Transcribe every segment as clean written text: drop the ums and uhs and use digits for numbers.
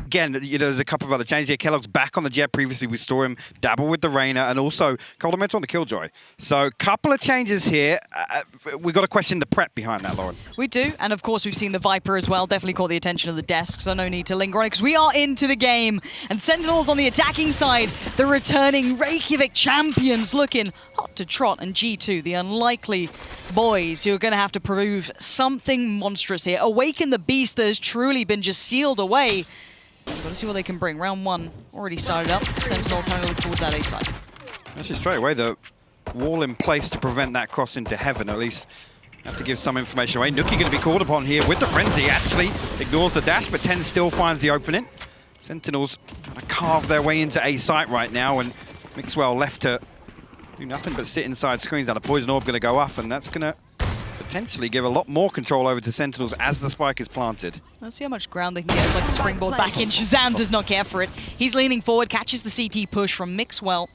again, there's a couple of other changes here. Kellogg's back on the Jet. Previously, we saw him dabble with the Reyna, and also Coldament on the Killjoy. So, couple of changes here. We've got to question the prep behind that, Lauren. We do, and of course, we've seen the Viper as well. Definitely caught the attention of the desk, so no need to linger on it, because we are into the game. And Sentinels on the attacking side, the returning Reykjavik champions looking hot to trot, and G2, the unlikely boys who are going to have to prove something monstrous here. Awaken the beast that has truly been just sealed away. We've got to see what they can bring. Round one already started up. Sentinels having a look towards that A side. Actually, straight away, the wall in place to prevent that cross into heaven. At least have to give some information away. Nuki going to be called upon here with the frenzy. Actually ignores the dash, but 10 still finds the opening. Sentinels trying to carve their way into A site right now, and Mixwell left to do nothing but sit inside screens. Now the poison orb going to go up, and that's going to potentially give a lot more control over to Sentinels as the spike is planted. Let's see how much ground they can get. It's like the springboard back in. Shazam does not care for it. He's leaning forward, catches the CT push from Mixwell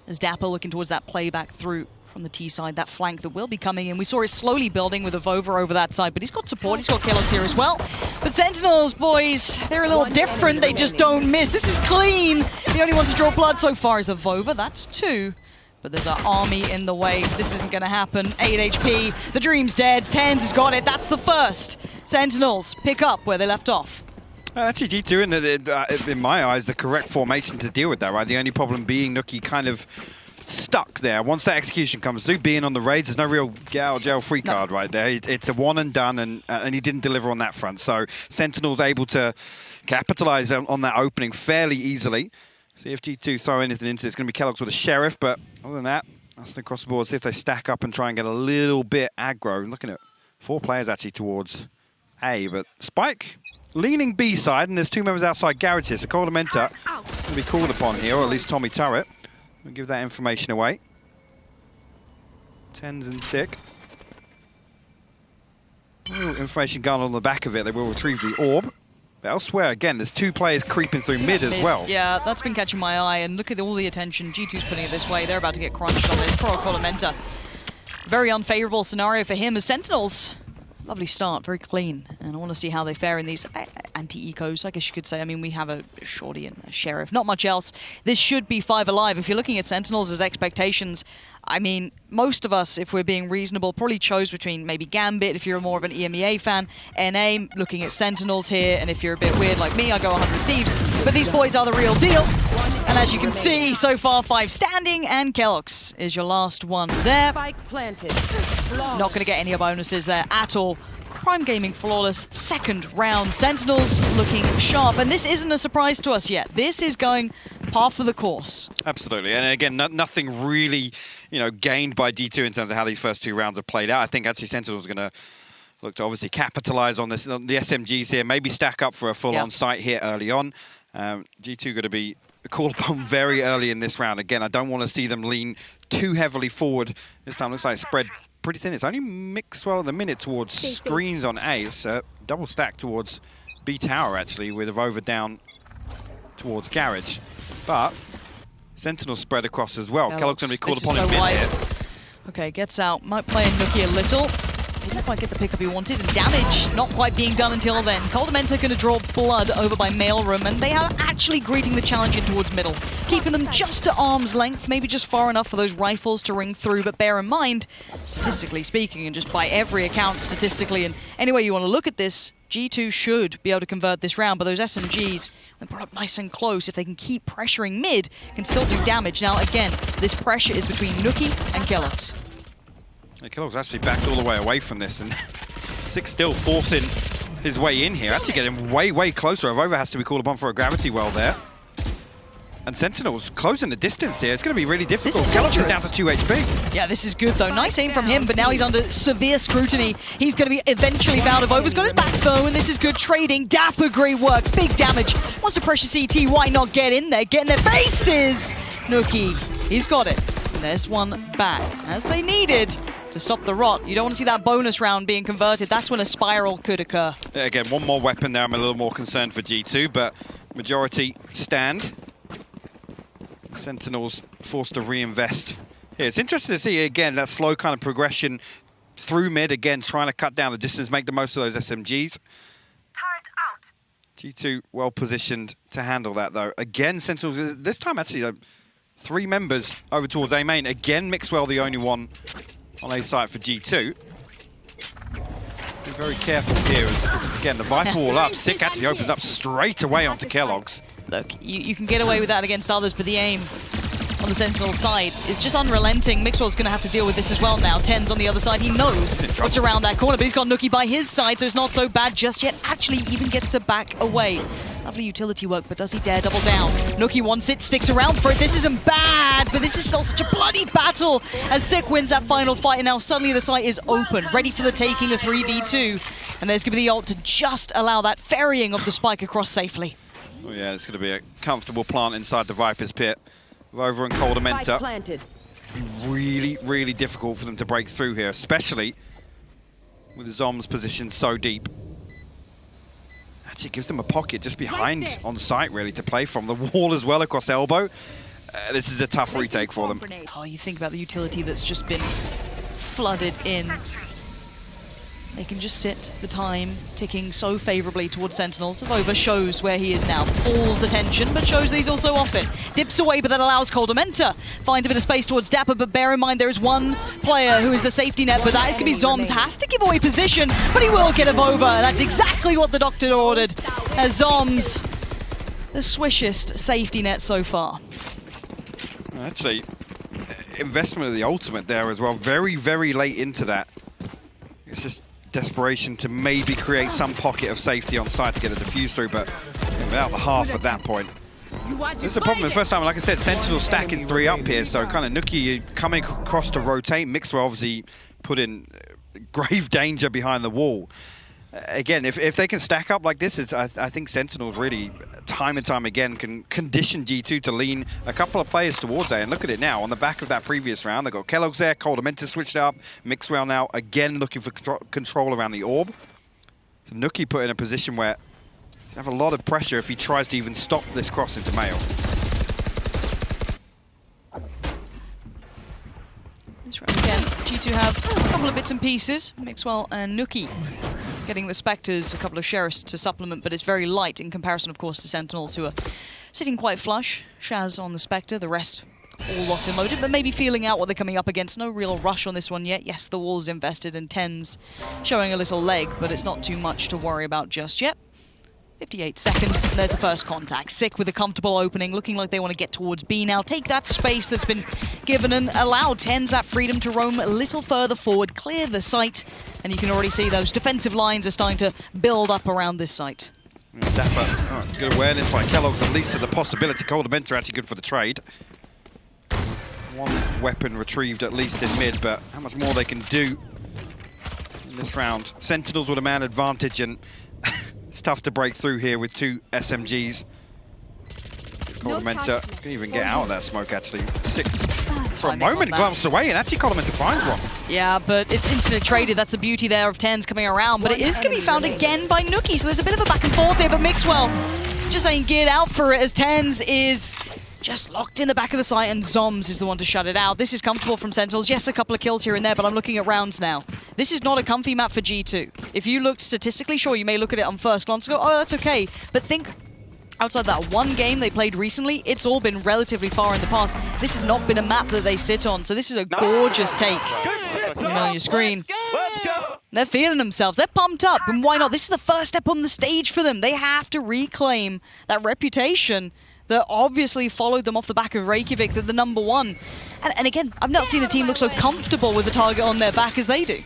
as Dapper looking towards that playback through from the T side, that flank that will be coming in. We saw it slowly building with a Vova over that side, but he's got support, he's got Kellogg's here as well. But Sentinels, boys, they're a little different. They just don't miss. This is clean. The only one to draw blood so far is a Vova. That's 2. But there's an army in the way. This isn't going to happen. 8 HP. The dream's dead. Tens has got it. That's the first. Sentinels pick up where they left off. Actually, G2, in my eyes, the correct formation to deal with that, right? The only problem being Nuki kind of stuck there. Once that execution comes through, being on the raids, there's no real get out of jail free card right there. It's a one and done, and he didn't deliver on that front. So Sentinel's able to capitalize on that opening fairly easily. See if G2 throw anything into it. It's going to be Kellogg's with a Sheriff, but other than that, that's across the board. See if they stack up and try and get a little bit aggro. I'm looking at 4 players actually towards A, but Spike leaning B side, and there's 2 members outside garage here. So Coldamenta going to be called upon here, or at least Tommy Turret. We'll give that information away. Tens and sick. Information gone on the back of it. They will retrieve the orb. But elsewhere, again, there's 2 players creeping through mid as well. Yeah, that's been catching my eye. And look at all the attention G2's putting it this way. They're about to get crunched on this. Poor Coldamenta. Very unfavorable scenario for him as Sentinels. Lovely start, very clean. And I want to see how they fare in these anti-ecos, I guess you could say. I mean, we have a Shorty and a Sheriff, not much else. This should be 5 alive. If you're looking at Sentinels as expectations, I mean, most of us, if we're being reasonable, probably chose between maybe Gambit, if you're more of an EMEA fan, NA, looking at Sentinels here, and if you're a bit weird like me, I go 100 Thieves. But these boys are the real deal. And as you can see, so far 5 standing, and Kellogg's is your last one there. Spike planted. Not going to get any bonuses there at all. Prime Gaming flawless, 2nd round. Sentinels looking sharp, and this isn't a surprise to us yet. This is going par for the course. Absolutely, and again, nothing really, gained by D2 in terms of how these first 2 rounds have played out. I think actually Sentinels are going to look to obviously capitalize on this, the SMGs here, maybe stack up for a full-on site here early on. G2 going to be called upon very early in this round. Again, I don't want to see them lean too heavily forward. This time looks like it's spread pretty thin. It's only Mixwell at the minute towards screens on A. It's double stack towards B tower actually, with a Vova down towards garage. But Sentinel spread across as well. Kellogg's going to be called upon in mid here. Okay, gets out. Might play in Nuki a little. Didn't quite get the pickup he wanted, and damage not quite being done until then. Coldamenta going to draw blood over by Mailroom, and they are actually greeting the challenge in towards middle, keeping them just at arm's length, maybe just far enough for those rifles to ring through. But bear in mind, statistically speaking, and just by every account statistically, and any way you want to look at this, G2 should be able to convert this round, but those SMGs, when brought up nice and close, if they can keep pressuring mid, can still do damage. Now, again, this pressure is between Nuki and Kellogg's. Yeah, Kellogg's actually backed all the way away from this, and Six still forcing his way in here. Actually getting way closer. Vova has to be called upon for a gravity well there. And Sentinels closing the distance here. It's going to be really difficult. Kellogg's down to 2 HP. Yeah, this is good though. Nice aim from him, but now he's under severe scrutiny. He's going to be eventually found. Vova's got his back though, and this is good trading. Dapper, great work. Big damage. Wants to pressure CT. Why not get in there? Get in their faces! Nuki, he's got it. And there's one back, as they needed to stop the rot. You don't want to see that bonus round being converted. That's when a spiral could occur. Yeah, again, one more weapon there. I'm a little more concerned for G2, but majority stand. Sentinels forced to reinvest. Yeah, it's interesting to see, again, that slow kind of progression through mid, again, trying to cut down the distance, make the most of those SMGs. G2 well positioned to handle that though. Again, Sentinels, this time actually 3 members over towards A main. Again, Mixwell the only one on A site for G2. Be very careful here. As, again, the Viper wall up. Sick actually opens up straight away onto Kellogg's. Look, you can get away with that against others, but the aim on the Sentinel side is just unrelenting. Mixwell's going to have to deal with this as well now. Ten's on the other side. He knows what's around that corner, but he's got Nookie by his side, so it's not so bad just yet. Actually, even gets to back away. Lovely utility work, but does he dare double down? Nookie wants it, sticks around for it. This isn't bad, but this is still such a bloody battle as Sick wins that final fight, and now suddenly the site is open, ready for the taking of 3v2. And there's going to be the ult to just allow that ferrying of the spike across safely. Oh yeah, it's going to be a comfortable plant inside the Viper's pit. Over and Cold Amenta. Really, really difficult for them to break through here, especially with Zom's position so deep. Actually gives them a pocket just behind on site, really, to play from. The wall as well across elbow. This is a tough retake for them. Oh, you think about the utility that's just been flooded in. They can just sit the time ticking so favorably towards Sentinels. Avova shows where he is now. Pulls attention, but shows that he's also off it. Dips away, but that allows Cold Amenta. Finds a bit of space towards Dapper, but bear in mind there is one player who is the safety net, but that is going to be Zoms. Has to give away position, but he will get Avova. That's exactly what the doctor ordered. As Zoms, the swishest safety net so far. Actually, investment of the ultimate there as well. Very, very late into that. It's just desperation to maybe create some pocket of safety on site to get a defuse through, but without the half at that point. There's a problem the first time, like I said, Sentinel stacking 3 up here, so kind of Nookie coming across to rotate. Mixwell obviously put in grave danger behind the wall. Again, if they can stack up like this, I think Sentinels really, time and time again, can condition G2 to lean a couple of players towards A. And look at it now, on the back of that previous round, they've got Kellogg's there, Cold Amenta switched up, Mixwell now again looking for control around the orb. So Nookie put in a position where he's have a lot of pressure if he tries to even stop this cross into Mail. This round again, G2 have a couple of bits and pieces. Mixwell and Nookie getting the Spectres, a couple of Sheriffs to supplement, but it's very light in comparison, of course, to Sentinels, who are sitting quite flush. Shaz on the Spectre, the rest all locked and loaded, but maybe feeling out what they're coming up against. No real rush on this one yet. Yes, the wall's invested, and Ten's showing a little leg, but it's not too much to worry about just yet. 58 seconds, and there's the first contact. Sick with a comfortable opening, looking like they want to get towards B now. Take that space that's been given and allow Tens that freedom to roam a little further forward, clear the site, and you can already see those defensive lines are starting to build up around this site. Dapper, good awareness by Kellogg's, at least to the possibility. Cold Amenta actually good for the trade. One weapon retrieved at least in mid, but how much more they can do in this round. Sentinels with a man advantage, and it's tough to break through here with 2 SMGs. Cold Amenta can even get out of that smoke, actually. Sick. For a moment, glanced away, and actually Cold Amenta finds one. Yeah, but it's instantly traded. That's the beauty there of Tens coming around, but it is going to be found again by Nookie, so there's a bit of a back and forth here, but Mixwell just saying get out for it as Tens is just locked in the back of the site, and Zoms is the one to shut it out. This is comfortable from Sentinels. Yes, a couple of kills here and there, but I'm looking at rounds now. This is not a comfy map for G2. If you look statistically, sure, you may look at it on first glance and go, oh, that's okay. But think outside that one game they played recently, it's all been relatively far in the past. This has not been a map that they sit on, so this is a gorgeous take. On your screen. Let's go. They're feeling themselves. They're pumped up, and why not? This is the first step on the stage for them. They have to reclaim that reputation that obviously followed them off the back of Reykjavik. They're the #1. And again, I've not seen a team look so comfortable with the target on their back as they do.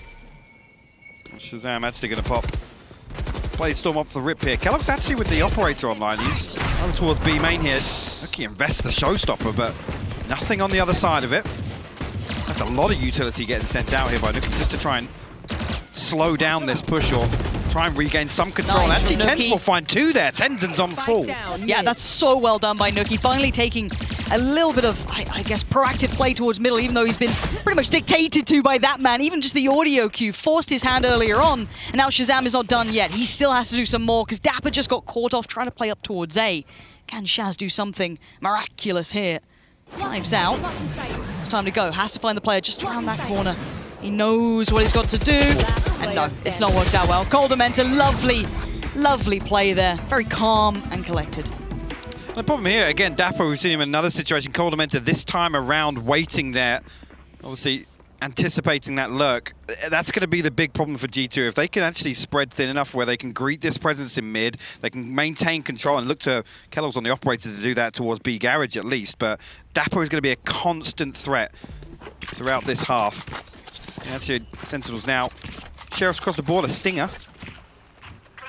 Shazam actually going to pop. Play Storm up the rip here. Kellogg's actually with the operator online. He's over towards B main here. Nookie invests the showstopper, but nothing on the other side of it. That's a lot of utility getting sent out here by Nookie just to try and slow down this push or try and regain some control. Nice, actually, Tens will find 2 there. Tens and Zoms full. Yeah, that's so well done by Nookie. Finally taking a little bit of, I guess, proactive play towards middle, even though he's been pretty much dictated to by that man. Even just the audio cue forced his hand earlier on, and now Shazam is not done yet. He still has to do some more, because Dapper just got caught off trying to play up towards A. Can Shaz do something miraculous here? Knives out. It's time to go. Has to find the player just around that corner. He knows what he's got to do. And no, it's not worked out well. Cold Amenta, lovely Lovely play there. Very calm and collected. The problem here, again, Dapper, we've seen him in another situation. Coldamenta this time around waiting there. Obviously, anticipating that lurk. That's going to be the big problem for G2. If they can actually spread thin enough where they can greet this presence in mid, they can maintain control and look to Kellogg's on the operator to do that towards B Garage at least. But Dapper is going to be a constant threat throughout this half. And actually, Sentinels now. Sheriff's across the border. Stinger.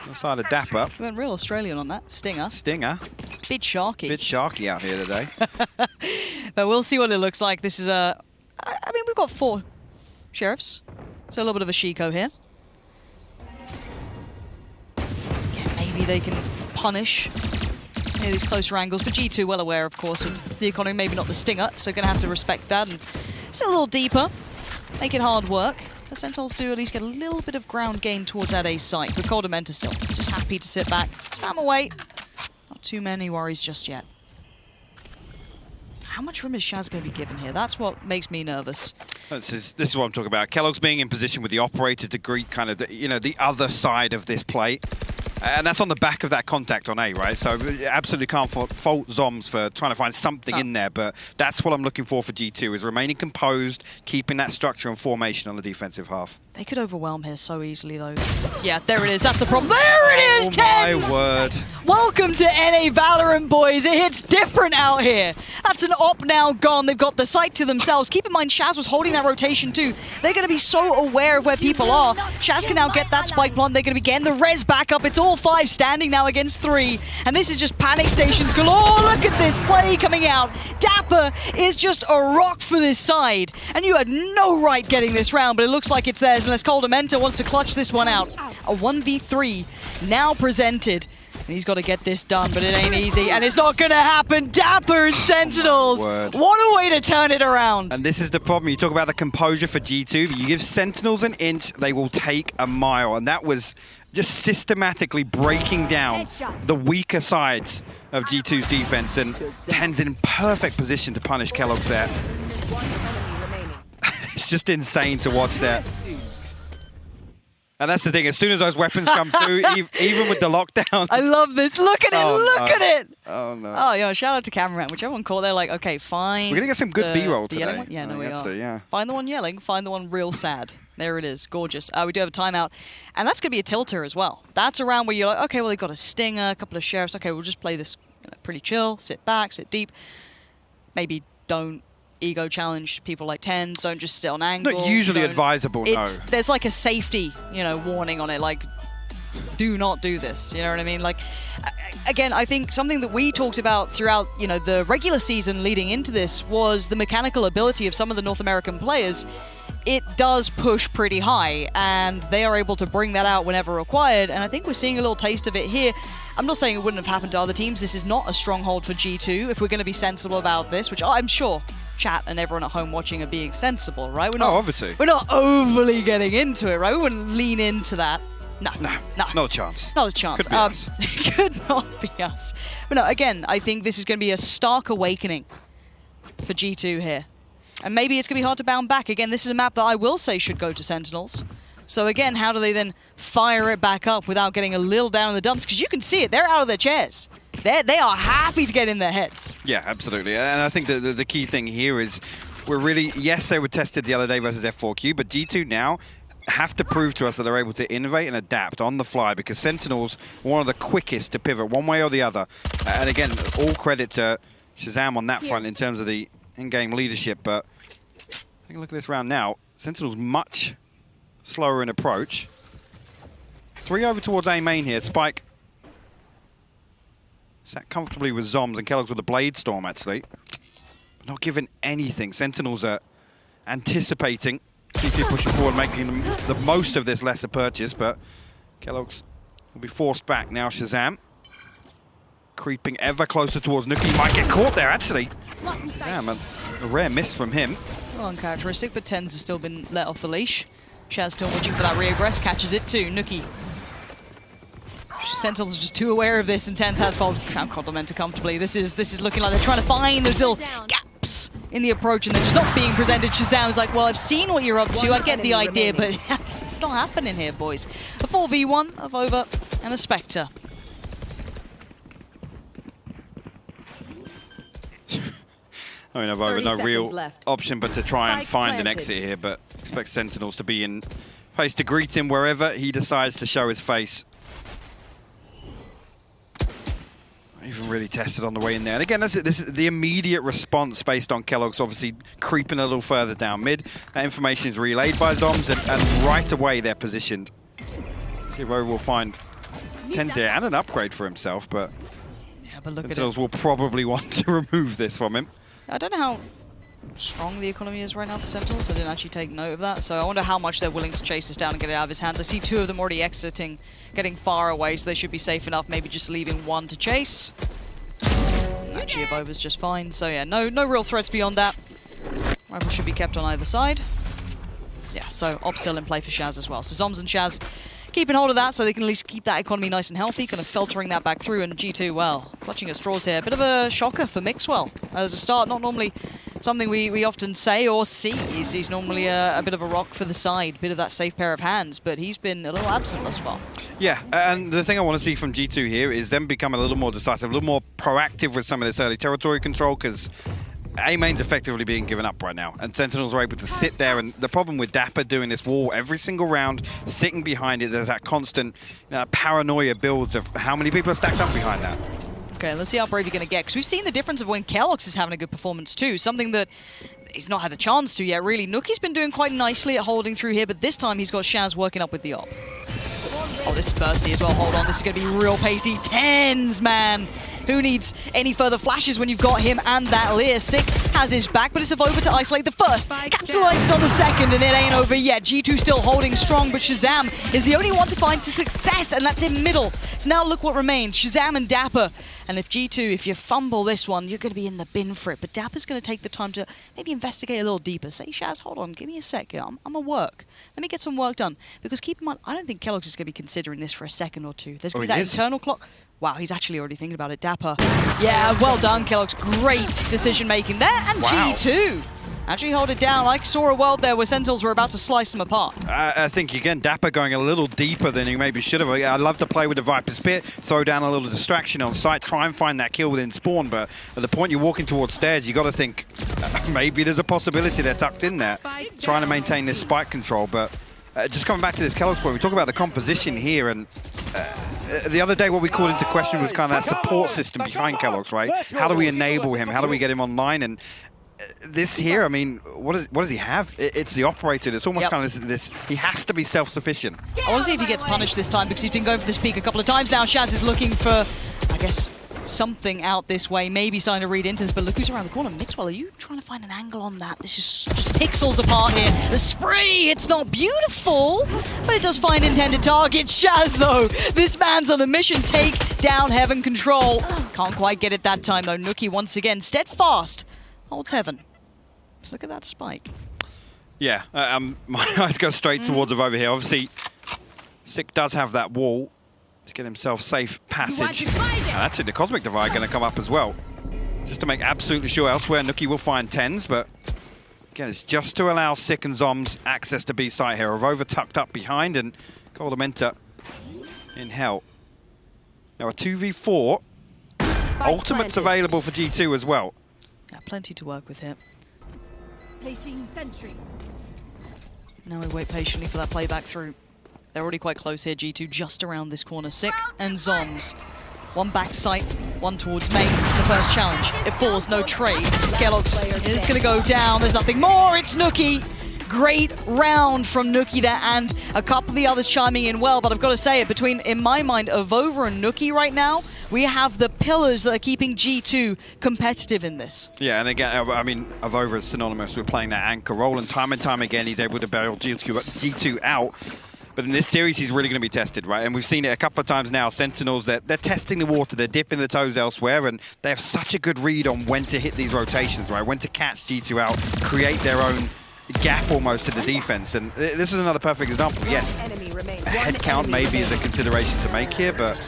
On the side of Dapper. We went real Australian on that. Stinger. Stinger. Bit sharky. Bit sharky out here today. But we'll see what it looks like. This is a... I mean, we've got 4 Sheriffs. So a little bit of a Shiko here. Yeah, maybe they can punish these closer angles. But G2 well aware, of course, of the economy. Maybe not the Stinger. So going to have to respect that. And it's a little deeper. Make it hard work. The Sentinels do at least get a little bit of ground gain towards that A site. But Coldamenta still just happy to sit back. Spam away. Not too many worries just yet. How much room is Shaz going to be given here? That's what makes me nervous. This is what I'm talking about. Kellogg's being in position with the operator to greet kind of the other side of this plate. And that's on the back of that contact on A, right? So absolutely can't fault Zoms for trying to find something in there, but that's what I'm looking for G2, is remaining composed, keeping that structure and formation on the defensive half. They could overwhelm here so easily, though. Yeah, there it is. That's the problem. There it is, TenZ! Oh, my word. Welcome to NA Valorant, boys. It hits different out here. That's an op now gone. They've got the site to themselves. Keep in mind, Shaz was holding that rotation, too. They're going to be so aware of where people are. Shaz can now get that spike plant. They're going to be getting the res back up. It's all 5 standing now against 3. And this is just panic stations galore. Look at this play coming out. Dapper is just a rock for this side. And you had no right getting this round, but it looks like it's theirs unless Coldamenta wants to clutch this one out. A 1v3 now presented. And he's got to get this done, but it ain't easy. And it's not going to happen. Dapper and Sentinels. What a way to turn it around. And this is the problem. You talk about the composure for G2. You give Sentinels an inch, they will take a mile. And that was just systematically breaking down the weaker sides of G2's defense. And TenZ in perfect position to punish Kellogg's there. It's just insane to watch that. And that's the thing, as soon as those weapons come through, even with the lockdown. I love this. Look at it, look at it. Oh, no. Oh, yeah, shout out to cameraman. Whichever one called, they're like, okay, fine. We're going to get some good B-roll today. One? Yeah, no, we are. Yeah. Find the one yelling, find the one real sad. There it is, gorgeous. We do have a timeout. And that's going to be a tilter as well. That's a round where you're like, okay, well, they've got a Stinger, a couple of Sheriffs. Okay, we'll just play this pretty chill, sit back, sit deep. Maybe don't ego challenge people like TenZ, don't just sit on angle. Not usually advisable, no. There's like a safety, warning on it, like, do not do this, you know what I mean? Like, again, I think something that we talked about throughout, the regular season leading into this was the mechanical ability of some of the North American players. It does push pretty high, and they are able to bring that out whenever required, and I think we're seeing a little taste of it here. I'm not saying it wouldn't have happened to other teams. This is not a stronghold for G2, if we're going to be sensible about this, which I'm sure chat and everyone at home watching are being sensible, right? We're not, obviously. We're not overly getting into it, right? We wouldn't lean into that. No. Not a chance. Not a chance. Could be us. Could not be us. But no, again, I think this is going to be a stark awakening for G2 here. And maybe it's going to be hard to bound back. Again, this is a map that I will say should go to Sentinels. So again, how do they then fire it back up without getting a little down in the dumps? Because you can see it, they're out of their chairs. They are happy to get in their heads. Yeah, absolutely. And I think the key thing here is we're really, yes, they were tested the other day versus F4Q, but G2 now have to prove to us that they're able to innovate and adapt on the fly, because Sentinels are one of the quickest to pivot one way or the other. And again, all credit to Shazam on that front in terms of the in-game leadership, but take a look at this round now. Sentinels much slower in approach. 3 over towards A main here. Spike sat comfortably with Zoms, and Kellogg's with a Blade Storm, actually. Not given anything. Sentinels are anticipating. G2 pushing forward, making the most of this lesser purchase, but Kellogg's will be forced back now. Shazam creeping ever closer towards Nuki. Might get caught there, actually. Damn, a rare miss from him. Well, uncharacteristic, but TenZ has still been let off the leash. Shaz still watching for that reaggress, catches it too. Nuki. Sentinels are just too aware of this, and TenZ has followed Coldamenta comfortably. This is looking like they're trying to find those little gaps in the approach, and they're just not being presented. Shazam's like, well, I've seen what you're up to, I get the idea, but it's not happening here, boys. A 4v1 of over and a Spectre. I mean, I've over no real option but to try and find an exit here, but expect Sentinels to be in place to greet him wherever he decides to show his face. Not even really tested on the way in there. And again, this is the immediate response based on Kellogg's obviously creeping a little further down mid. That information is relayed by Zoms, and right away they're positioned. See if Rover will find 10 tier and an upgrade for himself, but, yeah, but look Sentinels at it. will probably want to remove this from him. I don't know how strong the economy is right now for Sentinels. I didn't actually take note of that. So I wonder how much they're willing to chase this down and get it out of his hands. I see 2 of them already exiting, getting far away, so they should be safe enough. Maybe just leaving 1 to chase. And actually, Avova's just fine. So yeah, no real threats beyond that. Rifle should be kept on either side. Yeah, so Op still in play for Shaz as well. So Zoms and Shaz keeping hold of that so they can at least keep that economy nice and healthy, kind of filtering that back through. And G2, well, clutching at straws here. A bit of a shocker for Mixwell as a start. Not normally something we often say or see. He's normally a bit of a rock for the side, bit of that safe pair of hands, but he's been a little absent thus far. Yeah, and the thing I want to see from G2 here is them become a little more decisive, a little more proactive with some of this early territory control, because A-main's effectively being given up right now, and Sentinels are able to sit there. And the problem with Dapper doing this wall every single round, sitting behind it, there's that constant paranoia builds of how many people are stacked up behind that. Okay, let's see how brave you're going to get, because we've seen the difference of when Kellogg's is having a good performance too, something that he's not had a chance to yet, really. Nuki's been doing quite nicely at holding through here, but this time he's got Shaz working up with the op. Oh, this is bursty as well. Hold on, this is going to be real pacey. 10s, man. Who needs any further flashes when you've got him and that Lear? Sick has his back, but it's over to isolate the first. Capitalized on the second, and it ain't over yet. G2 still holding strong, but Shazam is the only one to find success, and that's in middle. So now look what remains. Shazam and Dapper. And if G2, if you fumble this one, you're going to be in the bin for it. But Dapper's going to take the time to maybe investigate a little deeper. Say, Shaz, hold on, give me a sec. I'm a work. Let me get some work done. Because keep in mind, I don't think Kellogg's is going to be considering this for a second or two. There's going to be that internal clock. Wow, he's actually already thinking about it. Dapper. Yeah, well done, Kellogg's. Great decision-making there. And wow. G2 actually hold it down. I saw a world there where Sentinels were about to slice them apart. I think, again, Dapper going a little deeper than he maybe should have. I'd love to play with the Viper's Pit, throw down a little distraction on site, try and find that kill within spawn, but at the point you're walking towards stairs, you got to think maybe there's a possibility they're tucked in there, trying to maintain this spike control. But just coming back to this Kellogg's point, we talk about the composition here, and the other day what we called into question was kind of that support system behind Kellogg's, right? How do we enable him? How do we get him online? And this here, I mean, what does he have? It's the operator. It's almost kind of this. He has to be self-sufficient. I want to see if he gets punished this time, because he's been going for this peak a couple of times now. Shaz is looking for, I guess, something out this way. Maybe starting to read into this, but look who's around the corner. Mixwell, are you trying to find an angle on that? This is just pixels apart here. The spray, it's not beautiful, but it does find intended target. Shaz, though, this man's on a mission. Take down Heaven Control. Can't quite get it that time, though. Nuki, once again, steadfast. Holds Heaven. Look at that spike. Yeah, my eyes go straight towards him over here. Obviously, Sick does have that wall to get himself safe passage. And that's it, the Cosmic Divide going to come up as well. Just to make absolutely sure elsewhere, Nuki will find 10s, but again, it's just to allow Sick and Zoms access to B site here. Avova tucked up behind, and Coldamenta in hell. Now a 2v4. Ultimate's available for G2 as well. Yeah, plenty to work with here. Placing sentry. Now we wait patiently for that playback through. They're already quite close here, G2, just around this corner. Sick and Zoms. One back site, one towards main. The first challenge. It falls, no trade. Kellogg's is going to go down. There's nothing more. It's Nuki. Great round from Nuki there, and a couple of the others chiming in well, but I've got to say it, between, in my mind, Avova and Nuki right now, we have the pillars that are keeping G2 competitive in this. Yeah, and again, I mean, Avova is synonymous with playing that anchor role, and time again, he's able to bail G2 out. But in this series, he's really going to be tested, right? And we've seen it a couple of times now. Sentinels, they're testing the water, they're dipping the toes elsewhere, and they have such a good read on when to hit these rotations, right? When to catch G2 out, create their own gap almost to the defense. And this is another perfect example. Yes, a head count maybe is a consideration to make here, but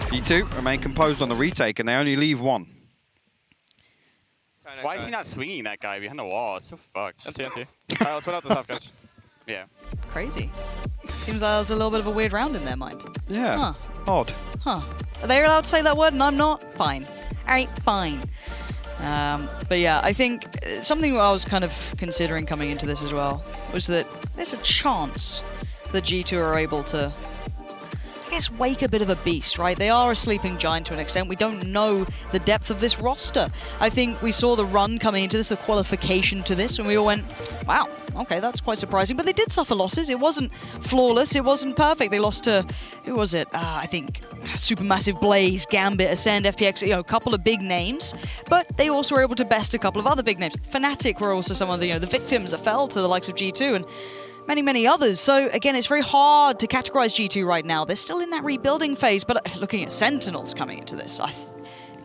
G2 remain composed on the retake, and they only leave one. Why is he not swinging that guy behind the wall? It's so fucked. Empty. Alright, let's put out the top, guys. Yeah. Crazy. Seems like that was a little bit of a weird round in their mind. Yeah. Huh. Odd. Huh. Are they allowed to say that word and I'm not? Fine. Alright, fine. But yeah, I think something I was kind of considering coming into this as well was that there's a chance that G2 are able to, I guess, wake a bit of a beast, right? They are a sleeping giant to an extent. We don't know the depth of this roster. I think we saw the run coming into this, the qualification to this, and we all went, wow, okay, that's quite surprising. But they did suffer losses. It wasn't flawless. It wasn't perfect. They lost to, who was it? I think Supermassive Blaze, Gambit, Ascend, FPX, you know, a couple of big names. But they also were able to best a couple of other big names. Fnatic were also some of the, the victims that fell to the likes of G2 and many, many others. So again, it's very hard to categorize G2 right now. They're still in that rebuilding phase, but looking at Sentinels coming into this,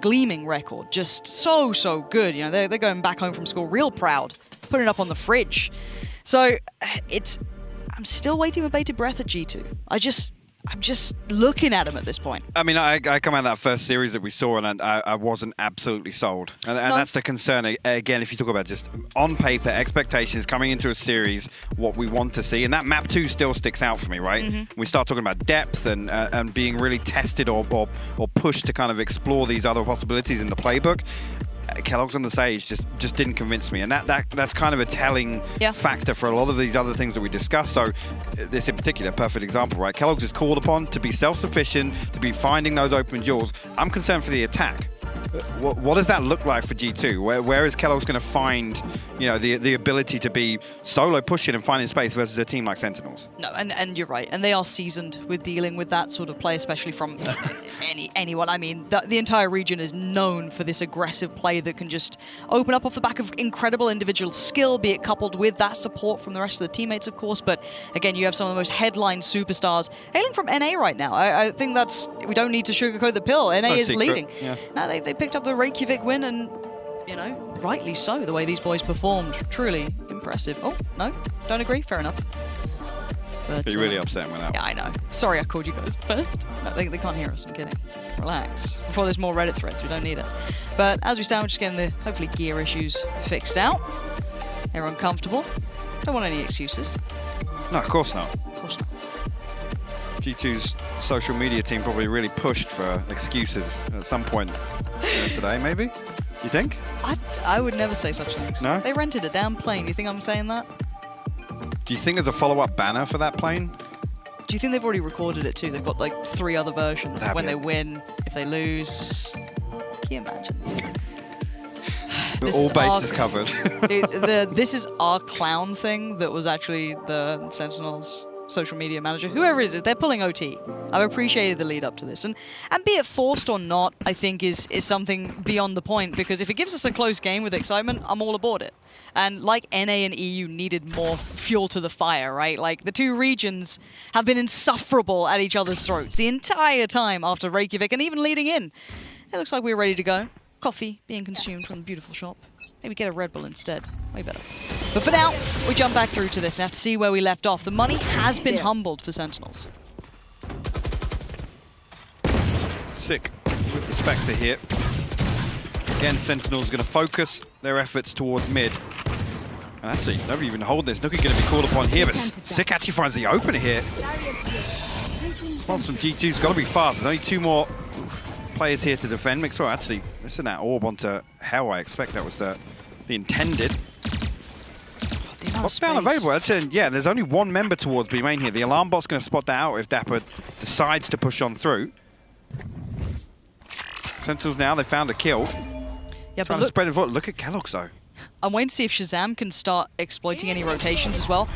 gleaming record, just so, so good. You know, they're going back home from school real proud, putting it up on the fridge. So I'm still waiting with bated breath at G2. I'm just looking at them at this point. I mean, I come out of that first series that we saw, and I wasn't absolutely sold. And No. that's the concern. Again, if you talk about just on paper, expectations coming into a series, what we want to see. And that map 2 still sticks out for me, right? Mm-hmm. We start talking about depth and being really tested or pushed to kind of explore these other possibilities in the playbook. Kellogg's on the stage just didn't convince me, and that's kind of a telling factor for a lot of these other things that we discussed. So this in particular, perfect example, right? Kellogg's is called upon to be self-sufficient, to be finding those open jewels. I'm concerned for the attack. What does that look like for G2? Where is Kellogg's going to find, the ability to be solo pushing and finding space versus a team like Sentinels? No, and you're right, and they are seasoned with dealing with that sort of play, especially from anyone. I mean, the entire region is known for this aggressive play that can just open up off the back of incredible individual skill, be it coupled with that support from the rest of the teammates, of course. But again, you have some of the most headline superstars hailing from NA right now. I think we don't need to sugarcoat the pill. NA is secret. leading. Yeah. Now they picked up the Reykjavik win, and rightly so, the way these boys performed. Truly impressive. Oh, no, don't agree? Fair enough. But, You're really upset with that. Yeah, I know. Sorry I called you guys first. No, they can't hear us, I'm kidding. Relax. Before there's more Reddit threads, we don't need it. But as we stand, we're just getting the, hopefully, gear issues fixed out. Everyone comfortable. Don't want any excuses. No, of course not. Of course not. G2's social media team probably really pushed for excuses at some point today, maybe? You think? I would never say such things. No? They rented a damn plane. You think I'm saying that? Do you think there's a follow-up banner for that plane? Do you think they've already recorded it too? They've got like 3 other versions. That'd when be they win, if they lose. Can you imagine? All bases covered. This is our clown thing that was actually the Sentinels social media manager, whoever it is, they're pulling OT. I've appreciated the lead up to this, and be it forced or not, I think is something beyond the point, because if it gives us a close game with excitement, I'm all aboard it. And like NA and EU needed more fuel to the fire, right? Like the 2 regions have been insufferable at each other's throats the entire time after Reykjavik, and even leading in. It looks like we're ready to go. Coffee being consumed from the beautiful shop. Maybe get a Red Bull instead. Way better. But for now, we jump back through to this and have to see where we left off. The money has been humbled for Sentinels. Sick with the Spectre here. Again, Sentinel's going to focus their efforts towards mid. And actually, nobody even hold this. Nookie going to be called upon here, but Sick actually finds the opener here. Response from G2's got to be fast. There's only 2 more players here to defend. Mixwell actually, listen, that orb onto Hell, I expect that was the intended. What's down available? That's yeah, there's only 1 member towards B main here. The alarm bot's going to spot that out if Dapper decides to push on through. Sentinels now, they found a kill. Yeah, Trying to spread the foot. Look at Kellogg's though. I'm waiting to see if Shazam can start exploiting any rotations as well.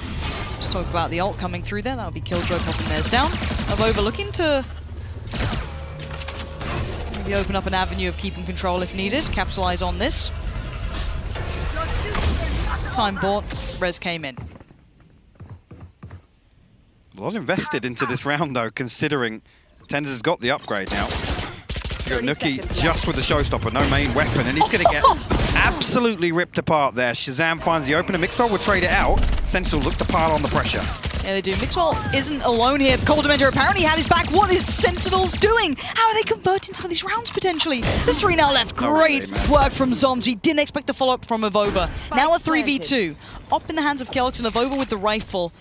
Just talk about the ult coming through there. That'll be Killjoy popping theirs down. Avova looking to maybe open up an avenue of keeping control if needed. Capitalize on this. Time bought. Res came in. A lot invested into this round though, considering Tenders has got the upgrade now. You got Nookie just with the showstopper, no main weapon, and he's going to get absolutely ripped apart there. Shazam finds the opener. Mixwell will trade it out. Sentinel look to pile on the pressure. Yeah, they do. Mixwell isn't alone here. Cold Dementor apparently had his back. What is Sentinels doing? How are they converting some of these rounds potentially? There's 3 now left. Great work from Zombs. We didn't expect the follow-up from Avova. Now a 3v2. Up in the hands of Kellogg's and Avova with the rifle.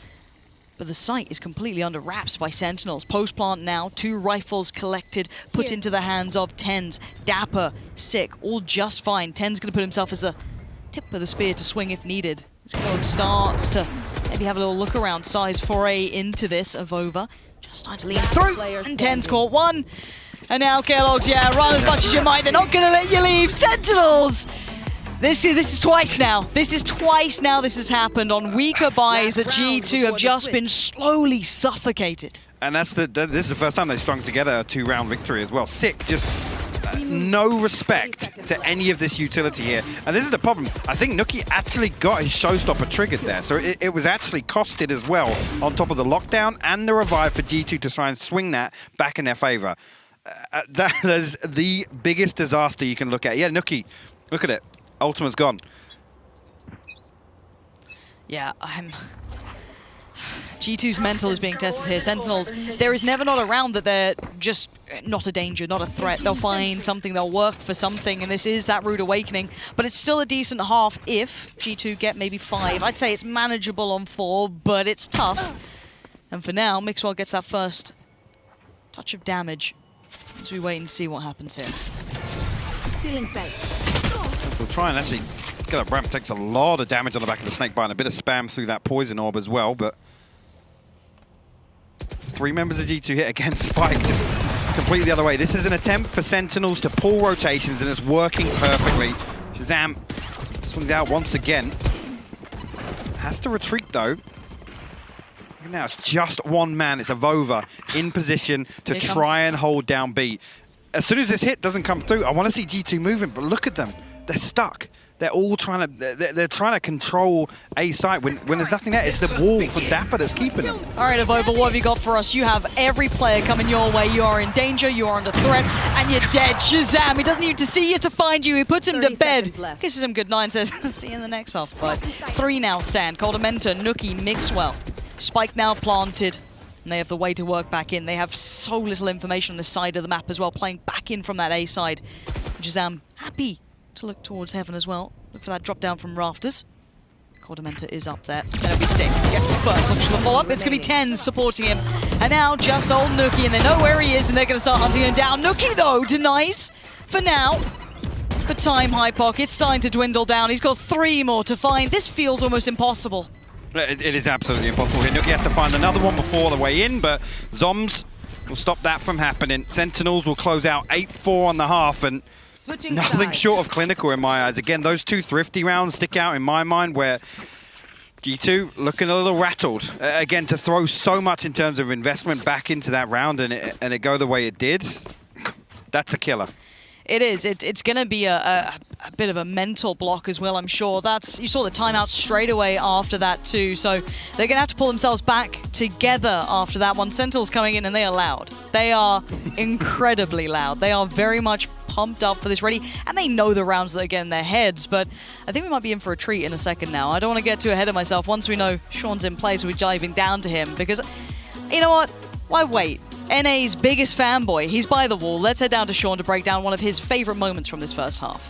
But the site is completely under wraps by Sentinels. Post plant now, 2 rifles collected, put into the hands of TenZ. Dapper, Sick, all just fine. TenZ going to put himself as the tip of the spear to swing if needed. Kellogg starts to maybe have a little look around. Size foray into this. Avova just starting to lean through. And TenZ caught one. And now Kellogg's, run as much as you might. They're not going to let you leave. Sentinels! This is twice now. This is twice now this has happened on weaker buys that G2 have just been slowly suffocated. And this is the first time they strung together a 2-round victory as well. Sick, just no respect to any of this utility here. And this is the problem. I think Nuki actually got his showstopper triggered there. So it was actually costed as well on top of the lockdown and the revive for G2 to try and swing that back in their favor. That is the biggest disaster you can look at. Yeah, Nuki, look at it. Ultimate's gone. Yeah, G2's mental is being tested here. Sentinels, there is never not a round that they're just not a danger, not a threat. They'll find something, they'll work for something, and this is that rude awakening. But it's still a decent half if G2 get maybe 5. I'd say it's manageable on 4, but it's tough. And for now, Mixwell gets that first touch of damage as we wait and see what happens here. Feeling safe. We'll try and actually get a ramp. Takes a lot of damage on the back of the snake bite and a bit of spam through that poison orb as well, but 3 members of G2 hit against Spike, just completely the other way. This is an attempt for Sentinels to pull rotations and it's working perfectly. Shazam swings out once again. Has to retreat though. Now it's just 1 man. It's Avova in position to try and hold down B. As soon as this hit doesn't come through, I want to see G2 moving, but look at them. They're stuck. They're all trying to they're trying to control A site when there's nothing there. It's the wall for Dapper that's keeping them. All right, Avova, what have you got for us? You have every player coming your way. You are in danger, you are under threat, and you're dead. Shazam! He doesn't need to see you to find you. He puts him to bed. Kisses him goodnight and says, see you in the next half fight. 3 now stand. Coldamenta, Nuki, Mixwell. Spike now planted. And they have the way to work back in. They have so little information on the side of the map as well, playing back in from that A side. Shazam happy to look towards heaven as well. Look for that drop down from rafters. Coldamenta is up there. It's going to be Sick. Gets the first optional follow-up. It's going to be TenZ supporting him. And now just old Nuki, and they know where he is, and they're going to start hunting him down. Nuki, though, denies for now. For time, High Pocket's starting to dwindle down. He's got 3 more to find. This feels almost impossible. It is absolutely impossible here. Nuki has to find another one before the way in, but Zombs will stop that from happening. Sentinels will close out 8-4 on the half, and nothing short of clinical in my eyes. Again, those 2 thrifty rounds stick out in my mind where G2 looking a little rattled. Again, to throw so much in terms of investment back into that round and it go the way it did, that's a killer. It is. It's going to be a bit of a mental block as well, I'm sure. You saw the timeout straight away after that too, so they're going to have to pull themselves back together after that one. Sentinels coming in and they are loud. They are incredibly loud. They are very much pumped up for this ready, and they know the rounds that they get in their heads, but I think we might be in for a treat in a second now. I don't want to get too ahead of myself. Once we know Sean's in place, we're diving down to him, because you know what? Why wait? NA's biggest fanboy, he's by the wall. Let's head down to Sean to break down one of his favorite moments from this first half.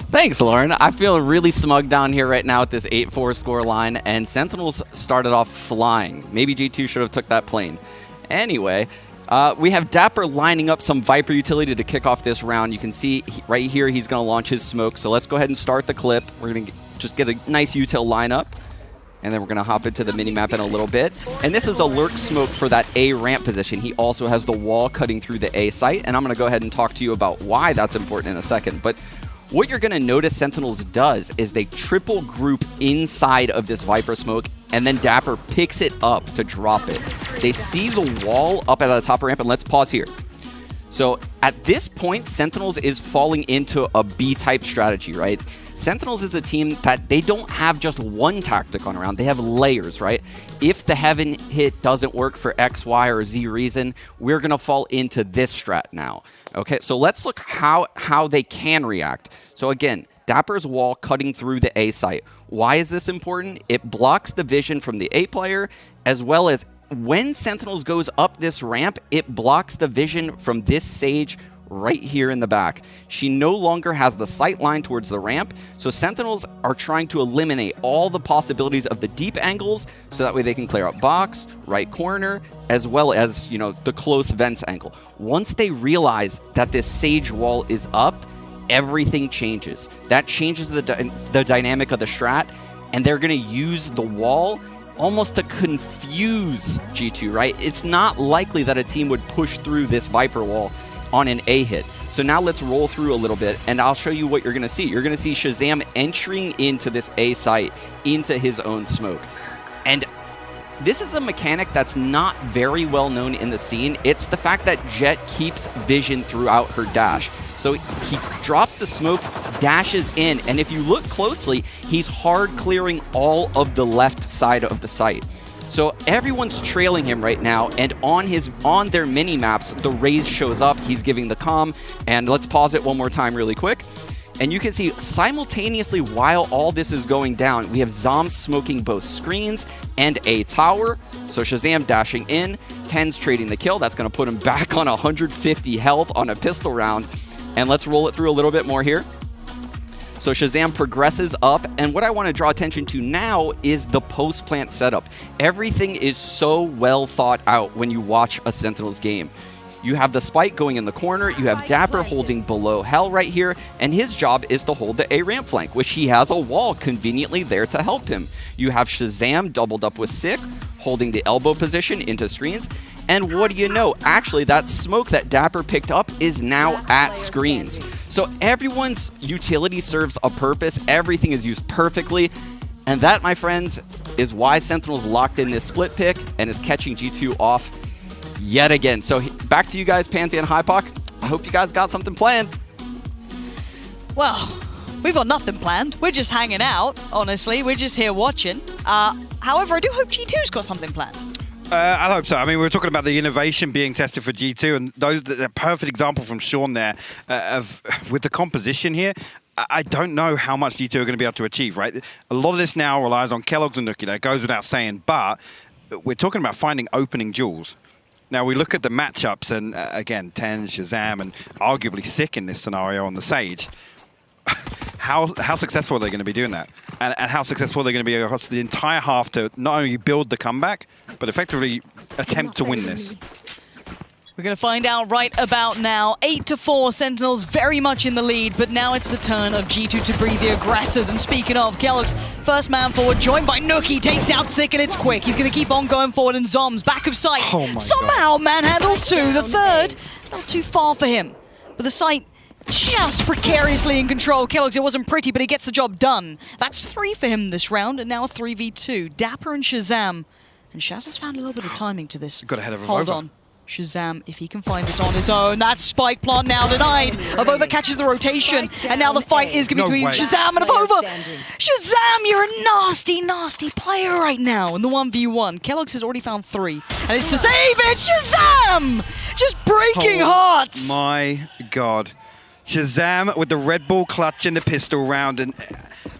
Thanks, Lauren. I feel really smug down here right now at this 8-4 score line, and Sentinels started off flying. Maybe G2 should have took that plane. Anyway, we have Dapper lining up some Viper utility to kick off this round. You can see right here he's going to launch his smoke, so let's go ahead and start the clip. We're going to just get a nice util lineup. And then we're going to hop into the minimap in a little bit. And this is a lurk smoke for that A ramp position. He also has the wall cutting through the A site. And I'm going to go ahead and talk to you about why that's important in a second. But what you're going to notice Sentinels does is they triple group inside of this Viper smoke. And then Dapper picks it up to drop it. They see the wall up at the top ramp. And let's pause here. So at this point, Sentinels is falling into a B-type strategy, right? Sentinels is a team that they don't have just one tactic on a round. They have layers, right? If the heaven hit doesn't work for X, Y, or Z reason, we're going to fall into this strat now. Okay, so let's look how they can react. So again, Dapper's wall cutting through the A site. Why is this important? It blocks the vision from the A player, as well as when Sentinels goes up this ramp, it blocks the vision from this Sage right here in the back. She no longer has the sight line towards the ramp, so Sentinels are trying to eliminate all the possibilities of the deep angles so that way they can clear up box, right corner, as well as, you know, the close vents angle. Once they realize that this Sage wall is up, everything changes. That changes the dynamic of the strat, and they're going to use the wall almost to confuse G2, right? It's not likely that a team would push through this Viper wall on an A hit. So now let's roll through a little bit, and I'll show you what you're going to see. You're going to see Shazam entering into this A site, into his own smoke. And this is a mechanic that's not very well known in the scene. It's the fact that Jett keeps vision throughout her dash. So he drops the smoke, dashes in, and if you look closely, he's hard clearing all of the left side of the site. So everyone's trailing him right now, and on their mini maps, the Raze shows up. He's giving the comm, and let's pause it one more time really quick. And you can see simultaneously while all this is going down, we have Zom smoking both screens and a tower. So Shazam dashing in, Ten's trading the kill. That's going to put him back on 150 health on a pistol round. And let's roll it through a little bit more here. So Shazam progresses up, and what I want to draw attention to now is the post-plant setup. Everything is so well thought out when you watch a Sentinels game. You have the spike going in the corner, you have Dapper holding below Hell right here, and his job is to hold the A ramp flank, which he has a wall conveniently there to help him. You have Shazam doubled up with Sick, holding the elbow position into screens, and what do you know? Actually, that smoke that Dapper picked up is now at screens. So everyone's utility serves a purpose, everything is used perfectly, and that, my friends, is why Sentinels locked in this split pick and is catching G2 off yet again. So back to you guys, Pansy and Hypoc. I hope you guys got something planned. Well, we've got nothing planned. We're just hanging out, honestly. We're just here watching. However, I do hope G2's got something planned. I hope so. I mean, we were talking about the innovation being tested for G2, and the perfect example from Sean there with the composition here. I don't know how much G2 are going to be able to achieve, right? A lot of this now relies on Kellogg's and Nuki. That goes without saying, but we're talking about finding opening jewels. Now, we look at the matchups, and again, Ten, Shazam, and arguably Sick in this scenario on the Sage. How successful are they going to be doing that? And how successful are they going to be across the entire half to not only build the comeback, but effectively attempt to win this? We're going to find out right about now. 8-4, Sentinels very much in the lead, but now it's the turn of G2 to breathe the aggressors. And speaking of, Kellogg's first man forward, joined by Nuki, takes out Sick, and it's quick. He's going to keep on going forward, and Zom's back of sight. Oh my Somehow manhandles two. The third, not too far for him. But the sight just precariously in control. Kellogg's, it wasn't pretty, but he gets the job done. That's 3 for him this round, and now a 3v2. Dapper and Shazam. And Shaz has found a little bit of timing to this. Got ahead of Hold Avova. on. Shazam, if he can find this on his own, that spike plant now denied. Avova catches the rotation, and now the fight is going to be between Shazam and Avova. Shazam, you're a nasty, nasty player right now in the 1v1. Kellogg's has already found 3, and it's to save it. Shazam! Just breaking hearts. My God. Shazam with the Red Bull clutch in the pistol round and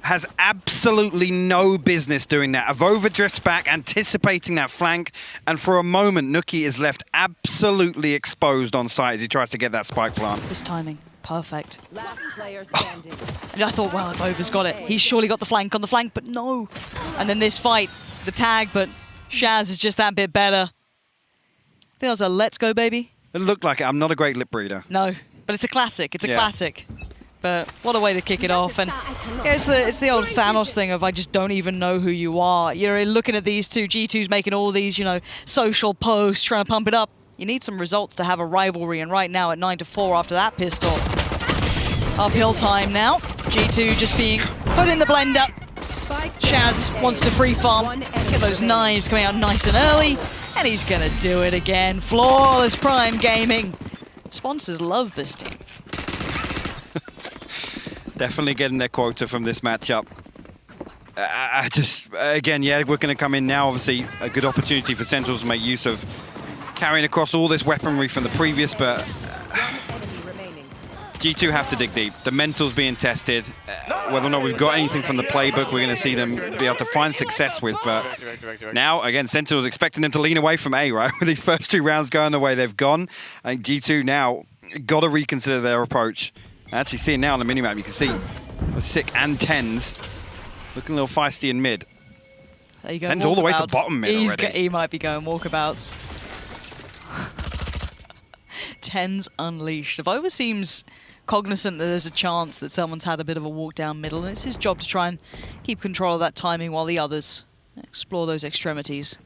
has absolutely no business doing that. Avova drifts back, anticipating that flank, and for a moment, Nuki is left absolutely exposed on site as he tries to get that spike plant. This timing, perfect. Last player standing. And I thought, well, Avova's got it. He's surely got the flank on the flank, but no. And then this fight, the tag, but Shaz is just that bit better. I think that was a let's go, baby. It looked like it. I'm not a great lip reader. No, but it's a classic. It's a classic. But what a way to kick it off. And yeah, it's the old Thanos thing of I just don't even know who you are. You're looking at these two. G2's making all these, you know, social posts, trying to pump it up. You need some results to have a rivalry. And right now at 9-4 after that pistol. Uphill time now. G2 just being put in the blender. Shaz wants to free farm. Get those knives coming out nice and early. And he's going to do it again. Flawless Prime Gaming. Sponsors love this team. Definitely getting their quota from this matchup. I just, again, yeah, we're going to come in now. Obviously, a good opportunity for Sentinels to make use of carrying across all this weaponry from the previous, but G2 have to dig deep. The mental's being tested. Whether or not we've got anything from the playbook, we're going to see them be able to find success with. But now, again, Sentinels expecting them to lean away from A, right? With these first 2 rounds going the way they've gone. I think G2 now got to reconsider their approach. Actually, seeing now on the minimap, you can see Sick and Tens looking a little feisty in mid. There you go. Tens all the way to bottom mid already. He might be going walkabouts. Tens unleashed. Vova seems cognizant that there's a chance that someone's had a bit of a walk down middle, and it's his job to try and keep control of that timing while the others explore those extremities.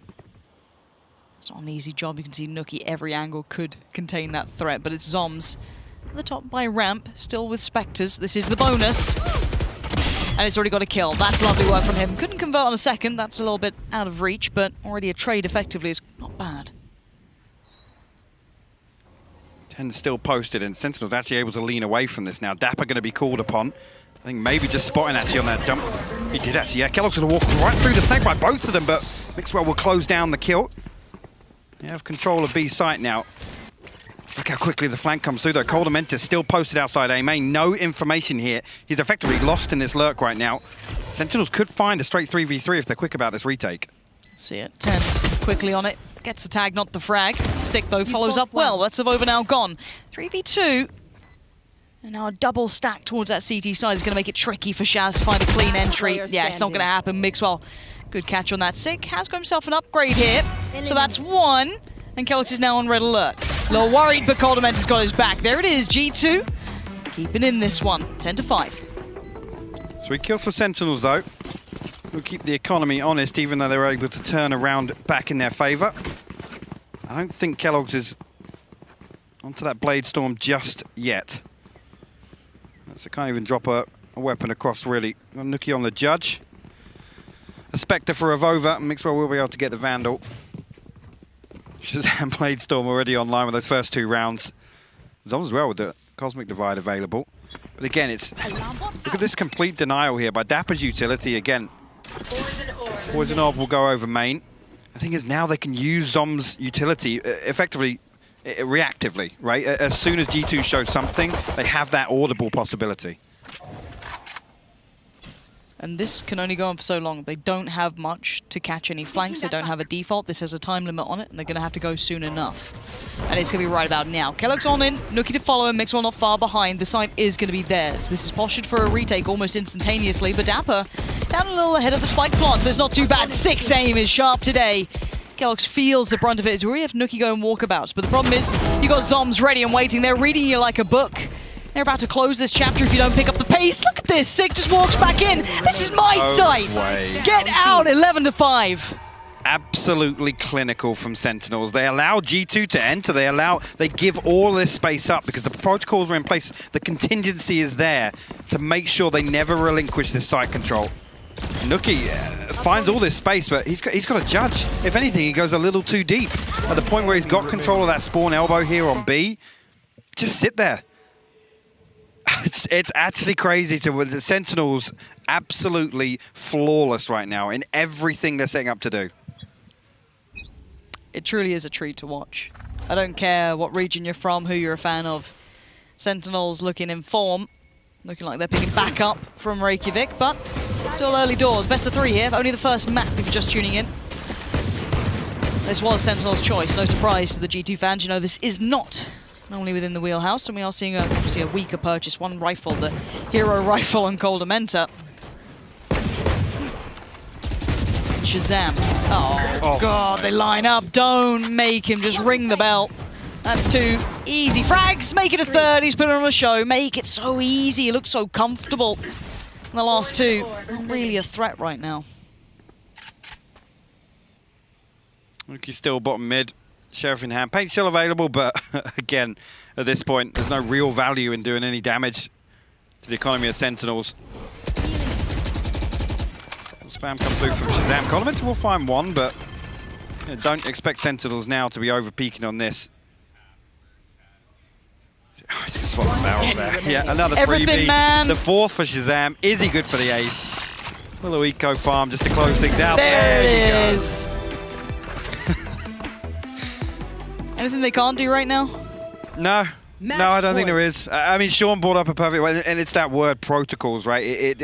It's not an easy job. You can see Nookie every angle could contain that threat, but it's Zoms at the top by ramp, still with Spectres. This is the bonus. And it's already got a kill. That's lovely work from him. Couldn't convert on a second. That's a little bit out of reach, but already a trade effectively is not bad. 10 still posted, and Sentinel's actually able to lean away from this now. Dapper going to be called upon. I think maybe just spotting actually on that jump. He did actually, yeah. Kellogg's going to walk right through the snake by both of them, but Mixwell will close down the kill. They have control of B site now. Look how quickly the flank comes through though. Coldamentis still posted outside A main. No information here. He's effectively lost in this lurk right now. Sentinels could find a straight 3v3 if they're quick about this retake. See it. Tens quickly on it. Gets the tag, not the frag. Sick though, follows up well. That's Savova now gone. 3v2. And now a double stack towards that CT side is going to make it tricky for Shaz to find a clean entry. Yeah, it's not going to happen. Mixwell, good catch on that. Sick has got himself an upgrade here. So that's one. And Kellogg's is now on red alert. A little worried, but Coldamentis got his back. There it is, G2. Keeping in this one, 10-5. 3 kills for Sentinels though. Will keep the economy honest, even though they're able to turn around back in their favor. I don't think Kellogg's is onto that Blade Storm just yet. So can't even drop a weapon across really. Nookie on the Judge. A Spectre for Avova. Mixwell will be able to get the Vandal. Shazam Blade Storm already online with those first 2 rounds. Zoms as well with the Cosmic Divide available. But again, it's look at this complete denial here by Dapper's utility again. Poison Orb will go over main. The thing is now they can use Zom's utility effectively, reactively, right? As soon as G2 shows something, they have that audible possibility. And this can only go on for so long. They don't have much to catch any flanks. They don't have a default. This has a time limit on it, and they're going to have to go soon enough. And it's going to be right about now. Kellogg's on in. Nookie to follow him. Mixwell not far behind. The site is going to be theirs. This is postured for a retake almost instantaneously, but Dapper down a little ahead of the spike plant, so it's not too bad. 6 aim is sharp today. Kellogg's feels the brunt of it as we already have Nookie going walkabouts. But the problem is, you got Zoms ready and waiting. They're reading you like a book. They're about to close this chapter if you don't pick up the pace. Look at this. Sick just walks back in. This is my site. Get out. 11-5. Absolutely clinical from Sentinels. They allow G2 to enter. They give all this space up because the protocols are in place. The contingency is there to make sure they never relinquish this site control. Nookie finds all this space, but he's got a Judge. If anything, he goes a little too deep. At the point where he's got control of that spawn elbow here on B, just sit there. It's actually crazy the Sentinels absolutely flawless right now in everything they're setting up to do. It truly is a treat to watch. I don't care what region you're from, who you're a fan of. Sentinels looking in form, looking like they're picking back up from Reykjavik, but still early doors. Best of 3 here, only the first map if you're just tuning in. This was Sentinel's choice, no surprise to the G2 fans. You know, this is not normally within the wheelhouse, and we are seeing obviously a weaker purchase. One rifle, the hero rifle on Coldamenta. Shazam. Oh God, they line up. Don't make him just ring the bell. That's 2 easy frags. Make it a 3rd. He's putting on a show. Make it so easy. He looks so comfortable. And the last 2, not really a threat right now. Rookie's still bottom mid. Sheriff in hand. Paint still available, but again, at this point, there's no real value in doing any damage to the economy of Sentinels. Spam comes through from Shazam. Coldamentis will find one, but don't expect Sentinels now to be over-peaking on this. Oh, he's going to swap the barrel there. Yeah, another freebie. Man. The 4th for Shazam. Is he good for the ace? A little eco farm just to close things out. There it is. Anything they can't do right now? No, No, I don't think there is. I mean, Sean brought up a perfect way, and it's that word, protocols, right?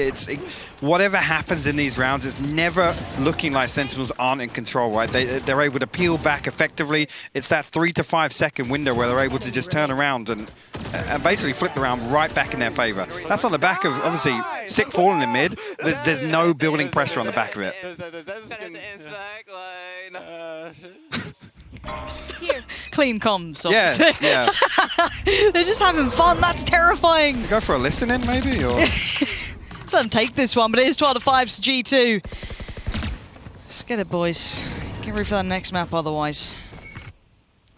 Whatever happens in these rounds, it's never looking like Sentinels aren't in control, right? They're able to peel back effectively. It's that 3 to 5 second window where they're able to just turn around and basically flip the round right back in their favor. That's on the back of, obviously, Sick falling in mid. There's no building pressure on the back of it. Here. Clean comms. Yeah, Obviously. yeah. They're just having fun. That's terrifying. Go for a listen-in, maybe? Or Some take this one, but it is 12 to 5 to G2. Let's get it, boys. Get ready for that next map otherwise.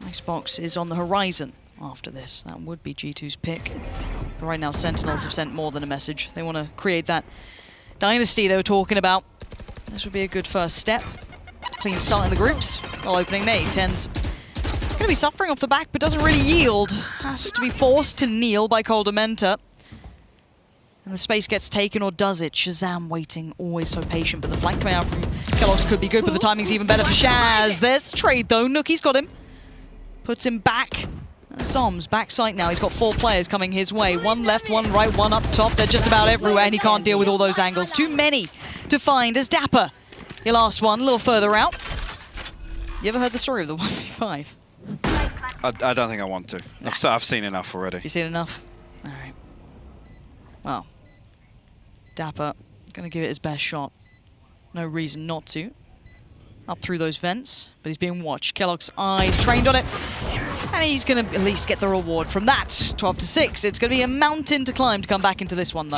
ICEBOX is on the horizon after this. That would be G2's pick. But right now, Sentinels have sent more than a message. They want to create that dynasty they were talking about. This would be a good first step. Clean start in the groups. Well, opening nade. 10's going to be suffering off the back, but doesn't really yield. Has to be forced to kneel by Coldamenta. And the space gets taken, or does it? Shazam waiting, always so patient. But the flank coming out from Kellogg's could be good, but the timing's even better for Shaz. There's the trade, though. Nookie's got him. Puts him back. Som's back sight now. He's got 4 players coming his way. 1 left, 1 right, 1 up top. They're just about everywhere, and he can't deal with all those angles. Too many to find as Dapper. Your last one, a little further out. You ever heard the story of the 1v5? I don't think I want to. I've seen enough already. You seen enough? All right. Well, Dapper going to give it his best shot. No reason not to. Up through those vents, but he's being watched. Kellogg's eyes trained on it. And he's going to at least get the reward from that. 12 to 6. It's going to be a mountain to climb to come back into this one, though.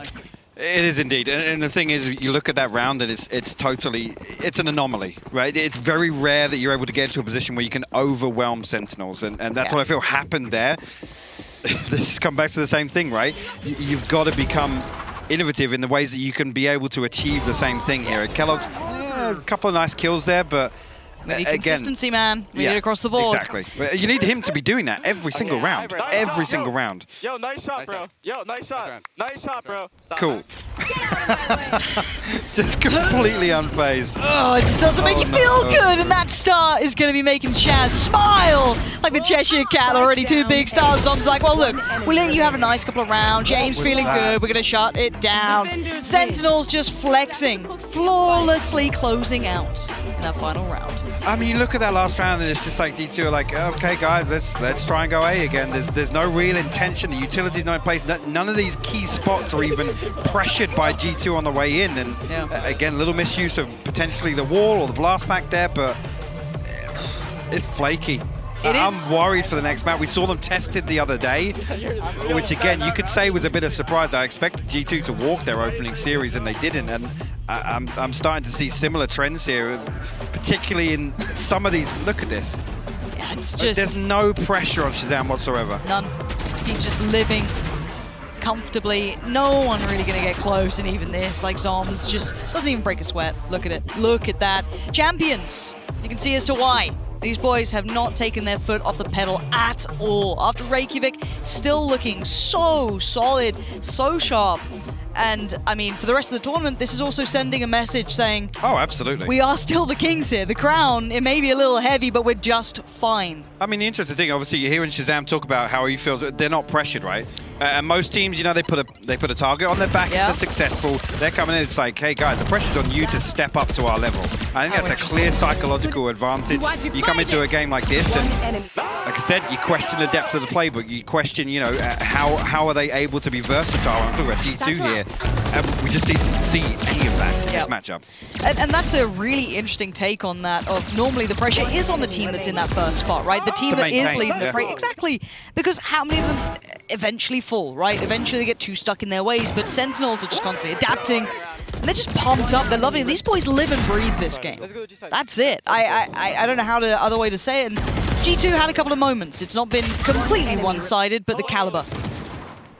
It is indeed, and the thing is, you look at that round and it's an anomaly, right? It's very rare that you're able to get into a position where you can overwhelm Sentinels, and that's what I feel happened there. This comes back to the same thing, right? You've got to become innovative in the ways that you can be able to achieve the same thing here. Kellogg's, a couple of nice kills there, but We need again, consistency, man. We need it across the board. Exactly. You need him to be doing that every single round. Every single round. Yo, nice shot, bro. Yo, nice shot. Nice shot, bro. Cool. Just completely unfazed. Oh, it just doesn't make you feel good, and that start is going to be making Shaz smile like the Cheshire Cat. Already 2 big stars. Dom's like, well, look, we'll let you have a nice couple of rounds. James feeling good. We're going to shut it down. Sentinels just flexing, flawlessly closing out in that final round. I mean, you look at that last round, and it's just like G2 are like, okay, guys, let's try and go A again. There's no real intention. The utility's not in place. None of these key spots are even pressured by G2 on the way in. And again, little misuse of potentially the wall or the blast back there, but it's flaky. I'm worried for the next map. We saw them tested the other day, which again, you could say was a bit of surprise. I expected G2 to walk their opening series, and they didn't. And I'm starting to see similar trends here, particularly in some of these. Look at this. Yeah, it's just there's no pressure on Shazam whatsoever. None. He's just living comfortably. No one really going to get close, and even this, like Zoms, just doesn't even break a sweat. Look at it. Look at that. Champions. You can see as to why. These boys have not taken their foot off the pedal at all. After Reykjavik, still looking so solid, so sharp. And, I mean, for the rest of the tournament, this is also sending a message saying, oh, absolutely. We are still the kings here. The crown, it may be a little heavy, but we're just fine. I mean, the interesting thing, obviously, you're hearing Shazam talk about how he feels. They're not pressured, right? And most teams, you know, they put a target on their back if they're successful. They're coming in, it's like, hey, guys, the pressure's on you to step up to our level. I think that's a clear psychological advantage. You come into a game like this, and like I said, you question the depth of the playbook. You question, you know, how are they able to be versatile? I'm talking about G2 here. And we just didn't see any of that in this matchup. And that's a really interesting take on that. Of normally the pressure is on the team that's in that first spot, right? The team that is leading the fray. Exactly. Because how many of them eventually fall, right? Eventually they get too stuck in their ways, but Sentinels are just constantly adapting. And they're just pumped up. They're loving it. These boys live and breathe this game. That's it. I don't know how to other way to say it. And G2 had a couple of moments. It's not been completely one-sided, but the caliber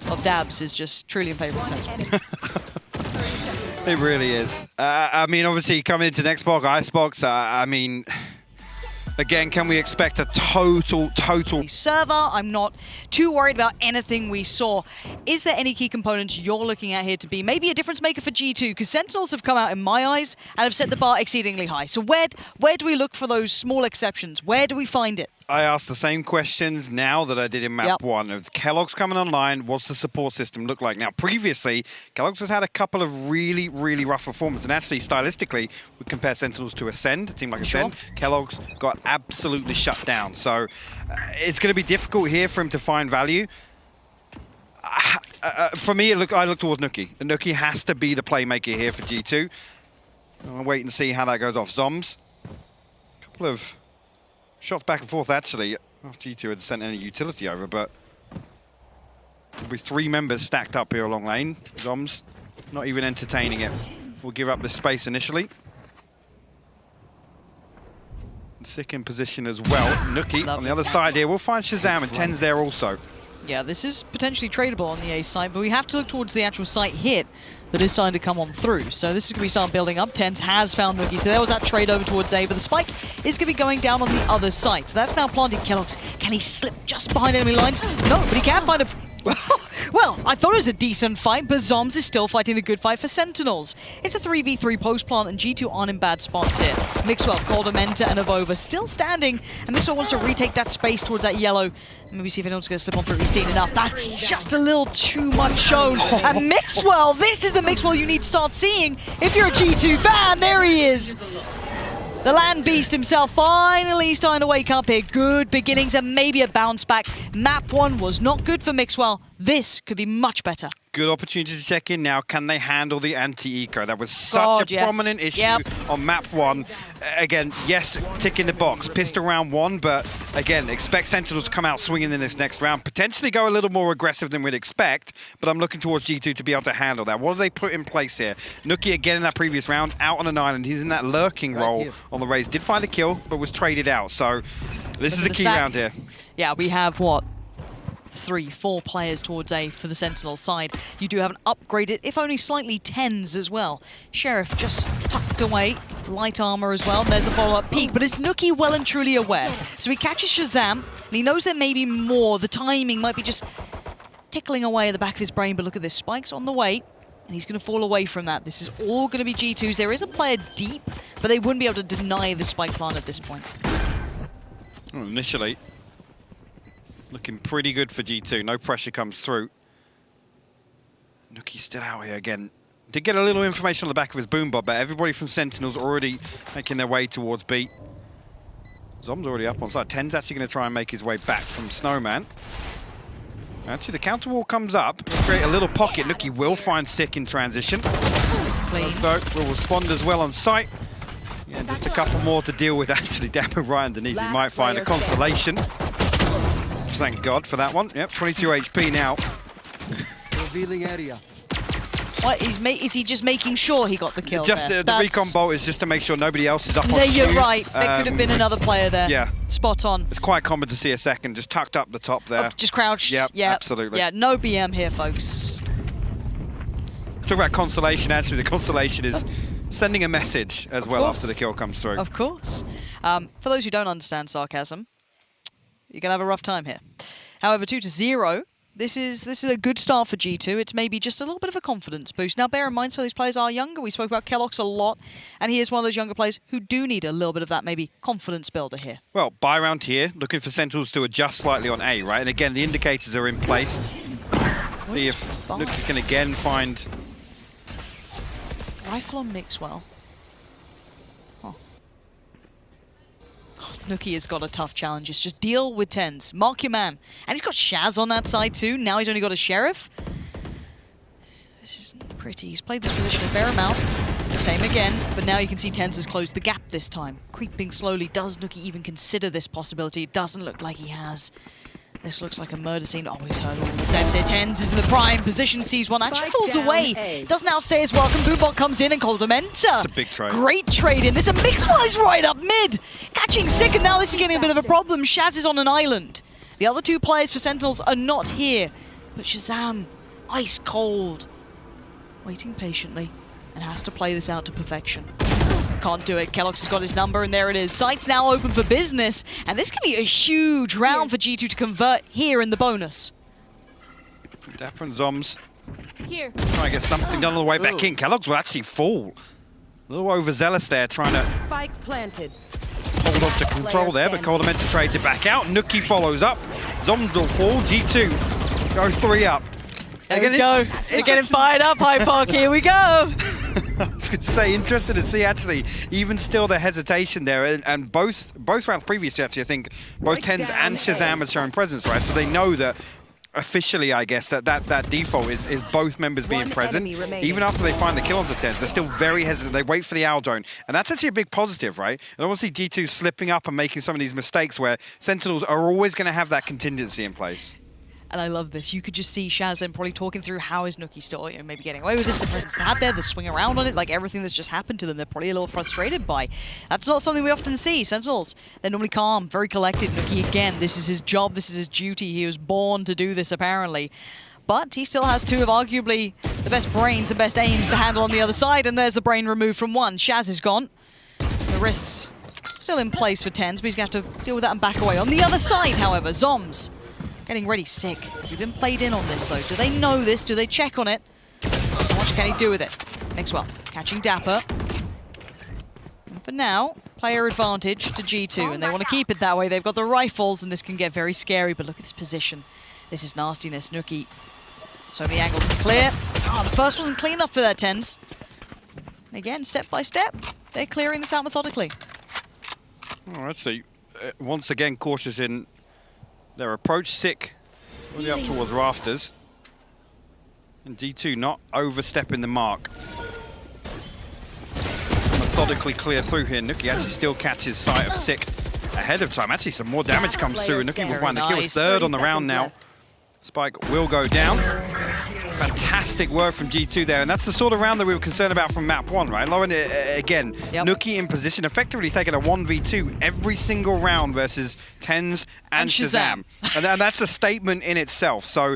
of Dabs is just truly in favor of Sentinels. It really is. I mean, obviously, coming into next box, ICEBOX, I mean, again, can we expect a total... Server, I'm not too worried about anything we saw. Is there any key components you're looking at here to be maybe a difference maker for G2? Because Sentinels have come out, in my eyes, and have set the bar exceedingly high. So where do we look for those small exceptions? Where do we find it? I asked the same questions now that I did in map 1. As Kellogg's coming online, what's the support system look like? Now, previously, Kellogg's has had a couple of really, really rough performances. And actually, stylistically, we compare Sentinels to Ascend, a team like Ascend. Kellogg's got absolutely shut down. So it's going to be difficult here for him to find value. For me, I look towards Nuki. Nuki has to be the playmaker here for G2. I'll wait and see how that goes off. Zoms, a couple of shots back and forth, actually. Well, G2 had sent any utility over, but there'll be 3 members stacked up here along lane. Zoms not even entertaining it. We'll give up the space initially. Sick in position as well. Nuki on the other side here. We'll find Shazam, and Ten's there also. Yeah, this is potentially tradable on the A side, but we have to look towards the actual site hit that is starting to come on through. So this is going to be starting building up. Tens has found Nuki, so there was that trade over towards A, but the spike is going to be going down on the other side. So that's now planted. Kellogg's, can he slip just behind enemy lines? No, but he can find a... Well, I thought it was a decent fight, but Zoms is still fighting the good fight for Sentinels. It's a 3v3 post plant, and G2 aren't in bad spots here. Mixwell, Goldamenta, and Avova still standing, and Mixwell wants to retake that space towards that yellow. Maybe see if anyone's going to slip on through. He's seen enough. That's just a little too much shown. And Mixwell, this is the Mixwell you need to start seeing if you're a G2 fan. There he is. The land beast himself finally starting to wake up here. Good beginnings and maybe a bounce back. Map 1 was not good for Mixwell. This could be much better. Good opportunity to check in now. Can they handle the anti-eco? That was such a prominent issue on map 1. Again, yes, tick in the box. Pistol round 1, but again, expect Sentinels to come out swinging in this next round. Potentially go a little more aggressive than we'd expect, but I'm looking towards G2 to be able to handle that. What do they put in place here? Nuki again in that previous round, out on an island. He's in that lurking role on the Raze. Did find a kill, but was traded out. So this is a key round here. Yeah, we have what? 3-4 players towards A for the Sentinel side. You do have an upgraded, if only slightly, Tens as well. Sheriff just tucked away, light armor as well. There's a follow-up peek, but is Nuki well and truly aware? So he catches Shazam, and he knows there may be more. The timing might be just tickling away at the back of his brain, but look at this. Spike's on the way, and he's going to fall away from that. This is all going to be G2's. There is a player deep, but they wouldn't be able to deny the spike plant at this point. Well, initially, looking pretty good for G2. No pressure comes through. Nuki's still out here again. Did get a little information on the back of his boombot, but everybody from Sentinels already making their way towards B. Zom's already up on side. Ten's actually going to try and make his way back from Snowman. Actually, the counter wall comes up. Create a little pocket. Nuki will find Sick in transition. Clean. So will respond as well on site. Yeah, just a couple more to deal with. Actually, Dapper right underneath. He might find a consolation. Thank God for that one. Yep, 22 HP now. Revealing area. What, is he just making sure he got the kill Just there? the recon bolt is just to make sure nobody else is up on There, you're Q. right. There could have been another player there. Yeah. Spot on. It's quite common to see a second just tucked up the top there. Oh, just crouched. Yep, Yeah, absolutely. Yeah, no BM here, folks. Talk about consolation. Actually, the consolation is sending a message as well course. after the kill comes through. Of course. For those who don't understand sarcasm, you're going to have a rough time here. However, 2-0, this is a good start for G2. It's maybe just a little bit of a confidence boost. Now, bear in mind, some of these players are younger. We spoke about Kellogg's a lot, and he is one of those younger players who do need a little bit of that maybe confidence builder here. Well, buy round here, looking for Sentinels to adjust slightly on A, right? And again, the indicators are in place. See if Nuki can again find... Rifle on Mixwell. Nuki has got a tough challenge. It's just deal with Tens. Mark your man. And he's got Shaz on that side too. Now he's only got a Sheriff. This isn't pretty. He's played this position a fair amount. Same again, but now you can see Tens has closed the gap this time. Creeping slowly. Does Nuki even consider this possibility? It doesn't look like he has. This looks like a murder scene. Oh, he's heard all the steps here. Tens is in the prime position, sees one, actually falls away. Doesn't now say his welcome. Boombot comes in and Goldamenta. It's a big trade. Great trade in. This is Mixwell is right up mid. Catching Sick, and now this is getting a bit of a problem. Shaz is on an island. The other 2 players for Sentinels are not here. But Shazam, ice cold, waiting patiently, and has to play this out to perfection. Can't do it. Kellogg's has got his number, and there it is. Site's now open for business, and this could be a huge round for G2 to convert here in the bonus. Dapper and Zoms Here. trying to get something done on the way back in. Kellogg's will actually fall. A little overzealous there, trying to Spike planted. hold on to control there, but Coldamenta trades it back out. Nuki follows up. Zombs will fall. G2 go 3 up. There we go. They're getting fired up, High Park. Here we go. I was going to say, interested to see actually, even still the hesitation there, and both rounds previously actually, I think both TenZ and Shazam have shown presence, right? So they know that officially, I guess, that default is both members being present. Even after they find the kill onto TenZ, they're still very hesitant. They wait for the owl drone, and that's actually a big positive, right? I don't want to see G2 slipping up and making some of these mistakes where Sentinels are always going to have that contingency in place. And I love this. You could just see Shazam probably talking through how is Nuki still, maybe getting away with this. The presence out there, the swing around on it, like everything that's just happened to them, they're probably a little frustrated by. That's not something we often see. Sentinels, they're normally calm, very collected. Nuki, again, this is his job, this is his duty. He was born to do this, apparently. But he still has 2 of arguably the best brains and best aims to handle on the other side, and there's the brain removed from one. Shaz is gone. The wrists still in place for TenZ, but he's going to have to deal with that and back away. On the other side, however, Zoms getting ready. Sick. Has he been played in on this, though? Do they know this? Do they check on it? How much can he do with it? Mixwell catching Dapper. And for now, player advantage to G2, and they want to keep it that way. They've got the rifles, and this can get very scary, but look at this position. This is nastiness. Nuki. So many angles to clear. Oh, the first wasn't clean enough for their TenZ. And again, step by step, they're clearing this out methodically. All right, so once again, cautious in their approach. Sick really up towards rafters. And G2 not overstepping the mark. Methodically clear through here. Nuki actually still catches sight of Sick ahead of time. Actually, some more damage comes through, and Nuki will find the kill. Third on the round now. Spike will go down. Fantastic work from G2 there, and that's the sort of round that we were concerned about from map 1, right? Lauren, again, Nuki in position, effectively taking a 1v2 every single round versus TenZ and Shazam. And that's a statement in itself. So,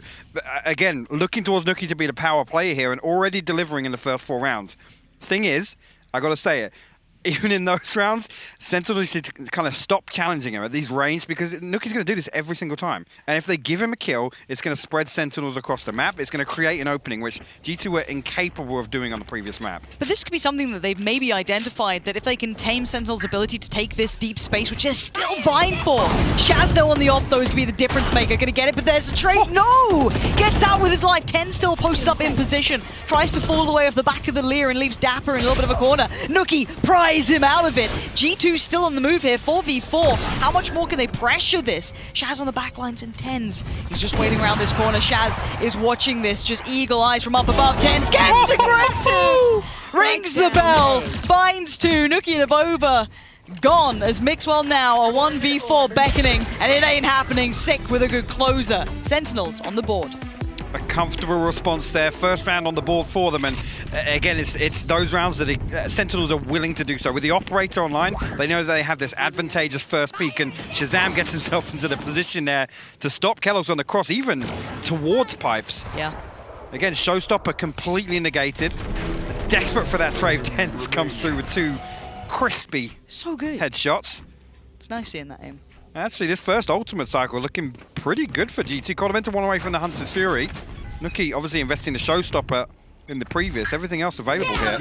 again, looking towards Nuki to be the power player here and already delivering in the first 4 rounds. Thing is, I gotta say it, even in those rounds, Sentinels need to kind of stop challenging him at these range, because Nuki's going to do this every single time. And if they give him a kill, it's going to spread Sentinels across the map. It's going to create an opening, which G2 were incapable of doing on the previous map. But this could be something that they've maybe identified, that if they can tame Sentinel's ability to take this deep space, which they're still vying for. Shazdo on the off, though, is going to be the difference maker. Going to get it, but there's a trade. No! Gets out with his life. 10 still posted up in position. Tries to fall away off the back of the Lear and leaves Dapper in a little bit of a corner. Nuki pries him out of it. G2 still on the move here, 4v4. How much more can they pressure this? Shaz on the back lines and TenZ. He's just waiting around this corner. Shaz is watching this, just eagle eyes from up above. TenZ gets aggressive! Rings the bell, binds 2. Nuki and Avova gone as Mixwell now a 1v4 beckoning, and it ain't happening. Sick with a good closer. Sentinels on the board. A comfortable response there. First round on the board for them, and again, it's those rounds that Sentinels are willing to do so. With the operator online, they know that they have this advantageous first peak, and Shazam gets himself into the position there to stop Kellogg's on the cross, even towards Pipes. Yeah. Again, Showstopper completely negated. Desperate for that trade, TenZ comes through with 2 crispy headshots. It's nice seeing that aim. Actually, this first ultimate cycle looking pretty good for G2. Coldamenta 1 away from the Hunter's Fury. Nuki obviously investing the Showstopper in the previous. Everything else available here.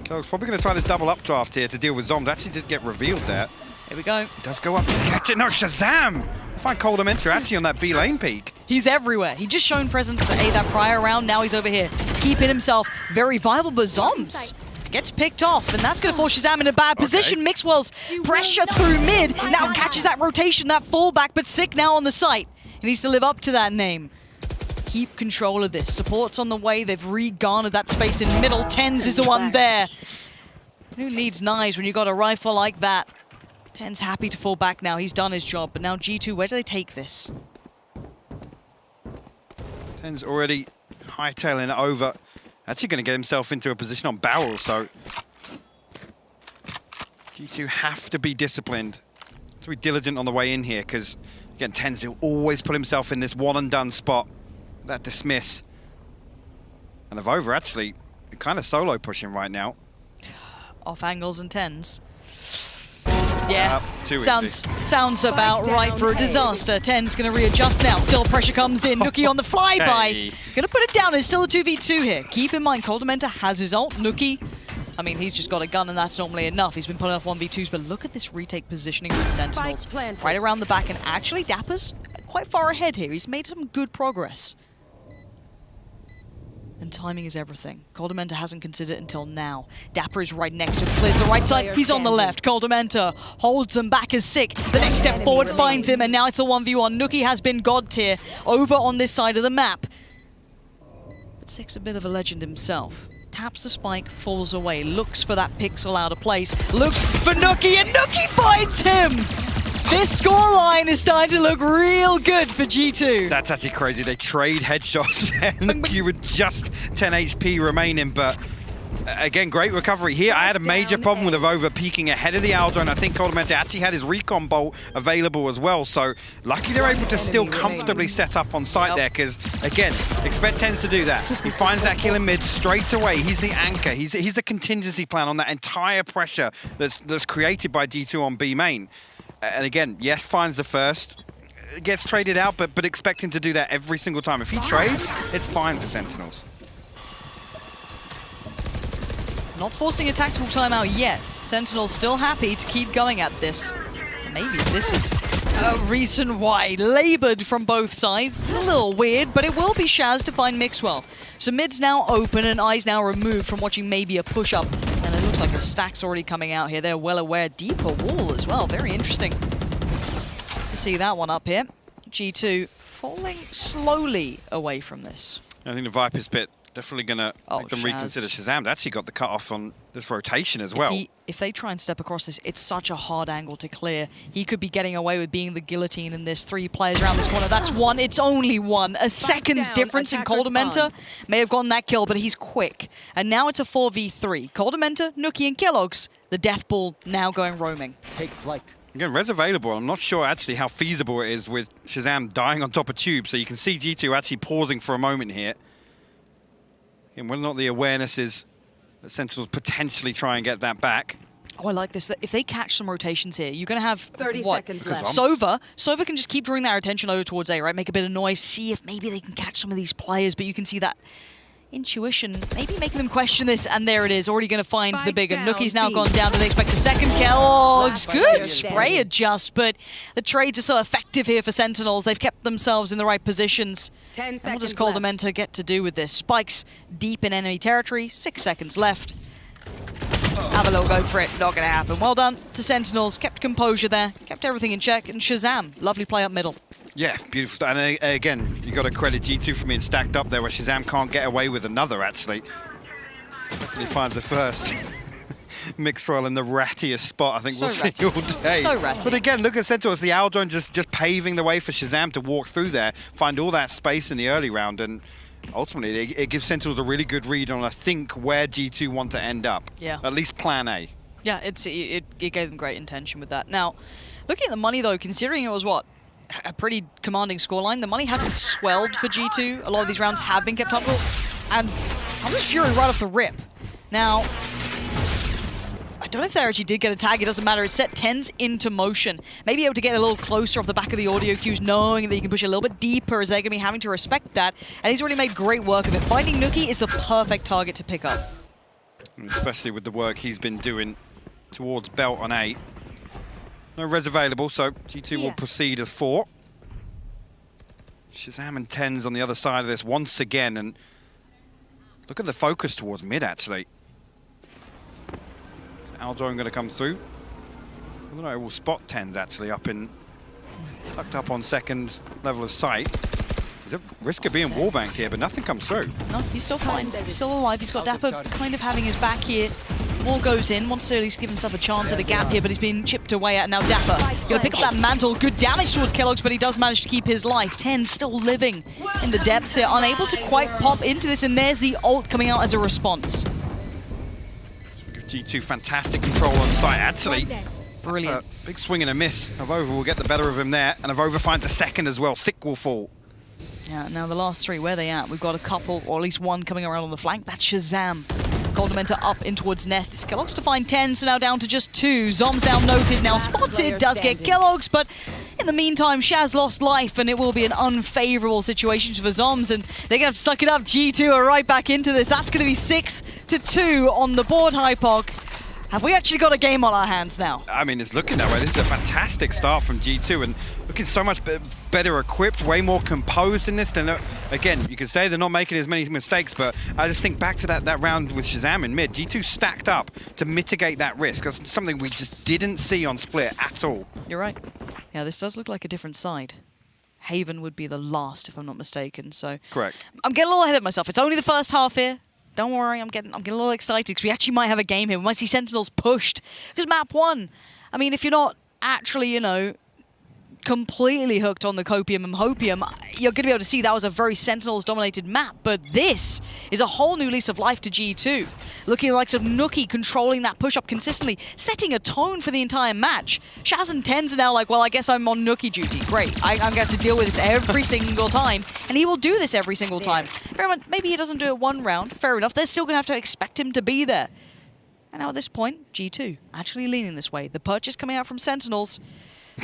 Kellogg's probably going to try this double updraft here to deal with Zombs. Actually did get revealed there. Here we go. Does go up to catch it. No, Shazam! Find Coldamenta actually on that B lane peak. He's everywhere. He just shown presence to A that prior round. Now he's over here, keeping himself very viable. But Zombs gets picked off, and that's going to force Shazam in a bad position. Mixwell's pressure through mid. Now catches that rotation, that fallback, but Sick now on the site. He needs to live up to that name. Keep control of this. Support's on the way. They've re-garnered that space in middle. TenZ is the one there. Who needs knives when you got a rifle like that? TenZ happy to fall back now. He's done his job, but now G2, where do they take this? TenZ already hightailing it over. Actually going to get himself into a position on barrel, so G2 have to be disciplined, to be diligent on the way in here, because again, TenZ will always put himself in this one and done spot. That dismiss. And Avova actually kind of solo pushing right now. Off angles and TenZ. Yeah, too sounds about right for a disaster. TenZ going to readjust now. Still pressure comes in. Nuki on the flyby. Going to put it down. It's still a 2v2 here. Keep in mind, Coldamenta has his ult. Nuki I mean, he's just got a gun and that's normally enough. He's been pulling off 1v2s, but look at this retake positioning from Sentinels. Right around the back, and actually Dapper's quite far ahead here. He's made some good progress. And timing is everything. Coldamenta hasn't considered it until now. Dapper is right next to him, clears the right side. He's on the left. Coldamenta holds him back as sick. The next step forward finds him, and now it's a 1v1. Nookie has been god tier over on this side of the map. But Six a bit of a legend himself. Taps the spike, falls away, looks for that pixel out of place, looks for Nookie, and Nookie finds him! This scoreline is starting to look real good for G2. That's actually crazy. They trade headshots and you with just 10 HP remaining, but again, great recovery here. I had a major problem with Avova peeking ahead of the Aldo, and I think Coldamenta actually had his recon bolt available as well, so lucky they're able to still comfortably set up on site there, because again, expect tends to do that. He finds that kill in mid straight away. He's the anchor. He's the contingency plan on that entire pressure that's created by G2 on B main. And again, yes, finds the first, gets traded out, but expect him to do that every single time. If he trades, it's fine for Sentinels. Not forcing a tactical timeout yet. Sentinel's still happy to keep going at this. Maybe this is a reason why. Labored from both sides. It's a little weird, but it will be Shaz to find Mixwell. So mid's now open and eyes now removed from watching maybe a push-up. And it looks like the stack's already coming out here. They're well aware. Deeper wall as well. Very interesting to see that one up here. G2 falling slowly away from this. I think the Viper's bit definitely going to make them reconsider Shazam. They actually got the cut-off on this rotation as well. If they try and step across this, it's such a hard angle to clear. He could be getting away with being the guillotine in this. 3 players around this corner. That's one. It's only one. A second's difference in Coldamenta. May have gotten that kill, but he's quick. And now it's a 4v3. Coldamenta, Nookie, and Kellogg's. The death ball now going roaming. Take flight. Again, res available. I'm not sure actually how feasible it is with Shazam dying on top of Tube, so you can see G2 actually pausing for a moment here. And whether or not the awareness is that Sentinels potentially try and get that back. Oh, I like this. If they catch some rotations here, you're going to have 30 what? seconds left. Sova can just keep drawing their attention over towards A, right? Make a bit of noise, see if maybe they can catch some of these players, but you can see that intuition maybe making them question this, and there it is, already going to find the big one. Nookie's now gone down. Do they expect a second kill? Oh, it's good spray adjust, but the trades are so effective here for Sentinels. They've kept themselves in the right positions. 10 seconds and what does Coldamenta get to do with this? Spikes deep in enemy territory, 6 seconds left. Have a little go for it, not going to happen. Well done to Sentinels, kept composure there, kept everything in check, and Shazam, lovely play up middle. Yeah, beautiful. And again, you got to credit G2 for being stacked up there, where Shazam can't get away with another, actually. He finds the first. Mixwell in the rattiest spot, I think So we'll see all day. So ratty. But again, look at Sentinels, the Aldron just paving the way for Shazam to walk through there, find all that space in the early round, and ultimately it gives Sentinels a really good read on, I think, where G2 want to end up. Yeah. At least plan A. Yeah, it gave them great intention with that. Now, looking at the money though, considering it was what? A pretty commanding scoreline. The money hasn't swelled for G2. A lot of these rounds have been kept up. And Hunter's Fury right off the rip. Now, I don't know if they actually did get a tag. It doesn't matter. It's set 10s into motion. Maybe able to get a little closer off the back of the audio cues, knowing that you can push a little bit deeper, as they're going to be having to respect that. And he's already made great work of it. Finding Nookie is the perfect target to pick up. Especially with the work he's been doing towards Belt on A. No res available, so G2 will proceed as 4. Shazam and 10s on the other side of this once again, and look at the focus towards mid, actually. Is Aldron going to come through? I don't know, we'll spot 10s actually up in, tucked up on second level of sight. There's a risk of being wallbanked here, but nothing comes through. No, he's still fine. He's still alive. He's got Dapper kind of having his back here. Wall goes in, wants to at least give himself a chance at a gap here, but he's been chipped away at. Now Dapper gonna pick up that mantle. Good damage towards Kellogg's, but he does manage to keep his life. 10 still living in the depths here, unable to quite pop into this, and there's the ult coming out as a response. Give G2 fantastic control on site, actually. Brilliant. Big swing and a miss. Avova will get the better of him there, and Avova finds a second as well. Sick will fall. Yeah, now the last 3, where are they at? We've got a couple, or at least one coming around on the flank. That's Shazam. Coldamenta up in towards Nest. It's Kellogg's to find 10, so now down to just 2. Zombs down noted, now spotted. Does get Kellogg's, but In the meantime, Shaz lost life, and it will be an unfavorable situation for Zoms, and they're going to have to suck it up. G2 are right back into this. That's going to be 6-2 on the board, Hypok. Have we actually got a game on our hands now? I mean, it's looking that way. This is a fantastic start from G2 and looking so much better equipped, way more composed in this. Again, you can say they're not making as many mistakes, but I just think back to that round with Shazam in mid. G2 stacked up to mitigate that risk. That's something we just didn't see on Split at all. You're right. Yeah, this does look like a different side. Haven would be the last, if I'm not mistaken. So Correct. I'm getting a little ahead of myself. It's only the first half here. Don't worry, I'm getting a little excited because we actually might have a game here. We might see Sentinels pushed. Because map 1, I mean, if you're not actually, you know, completely hooked on the Copium and Hopium, you're going to be able to see that was a very Sentinels-dominated map. But this is a whole new lease of life to G2. Looking at the likes of Nookie controlling that push-up consistently, setting a tone for the entire match. Shaz and Tens are now like, well, I guess I'm on Nookie duty. Great. I'm going to have to deal with this every single time. And he will do this every single time. Maybe he doesn't do it one round. Fair enough. They're still going to have to expect him to be there. And now at this point, G2 actually leaning this way. The purchase coming out from Sentinels.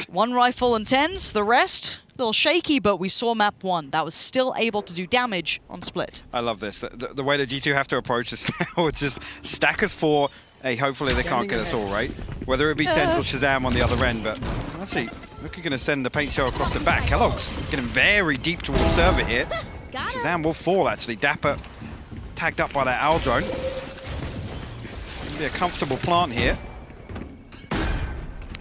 1 rifle and Tens, the rest, a little shaky, but we saw map 1. That was still able to do damage on Split. I love this. The way that G2 have to approach this now, it's just stack us 4. Hey, hopefully they can't get us all, right? Whether it be Tens or Shazam on the other end, but actually, Nookie going to send the paint shell across the back. Kellogg's getting very deep towards the server here. Shazam will fall, actually. Dapper tagged up by that Owl drone. Be a comfortable plant here.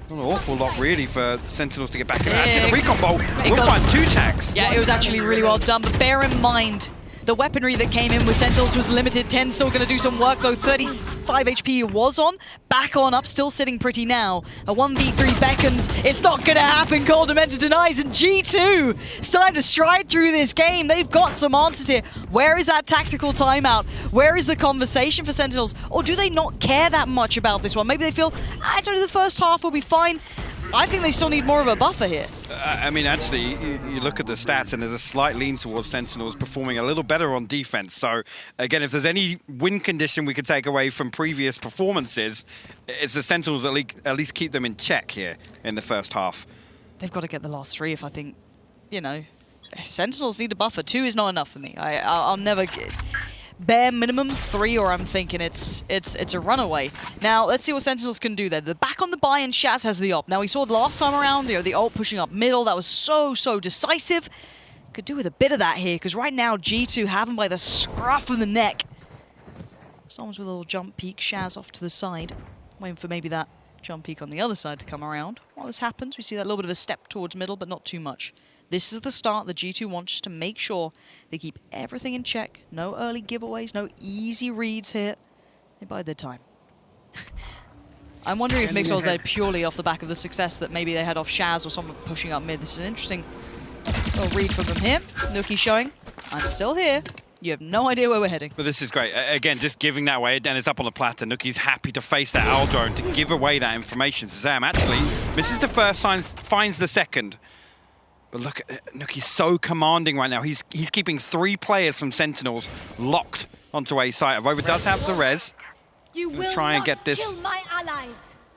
Not an awful lot, really, for Sentinels to get back in. Actually, the recon bolt will find 2 tags. Yeah, it was actually really well done, but bear in mind, the weaponry that came in with Sentinels was limited. 10 still going to do some work, though. 35 HP was on. Back on up, still sitting pretty now. A 1v3 beckons. It's not going to happen. Cold Dementor denies, and G2 starting to stride through this game. They've got some answers here. Where is that tactical timeout? Where is the conversation for Sentinels? Or do they not care that much about this one? Maybe they feel, it's only the first half, we'll be fine. I think they still need more of a buffer here. I mean, actually, you look at the stats and there's a slight lean towards Sentinels performing a little better on defense. So, again, if there's any win condition we could take away from previous performances, it's the Sentinels at least keep them in check here in the first half. They've got to get the last 3 if I think, you know, Sentinels need a buffer. 2 is not enough for me. I'll never... Bare minimum 3, or I'm thinking it's a runaway. Now, let's see what Sentinels can do there. They're back on the buy, and Shaz has the ult. Now, we saw the last time around, you know, the ult pushing up middle. That was so decisive. Could do with a bit of that here, because right now, G2 have him by the scruff of the neck. Someone's with a little jump peek. Shaz off to the side. Waiting for maybe that jump peek on the other side to come around. While this happens, we see that little bit of a step towards middle, but not too much. This is the start that G2 wants, just to make sure they keep everything in check. No early giveaways, no easy reads here. They bide their time. I'm wondering if Mixwell's there purely off the back of the success that maybe they had off Shaz or someone pushing up mid. This is an interesting little read from them here. Nookie showing, I'm still here. You have no idea where we're heading. But this is great. Again, just giving that away, and it's up on the platter. Nookie's happy to face that Owl drone to give away that information. Shazam actually misses the first sign, finds the second. But look, Nookie's so commanding right now. He's keeping 3 players from Sentinels locked onto a site. Rover does have the res. You will try and not get this kill my allies.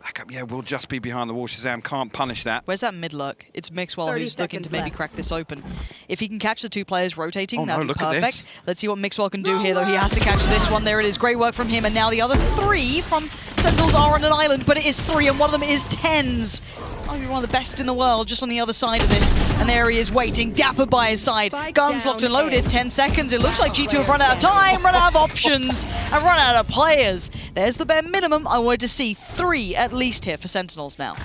back up. Yeah, we'll just be behind the wall. Shazam can't punish that. Where's that mid lurk? It's Mixwell who's looking to maybe left. crack this open. If he can catch the 2 players rotating, Oh, that'd no, be look at perfect. this. Let's see what Mixwell can do here, though. He has to catch this one. There it is. Great work from him. And now the other 3 from Sentinels are on an island, but it is 3, and one of them is Tens. Might be one of the best in the world, just on the other side of this. And there he is waiting, Dapper by his side. Guns locked and loaded, 10 seconds. It looks like G2 have run out of time, run out of options, and run out of players. There's the bare minimum. I wanted to see 3 at least here for Sentinels now.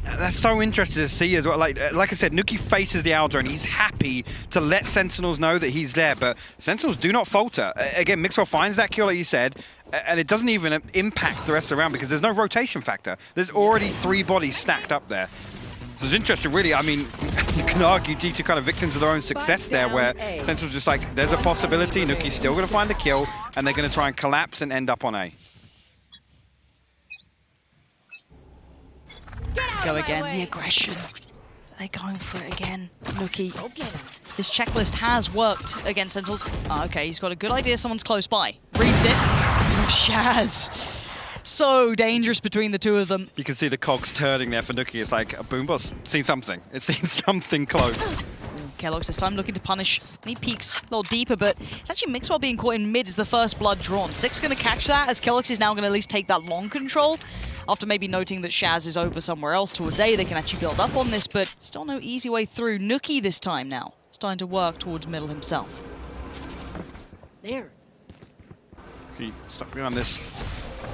That's so interesting to see as well. Like I said, Nookie faces the Owl drone. He's happy to let Sentinels know that he's there, but Sentinels do not falter. Again, Mixwell finds that kill, like you said, and it doesn't even impact the rest of the round because there's no rotation factor. There's already 3 bodies stacked up there. So it's interesting, really. I mean, you can argue G2 kind of victims of their own success there, where Sentinels just like, there's a possibility, Nookie's still going to find a kill, and they're going to try and collapse and end up on A. Go again, the aggression. Are they going for it again? Nookie. This checklist has worked against Sentinels. Oh, okay, he's got a good idea. Someone's close by. Reads it. Oh, Shaz. So dangerous between the two of them. You can see the cogs turning there for Nuki. It's like a Boombo's seen something. It's seen something close. keloqz this time looking to punish. He peeks a little deeper, but it's actually Mixwell being caught in mid is the first blood drawn. Six going to catch that, as keloqz is now going to at least take that long control. After maybe noting that Shaz is over somewhere else towards A, they can actually build up on this, but still no easy way through. Nuki this time now, starting to work towards middle himself. There. He stuck behind this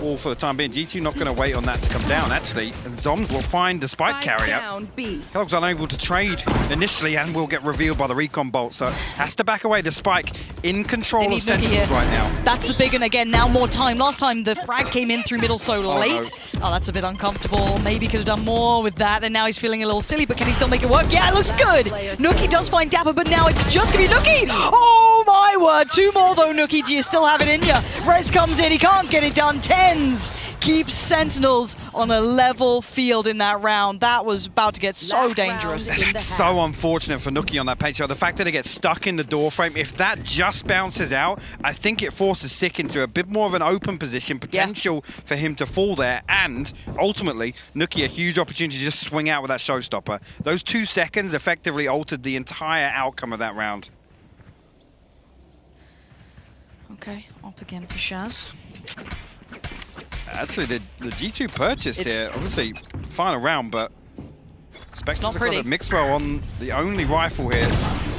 wall for the time being. G2 not going to wait on that to come down, actually. And Zoms will find the spike carrier. Down B. keloqz unable to trade initially and will get revealed by the recon bolt, so has to back away. The spike in control of Sentinels right now. That's the big one again, now more time. Last time the frag came in through middle so late. Oh, that's a bit uncomfortable. Maybe could have done more with that, and now he's feeling a little silly, but can he still make it work? Yeah, it looks good! Nuki does find Dapper, but now it's just gonna be Nuki! Oh my word, two more though, Nuki. Do you still have it in ya? Rez comes in, he can't get it done. Tens keeps Sentinels on a level field in that round. That was about to get so dangerous. So unfortunate for Nuki on that page. So the fact that it gets stuck in the door frame, if that just bounces out, I think it forces Sick into a bit more of an open position, potential for him to fall there, and ultimately, Nuki a huge opportunity to just swing out with that showstopper. Those 2 seconds effectively altered the entire outcome of that round. Okay, up again for Shaz. Actually, the G2 purchase here, obviously, final round, but Spectre's got Mixwell on the only rifle here.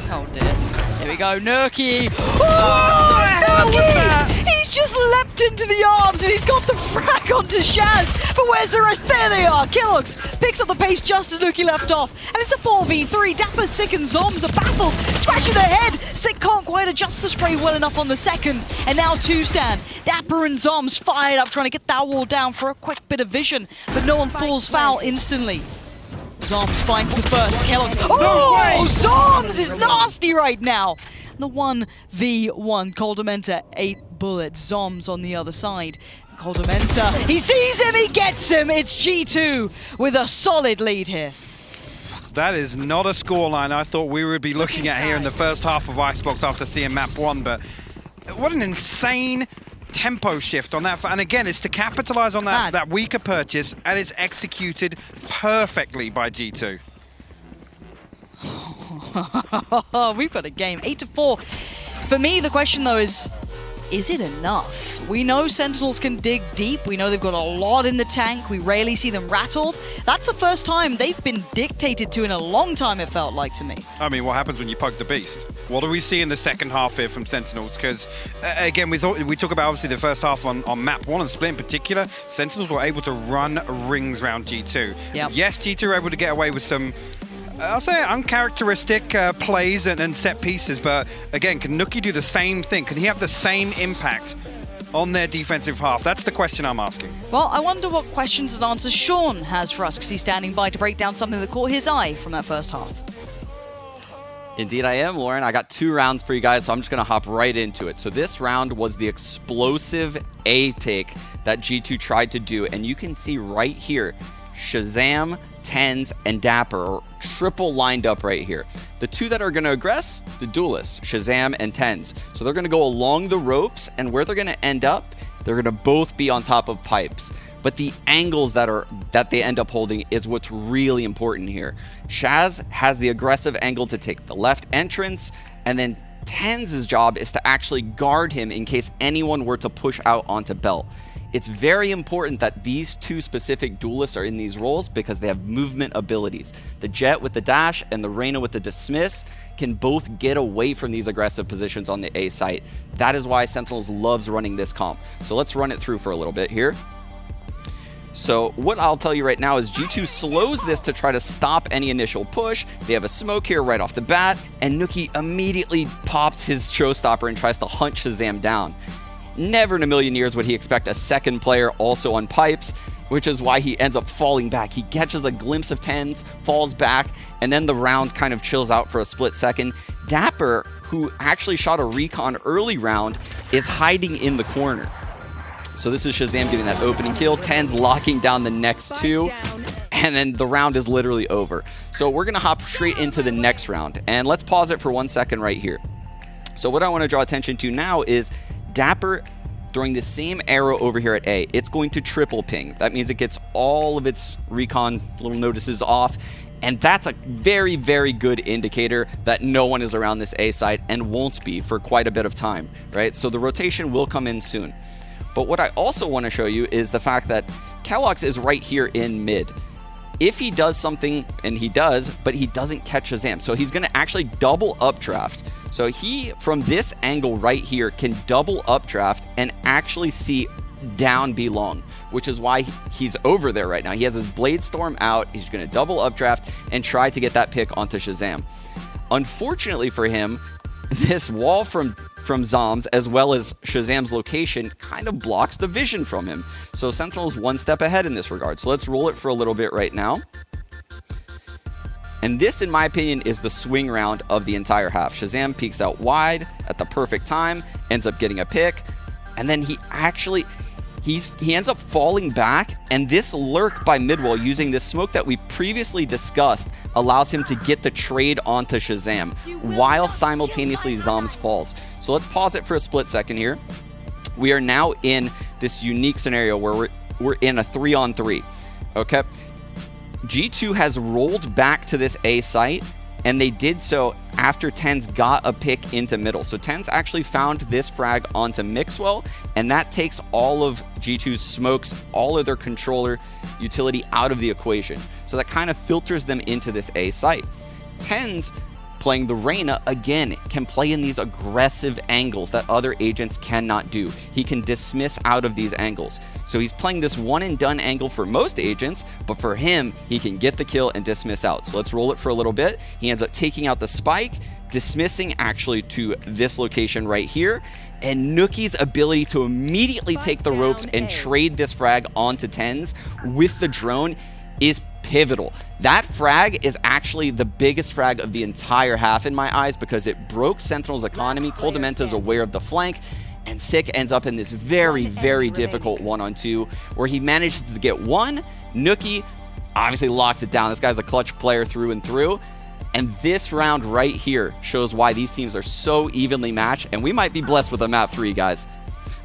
Oh dear. Here we go, Nuki. Oh, Nuki! He's just leapt into the arms and he's got the frag onto Shaz. But where's the rest? There they are. keloqz picks up the pace just as Nuki left off. And it's a 4v3. Dapper, Sick and Zoms are baffled, scratching their head. Sick can't quite adjust the spray well enough on the second. And now two stand. Dapper and Zoms fired up, trying to get that wall down for a quick bit of vision. But no one falls foul instantly. Zoms finds the first. keloqz. Oh, Zoms is nasty right now. The 1v1. Coldamenta, 8 bullets. Zoms on the other side. Coldamenta, he sees him, he gets him. It's G2 with a solid lead here. That is not a scoreline I thought we would be looking at here in the first half of ICEBOX after seeing map 1, but what an insane tempo shift on that. And again, it's to capitalize on that weaker purchase, and it's executed perfectly by G2. We've got a game, 8-4. For me, the question though is it enough? We know Sentinels can dig deep. We know they've got a lot in the tank. We rarely see them rattled. That's the first time they've been dictated to in a long time, it felt like to me. I mean, what happens when you poke the beast? What do we see in the second half here from Sentinels? Because, again, we talk about, obviously, the first half on map 1 and Split in particular. Sentinels were able to run rings around G2. Yep. Yes, G2 were able to get away with some, I'll say, uncharacteristic plays and set pieces, but again, can Nuki do the same thing? Can he have the same impact on their defensive half? That's the question I'm asking. Well, I wonder what questions and answers Sean has for us, because he's standing by to break down something that caught his eye from that first half. Indeed I am, Lauren. I got 2 rounds for you guys, so I'm just going to hop right into it. So this round was the explosive A take that G2 tried to do, and you can see right here, Shazam, Tens, and Dapper are triple lined up right here. The 2 that are going to aggress, the duelists, Shazam and Tens. So they're going to go along the ropes, and where they're going to end up, they're going to both be on top of pipes. But the angles that they end up holding is what's really important here. Shaz has the aggressive angle to take the left entrance, and then Tens' job is to actually guard him in case anyone were to push out onto Belt. It's very important that these 2 specific duelists are in these roles because they have movement abilities. The Jet with the dash and the Reyna with the dismiss can both get away from these aggressive positions on the A site. That is why Sentinels loves running this comp. So let's run it through for a little bit here. So what I'll tell you right now is G2 slows this to try to stop any initial push. They have a smoke here right off the bat, and Nuki immediately pops his showstopper and tries to hunt Shazam down. Never in a million years would he expect a second player also on pipes, which is why he ends up falling back. He catches a glimpse of Tens, falls back, and then the round kind of chills out for a split second. Dapper, who actually shot a recon early round, is hiding in the corner. So this is Shazam getting that opening kill, Tens locking down the next 2, and then the round is literally over. So we're going to hop straight into the next round, and let's pause it for 1 second right here. So what I want to draw attention to now is Dapper throwing the same arrow over here at A, it's going to triple ping. That means it gets all of its recon little notices off, and that's a very, very good indicator that no one is around this A site and won't be for quite a bit of time, right? So the rotation will come in soon. But what I also want to show you is the fact that keloqz is right here in mid. If he does something, and he does, but he doesn't catch Shazam, so he's going to actually double updraft. So he, from this angle right here, can double updraft and actually see down B long, which is why he's over there right now. He has his Blade Storm out. He's going to double updraft and try to get that pick onto Shazam. Unfortunately for him, this wall from Zombs, as well as Shazam's location, kind of blocks the vision from him. So Sentinel's one step ahead in this regard. So let's roll it for a little bit right now. And this, in my opinion, is the swing round of the entire half. Shazam peeks out wide at the perfect time, ends up getting a pick, and then he actually... He ends up falling back, and this lurk by Midwall using this smoke that we previously discussed allows him to get the trade onto Shazam while simultaneously Zombs falls. So let's pause it for a split second here. We are now in this unique scenario where we're in a 3-on-3. Okay, G2 has rolled back to this A site, and they did so after TenZ got a pick into middle. So TenZ actually found this frag onto Mixwell, and that takes all of G2's smokes, all of their controller utility out of the equation. So that kind of filters them into this A site. TenZ, playing the Reyna, again, can play in these aggressive angles that other agents cannot do. He can dismiss out of these angles. So he's playing this one and done angle for most agents, but for him, he can get the kill and dismiss out. So let's roll it for a little bit. He ends up taking out the spike, dismissing actually to this location right here, and Nuki's ability to immediately take the ropes and trade this frag onto TenZ with the drone is pivotal. That frag is actually the biggest frag of the entire half in my eyes because it broke Sentinel's economy. Coldamenta's aware of the flank, and Sick ends up in this very, very difficult 1-on-2 where he manages to get one. Nuki obviously locks it down. This guy's a clutch player through and through. And this round right here shows why these teams are so evenly matched, and we might be blessed with a map 3, guys.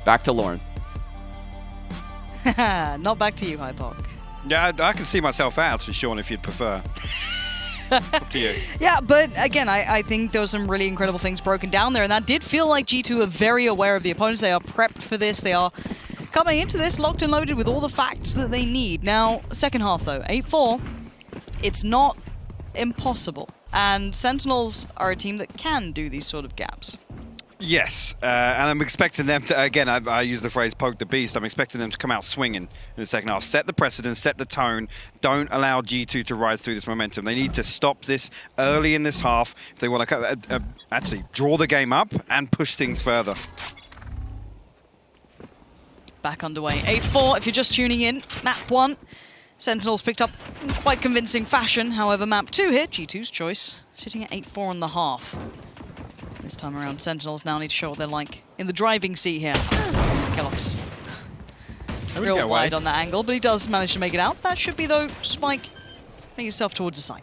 Back to Lauren. Not back to you, Hypoc. Yeah, I can see myself out, so Sean, if you'd prefer. Up to you. Yeah, but again, I think there were some really incredible things broken down there, and that did feel like G2 are very aware of the opponents. They are prepped for this. They are coming into this locked and loaded with all the facts that they need. Now, second half though, 8-4, it's not impossible. And Sentinels are a team that can do these sort of gaps. Yes, and I'm expecting them to, again, I use the phrase poke the beast, I'm expecting them to come out swinging in the second half. Set the precedent, set the tone, don't allow G2 to ride through this momentum. They need to stop this early in this half if they want to actually draw the game up and push things further. Back underway, 8-4 if you're just tuning in. Map 1, Sentinels picked up in quite convincing fashion. However, map 2 here, G2's choice, sitting at 8-4 on the half. This time around, Sentinels now need to show what they're like in the driving seat here. keloqz. Real wide on that angle, but he does manage to make it out. That should be, though, Spike, make yourself towards the side.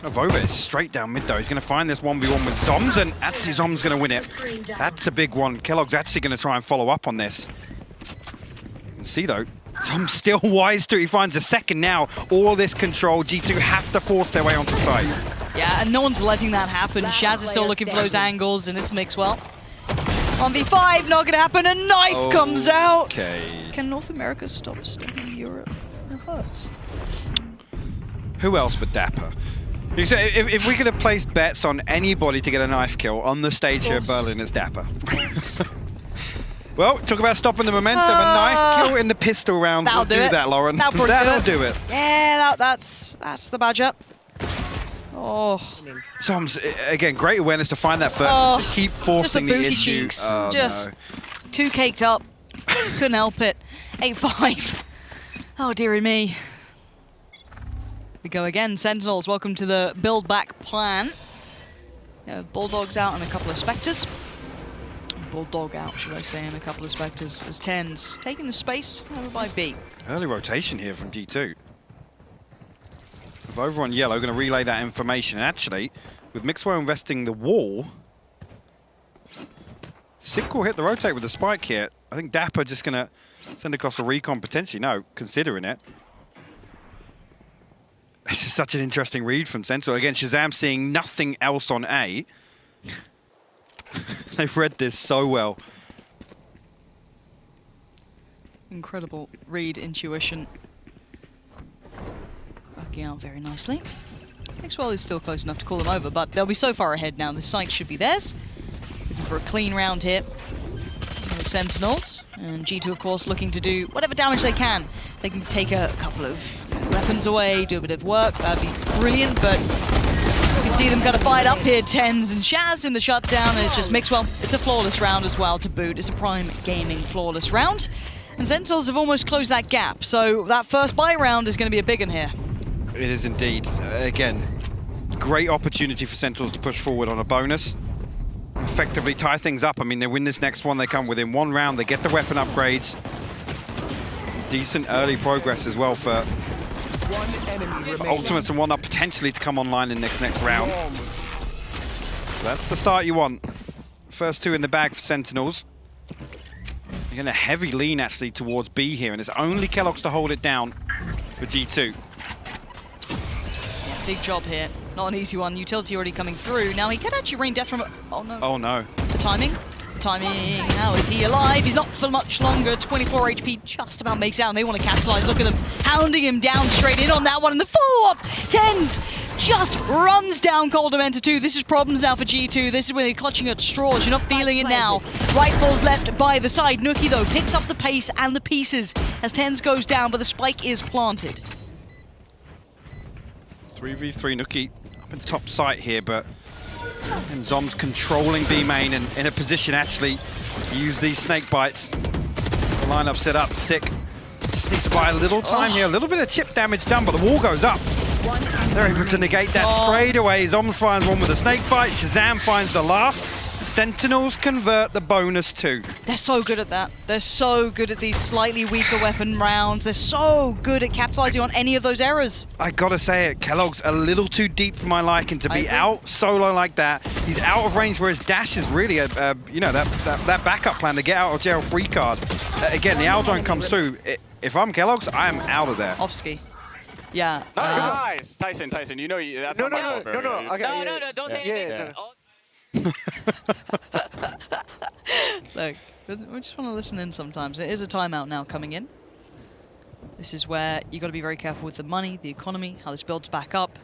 Vova is straight down mid, though. He's going to find this 1v1 with Zombs, and actually Zombs going to win it. That's a big one. keloqz actually going to try and follow up on this. You can see, though, Zombs still wise to it. He finds a second now. All this control, G2 have to force their way onto site. Yeah, and no one's letting that happen. Shaz is still looking for those angles, and it's Mixwell. 1v5, not gonna happen. A knife comes out. Okay. Can North America stop stepping Europe? It hurts. Who else but Dapper? If we could have placed bets on anybody to get a knife kill on the stage here in Berlin, it's Dapper. Well, talk about stopping the momentum. A knife kill in the pistol round will do that, Lauren. That'll do it. Yeah, that's the badger. Oh. Zombs, again, great awareness to find that first. Just keep forcing the issue. Cheeks. Just too caked up. Couldn't help it. 8-5. Oh, dearie me. We go again. Sentinels, welcome to the build back plan. Bulldogs out and a couple of Spectres. Bulldog out, should I say, and a couple of Spectres as TenZ taking the space over by B. Early rotation here from G2. Over on yellow, going to relay that information. And actually, with Mixwell investing the wall, Sick will hit the rotate with the spike here. I think Dapper just going to send across a recon potentially. No, considering it. This is such an interesting read from Sentinel. Again, Shazam seeing nothing else on A. They've read this so well. Incredible read, intuition. Working out very nicely. Maxwell is still close enough to call them over, but they'll be so far ahead now. The site should be theirs. Looking for a clean round here. No Sentinels. And G2, of course, looking to do whatever damage they can. They can take a couple of weapons away, do a bit of work. That'd be brilliant, but you can see them kind of fight up here. Tens and Shaz in the shutdown. And it's just Mixwell. It's a flawless round as well to boot. It's a Prime Gaming flawless round. And Sentinels have almost closed that gap. So that first buy round is going to be a big one here. It is indeed. Again, great opportunity for Sentinels to push forward on a bonus. Effectively tie things up. I mean, they win this next one. They come within one round. They get the weapon upgrades. Decent early progress as well for Ultimates and one up potentially to come online in this next round. That's the start you want. First two in the bag for Sentinels. They're going to heavy lean actually towards B here, and it's only keloqz to hold it down for G2. Yeah, big job here. Not an easy one. Utility already coming through. Now he can actually rain death from... Oh no. Oh no. The timing. Timing, how is he alive? He's not for much longer. 24 HP just about makes it out. And they want to capitalize. Look at them hounding him down straight in on that one. And the follow-up, Tens just runs down Coldamenta 2. This is problems now for G2. This is when they're clutching at straws. You're not feeling it now. Rifles left by the side. Nuki, though, picks up the pace and the pieces as Tens goes down, but the spike is planted. 3v3 Nuki up in the top site here, but and Zom's controlling B main and in a position actually to use these snake bites. The lineup set up, sick. Just needs to buy a little time here, a little bit of chip damage done, but the wall goes up. They're able to negate that straight away. Zom finds one with a snake bite, Shazam finds the last. Sentinels convert the bonus 2. They're so good at that. They're so good at these slightly weaker weapon rounds. They're so good at capitalizing on any of those errors. I gotta say it, keloqz a little too deep for my liking to be out solo like that. He's out of range, whereas Dash is really a you know, that backup plan to get out of jail free card. Again, the Aldrone comes through. If I'm keloqz, I am out of there. Offski. Yeah. Nice. Tyson, you know that's not my fault, bro. Okay, no, don't say anything. Look, we just want to listen in sometimes. It is a timeout now coming in. This is where you got to be very careful with the money, the economy, how this builds back up,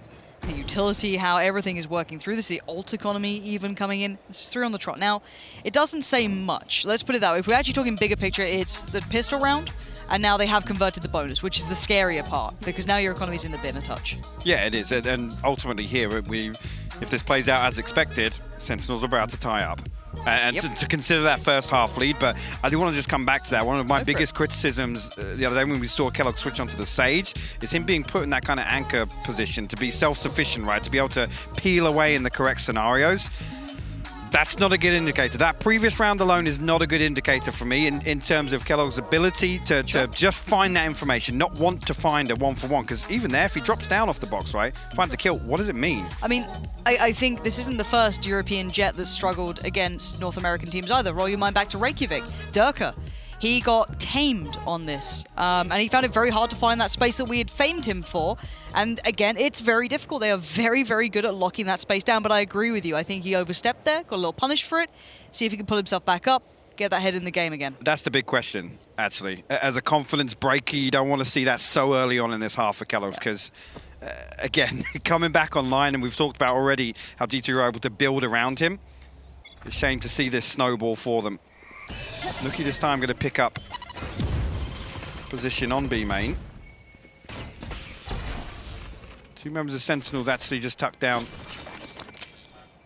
the utility, how everything is working through. This is the alt economy even coming in. This is 3 on the trot. Now, it doesn't say much. Let's put it that way. If we're actually talking bigger picture, it's the pistol round, and now they have converted the bonus, which is the scarier part, because now your economy's in the bin a touch. Yeah, it is. And ultimately here, if this plays out as expected, Sentinels are about to tie up. And to consider that first half lead, but I do want to just come back to that. One of my biggest criticisms the other day when we saw keloqz switch onto the Sage is him being put in that kind of anchor position to be self-sufficient, right? To be able to peel away in the correct scenarios. That's not a good indicator. That previous round alone is not a good indicator for me in terms of keloqz's ability to just find that information, not want to find a 1-for-1. Because even there, if he drops down off the box, right, finds a kill, what does it mean? I mean, I think this isn't the first European jet that's struggled against North American teams either. Roll your mind back to Reykjavik. Durka. He got tamed on this, and he found it very hard to find that space that we had famed him for. And again, it's very difficult. They are very, very good at locking that space down, but I agree with you. I think he overstepped there, got a little punished for it. See if he can pull himself back up, get that head in the game again. That's the big question, actually. As a confidence breaker, you don't want to see that so early on in this half for keloqz, because again, coming back online, and we've talked about already how G2 are able to build around him. It's a shame to see this snowball for them. Nuki this time going to pick up position on B main. 2 members of Sentinels actually just tucked down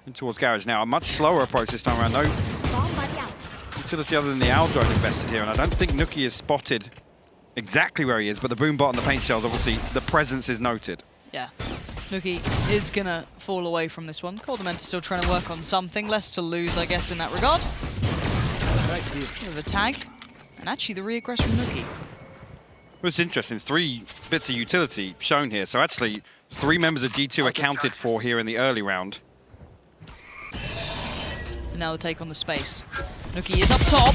in towards Garage. Now a much slower approach this time around. No utility other than the Aldrone invested here, and I don't think Nuki is spotted exactly where he is, but the boom bot and the paint shells, obviously the presence is noted. Yeah. Nuki is going to fall away from this one. Coldamenta still trying to work on something. Less to lose, I guess, in that regard. Bit of a tag. And actually the re-aggress from Nuki. Well, it's interesting. 3 bits of utility shown here. So actually 3 members of G2 accounted for here in the early round. And now the take on the space. Nuki is up top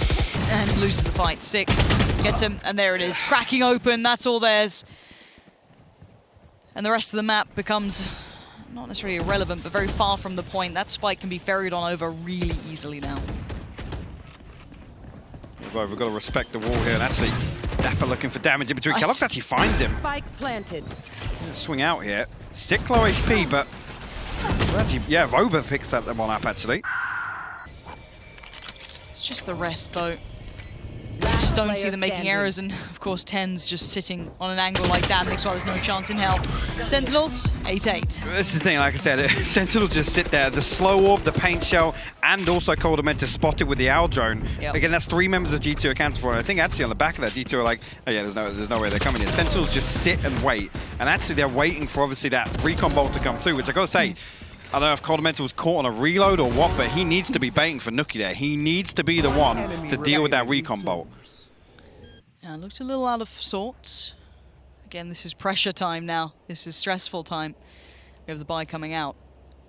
and loses the fight. Sick. Gets him, and there it is. Cracking open, that's all theirs. And the rest of the map becomes not necessarily irrelevant, but very far from the point. That spike can be ferried on over really easily now. Well, we've got to respect the wall here, and actually Dapper looking for damage in between. Kellogg's actually finds him. Spike planted. Swing out here. 6 low HP, but actually, yeah, Voba picks that one up actually. It's just the rest, though. I just don't see them making errors, and of course, Ten's just sitting on an angle like that makes sure there's no chance in hell. Sentinels, 8-8. This is the thing, like I said, Sentinels just sit there. The slow orb, the paint shell, and also Cold Mentor spotted with the owl drone. Yep. Again, that's 3 members of G2 accounted for, and I think actually on the back of that, G2 are like, oh yeah, there's no way they're coming in. Sentinels just sit and wait, and actually they're waiting for obviously that recon bolt to come through, which I gotta say, I don't know if Cold Mentor was caught on a reload or what, but he needs to be baiting for Nuki there. He needs to be the one to deal with that recon bolt. Yeah, looked a little out of sorts. Again, this is pressure time now. This is stressful time. We have the buy coming out.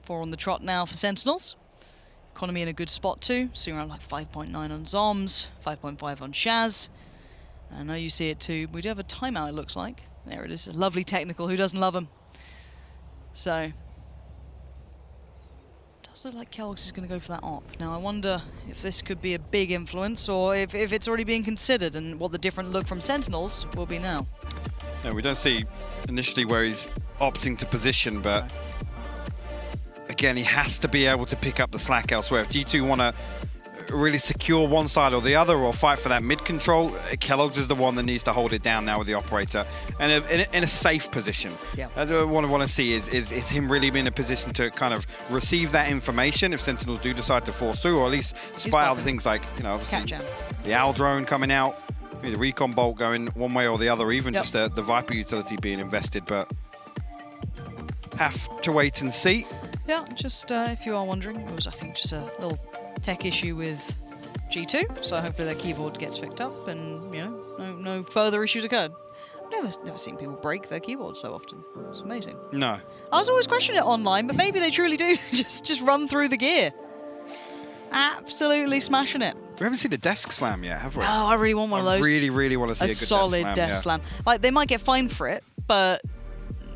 4 on the trot now for Sentinels. Economy in a good spot too. Seeing around like 5.9 on Zoms, 5.5 on Shaz. I know you see it too. We do have a timeout, it looks like. There it is. A lovely technical. Who doesn't love them? So, does look like Kellogg's is going to go for that op. Now, I wonder if this could be a big influence or if it's already being considered and what the different look from Sentinels will be now. Yeah, we don't see initially where he's opting to position, but again, he has to be able to pick up the slack elsewhere. If G2 want to really secure one side or the other or fight for that mid control, Kellogg's is the one that needs to hold it down now with the operator and in a safe position. Yeah. That's what I want to see is him really being in a position to kind of receive that information if Sentinels do decide to force through, or at least spy other things like, you know, obviously the owl drone coming out, maybe the recon bolt going one way or the other, even just the Viper utility being invested, but have to wait and see. Yeah, just if you are wondering, it was, I think, just a little tech issue with G2, so hopefully their keyboard gets picked up and, you know, no further issues occurred. I've never seen people break their keyboard so often. It's amazing. No. I was always questioning it online, but maybe they truly do just run through the gear. Absolutely smashing it. We haven't seen a desk slam yet, have we? Oh, I really want one of those. I really want to see a good solid desk slam. Like, they might get fined for it, but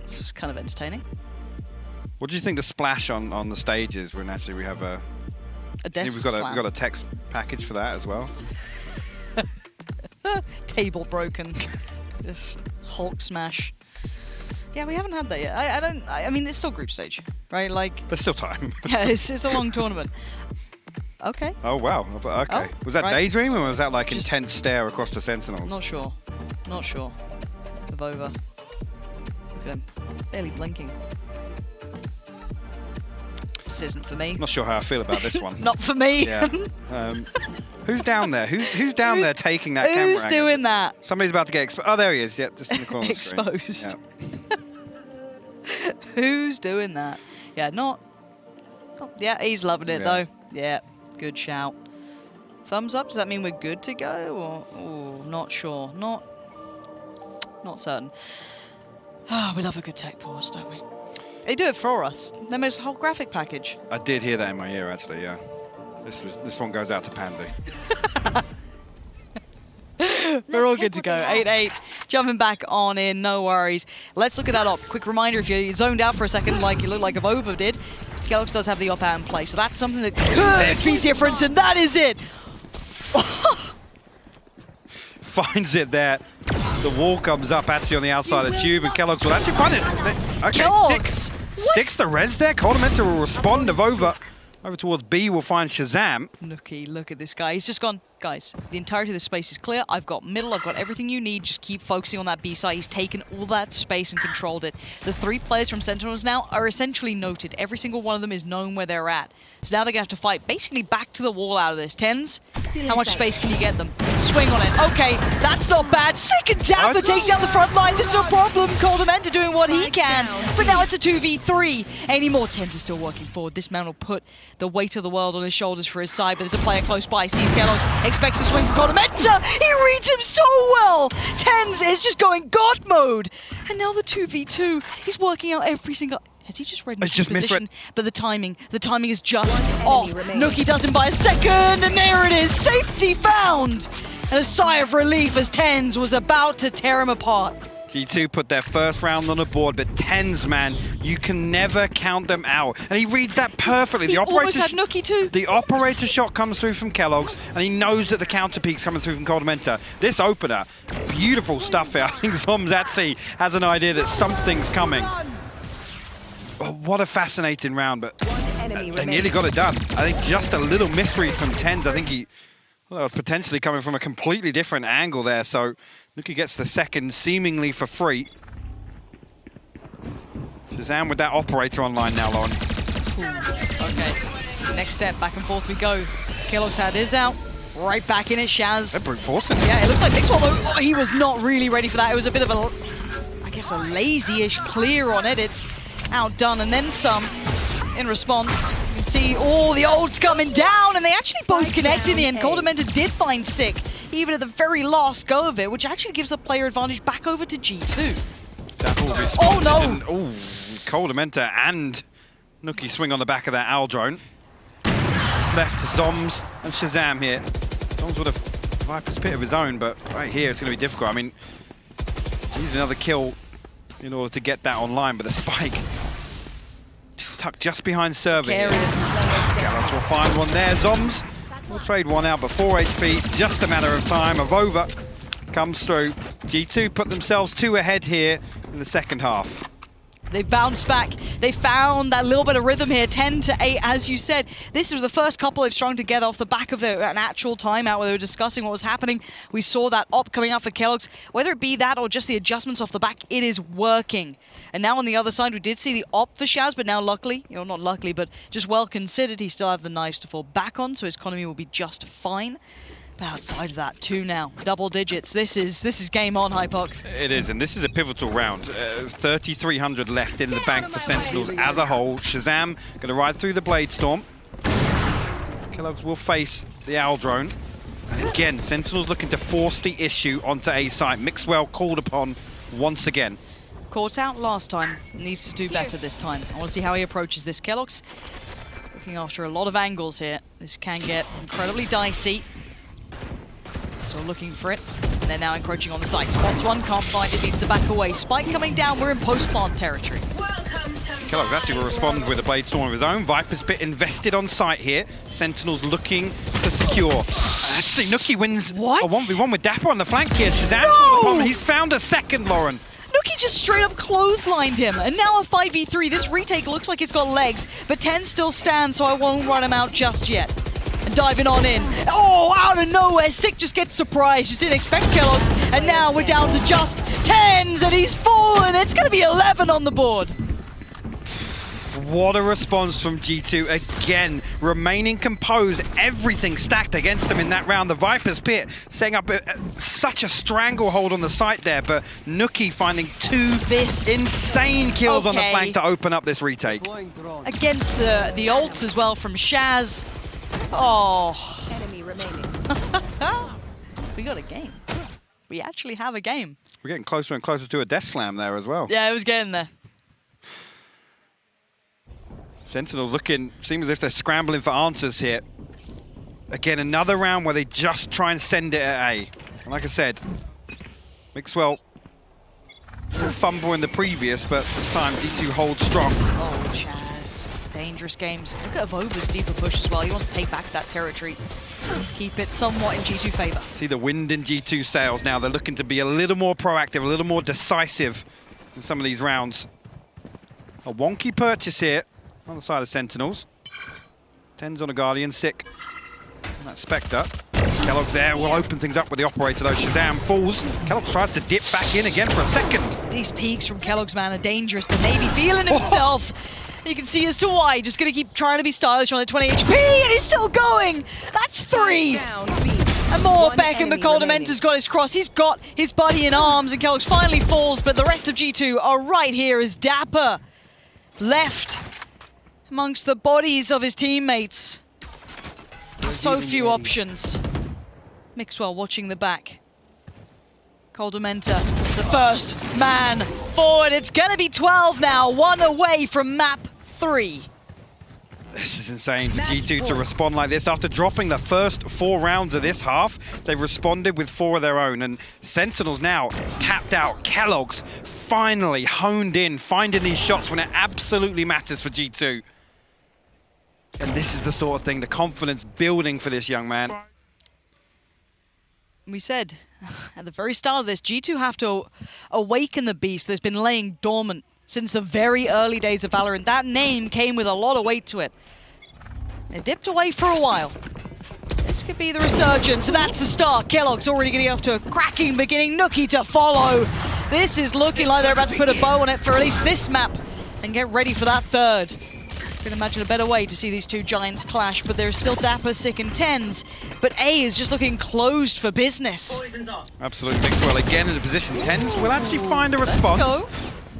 it's kind of entertaining. What do you think the splash on the stage is when actually we have a desk we've slam? got a text package for that as well. Table broken. Just Hulk smash. Yeah, we haven't had that yet. I mean, it's still group stage, right? Like, There's still time. yeah, it's a long tournament. Okay. Oh wow. Okay. Oh, was that right. daydream or was that like Just intense stare across the Sentinels? Not sure. Not sure. Of over. Look at him. Barely blinking. This isn't for me. Not sure how I feel about this one. Not for me. Yeah. Who's down there? Who's down there taking that camera? Who's doing that? Somebody's about to get exposed. Oh, there he is. Yep, just in the corner of the screen. Exposed. Who's doing that? Yeah, not. Oh, yeah, he's loving it though. Yeah, good shout. Thumbs up. Does that mean we're good to go? Or ooh, not sure. Not certain. Oh, we love a good tech pause, don't we? They do it for us. They made us a whole graphic package. I did hear that in my ear actually. Yeah. This one goes out to Pansy. We're all good to go. 8-8. Jumping back on in, no worries. Let's look at that op. Quick reminder, if you zoned out for a second like it looked like Avova did, Kellogg's does have the op out in play. So that's something that could be different, and that is it. Finds it there. The wall comes up actually on the outside of the tube, and Kellogg's will actually find it. Okay, Kellogg's. sticks the res there. Coldamenta will respond of over towards B. We'll find Shazam. Nookie, look at this guy. He's just gone, guys, the entirety of the space is clear. I've got middle, I've got everything you need. Just keep focusing on that B side. He's taken all that space and controlled it. The 3 players from Sentinels now are essentially noted. Every single one of them is known where they're at. So now they're going to have to fight basically back to the wall out of this. Tens, how much space can you get them? Swing on it. Okay, that's not bad. Second Dapper takes down the front line. This is no problem. Coldamenta doing what he can. But now it's a 2v3. Anymore. Tens is still working forward. This man will put the weight of the world on his shoulders for his side, but there's a player close by. Sees Kellogg's, expects a swing from Coldamenta. He reads him so well. Tens is just going God mode. And now the 2v2. He's working out every single... Has he just read It's Nuki's just position? misread. But the timing is just off. Nuki does him by a second, and there it is. Safety found. And a sigh of relief as TenZ was about to tear him apart. G2 put their first round on the board, but TenZ, man, you can never count them out. And he reads that perfectly. He almost had Nuki too. The operator shot comes through from Kellogg's, and he knows that the counter peak's coming through from Coldamenta. This opener, beautiful stuff here. I think Zomzatsi has an idea that something's coming. Oh, what a fascinating round, but they nearly got it done. I think just a little misread from TenZ. I think he was potentially coming from a completely different angle there, so Nuki gets the second seemingly for free. Shazam with that operator online now, Lauren. Okay, next step, back and forth we go. Kellogg's had his out, right back in it, Shaz. They're brute forcing it. Yeah, it looks like Mixwell, though, he was not really ready for that. It was a bit of a, I guess, a lazy-ish clear on it. It outdone and then some in response. You can see all the ults coming down, and they actually both connect in the end. Coldamenta did find Sick, even at the very last go of it, which actually gives the player advantage back over to G2. Oh no! Oh, Coldamenta and Nuki swing on the back of that Owl drone. It's left to Zoms and Shazam here. Zoms with a Viper's Pit of his own, but right here it's going to be difficult. I mean, he needs another kill in order to get that online, but the spike tucked just behind Survey. Gallows will find one there. Zoms will trade one out, but 4 HP, just a matter of time. Avova comes through. G2 put themselves 2 ahead here in the second half. They bounced back. They found that little bit of rhythm here, 10-8, as you said. This was the first couple they've strung together off the back of an actual timeout where they were discussing what was happening. We saw that op coming out for Kellogg's. Whether it be that or just the adjustments off the back, it is working. And now on the other side, we did see the op for Shaz, but now luckily, you know, not luckily, but just well considered, he still have the knives to fall back on, so his economy will be just fine. But outside of that, 2 now, double digits. This is game on, Hypoc. It is, and this is a pivotal round. 3,300 left in the bank for Sentinels as a whole. Shazam going to ride through the Blade Storm. Kellogg's will face the Owl drone. And again, Sentinels looking to force the issue onto A site. Mixwell called upon once again. Caught out last time, needs to do better this time. I want to see how he approaches this. Kellogg's looking after a lot of angles here. This can get incredibly dicey. Still looking for it. And they're now encroaching on the site. Spots one, can't find it, needs to back away. Spike coming down, we're in post-plant territory. Kellogg actually will respond with a Blade Storm of his own. Viper's Pit invested on site here. Sentinels looking to secure. Actually, Nuki wins What? a 1v1 with Dapper on the flank here. Shazam's No! the problem. He's found a second, Lauren. Nuki just straight up clotheslined him. And now a 5v3. This retake looks like it's got legs, but 10 still stands, so I won't run him out just yet. And diving on in. Oh, out of nowhere, Sick just gets surprised. Just didn't expect Kellogg's. And now we're down to just 10s, and he's fallen. It's going to be 11 on the board. What a response from G2. Again, remaining composed. Everything stacked against them in that round. The Viper's Pit setting up such a stranglehold on the site there, but Nuki finding 2 insane kills on the flank to open up this retake. Against the ults as well from Shaz. Oh. Enemy remaining. We got a game. We actually have a game. We're getting closer and closer to a death slam there as well. Yeah, it was getting there. Sentinels looking, seems as if they're scrambling for answers here. Again, another round where they just try and send it at A. And like I said, Mixwell fumble in the previous, but this time G2 holds strong. Oh, Shaz. Dangerous games. Look at Avova's deeper push as well. He wants to take back that territory. Keep it somewhat in G2 favor. See the wind in G2 sails now. They're looking to be a little more proactive, a little more decisive in some of these rounds. A wonky purchase here on the side of Sentinels. 10's on a Guardian, Sick. And that Spectre. Kellogg's there, will open things up with the operator though. Shazam falls. Kellogg tries to dip back in again for a second. These peaks from Kellogg's, man, are dangerous, but maybe feeling himself. You can see as to why. Just going to keep trying to be stylish on the 20 HP, and he's still going. That's 3. And more Beckham, but Coldamenta's got his cross. He's got his buddy in arms, and Kellogg's finally falls, but the rest of G2 are right here as Dapper left amongst the bodies of his teammates. So few options. Mixwell watching the back. Coldamenta, the first man forward. It's going to be 12 now, 1 away from map 3. This is insane for G2 to respond like this. After dropping the first 4 rounds of this half, they've responded with 4 of their own. And Sentinels now tapped out. Kellogg's finally honed in, finding these shots when it absolutely matters for G2. And this is the sort of thing, the confidence building for this young man. We said at the very start of this, G2 have to awaken the beast that's been laying dormant since the very early days of Valorant. That name came with a lot of weight to it. It dipped away for a while. This could be the resurgence, so that's the start. Kellogg's already getting off to a cracking beginning. Nookie to follow. This is looking like they're about to put a bow on it for at least this map and get ready for that third. Couldn't imagine a better way to see these two giants clash, but there's still Dapper, Sick, and Tens. But A is just looking closed for business. Absolutely. Mixwell again in the position. Tens will actually find a response. Let's go.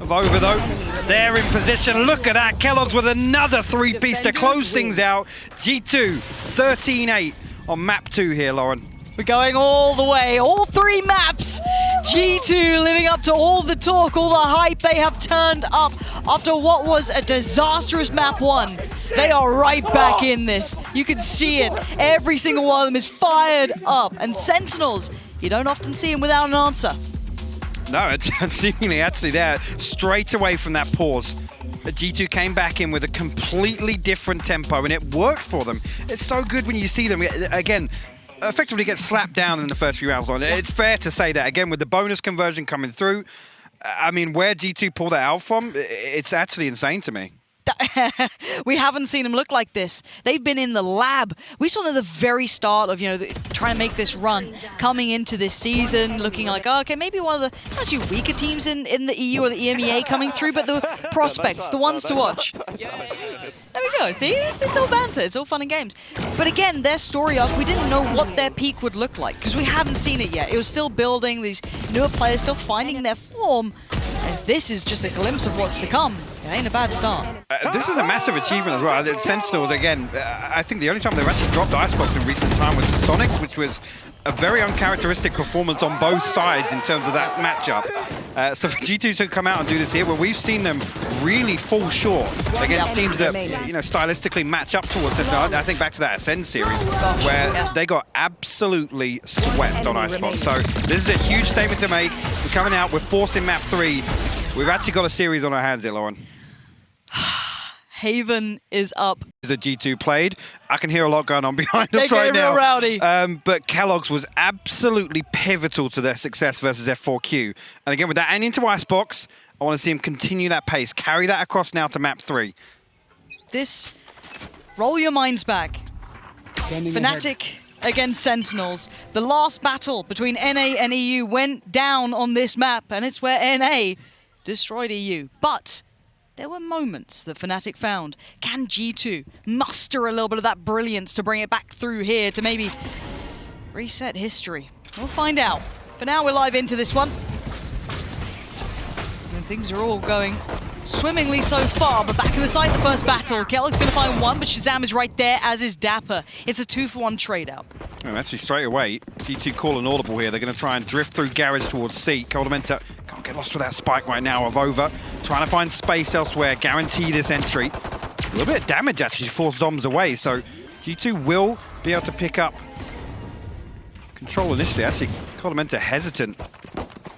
Of over though. They're in position. Look at that. Kellogg's with another 3-piece to close things out. G2 13-8 on map 2 here, Lauren. We're going all the way, all 3 maps. G2 living up to all the talk, all the hype. They have turned up after what was a disastrous map 1. They are right back in this. You can see it. Every single one of them is fired up. And Sentinels, you don't often see them without an answer. No, it's seemingly actually there straight away from that pause. G2 came back in with a completely different tempo, and it worked for them. It's so good when you see them, again, effectively get slapped down in the first few rounds. It's fair to say that, again, with the bonus conversion coming through, I mean, where G2 pulled it out from, it's actually insane to me. We haven't seen them look like this. They've been in the lab. We saw them at the very start of, trying to make this run, coming into this season, looking like, oh, okay, maybe one of the actually weaker teams in the EU or the EMEA coming through, but the prospects, the ones to watch. There we go. See, it's all banter. It's all fun and games. But again, their story arc, we didn't know what their peak would look like because we hadn't seen it yet. It was still building, these newer players still finding their form. And if this is just a glimpse of what's to come, it ain't a bad start. This is a massive achievement as well. Sentinels, again, I think the only time they've actually dropped ICEBOX in recent time was the Sonics, which was a very uncharacteristic performance on both sides in terms of that matchup. So for G2 to come out and do this here, where we've seen them really fall short against teams that, stylistically match up towards it. I think back to that Ascend series, where they got absolutely swept on ICEBOX. So this is a huge statement to make. We're coming out, we're forcing map 3. We've actually got a series on our hands here, Lauren. Haven is up. The G2 played. I can hear a lot going on behind us They're right now. rowdy. But Kellogg's was absolutely pivotal to their success versus F4Q. And again, with that and into ICEBOX, I want to see him continue that pace, carry that across now to map 3. This, roll your minds back. Fnatic against Sentinels. The last battle between NA and EU went down on this map, and it's where NA destroyed EU. But there were moments that Fnatic found. Can G2 muster a little bit of that brilliance to bring it back through here to maybe reset history? We'll find out. For now, we're live into this one. And things are all going swimmingly so far, but back in the site, the first battle. Kellogg's going to find one, but Shazam is right there, as is Dapper. It's a 2-for-1 trade-out. And actually, straight away, G2 call an audible here. They're going to try and drift through Garage towards C. Coldamenta can't get lost with that spike right now of over. Trying to find space elsewhere, guarantee this entry. A little bit of damage, actually, force Zoms away, so G2 will be able to pick up control initially. Actually, Coldamenta hesitant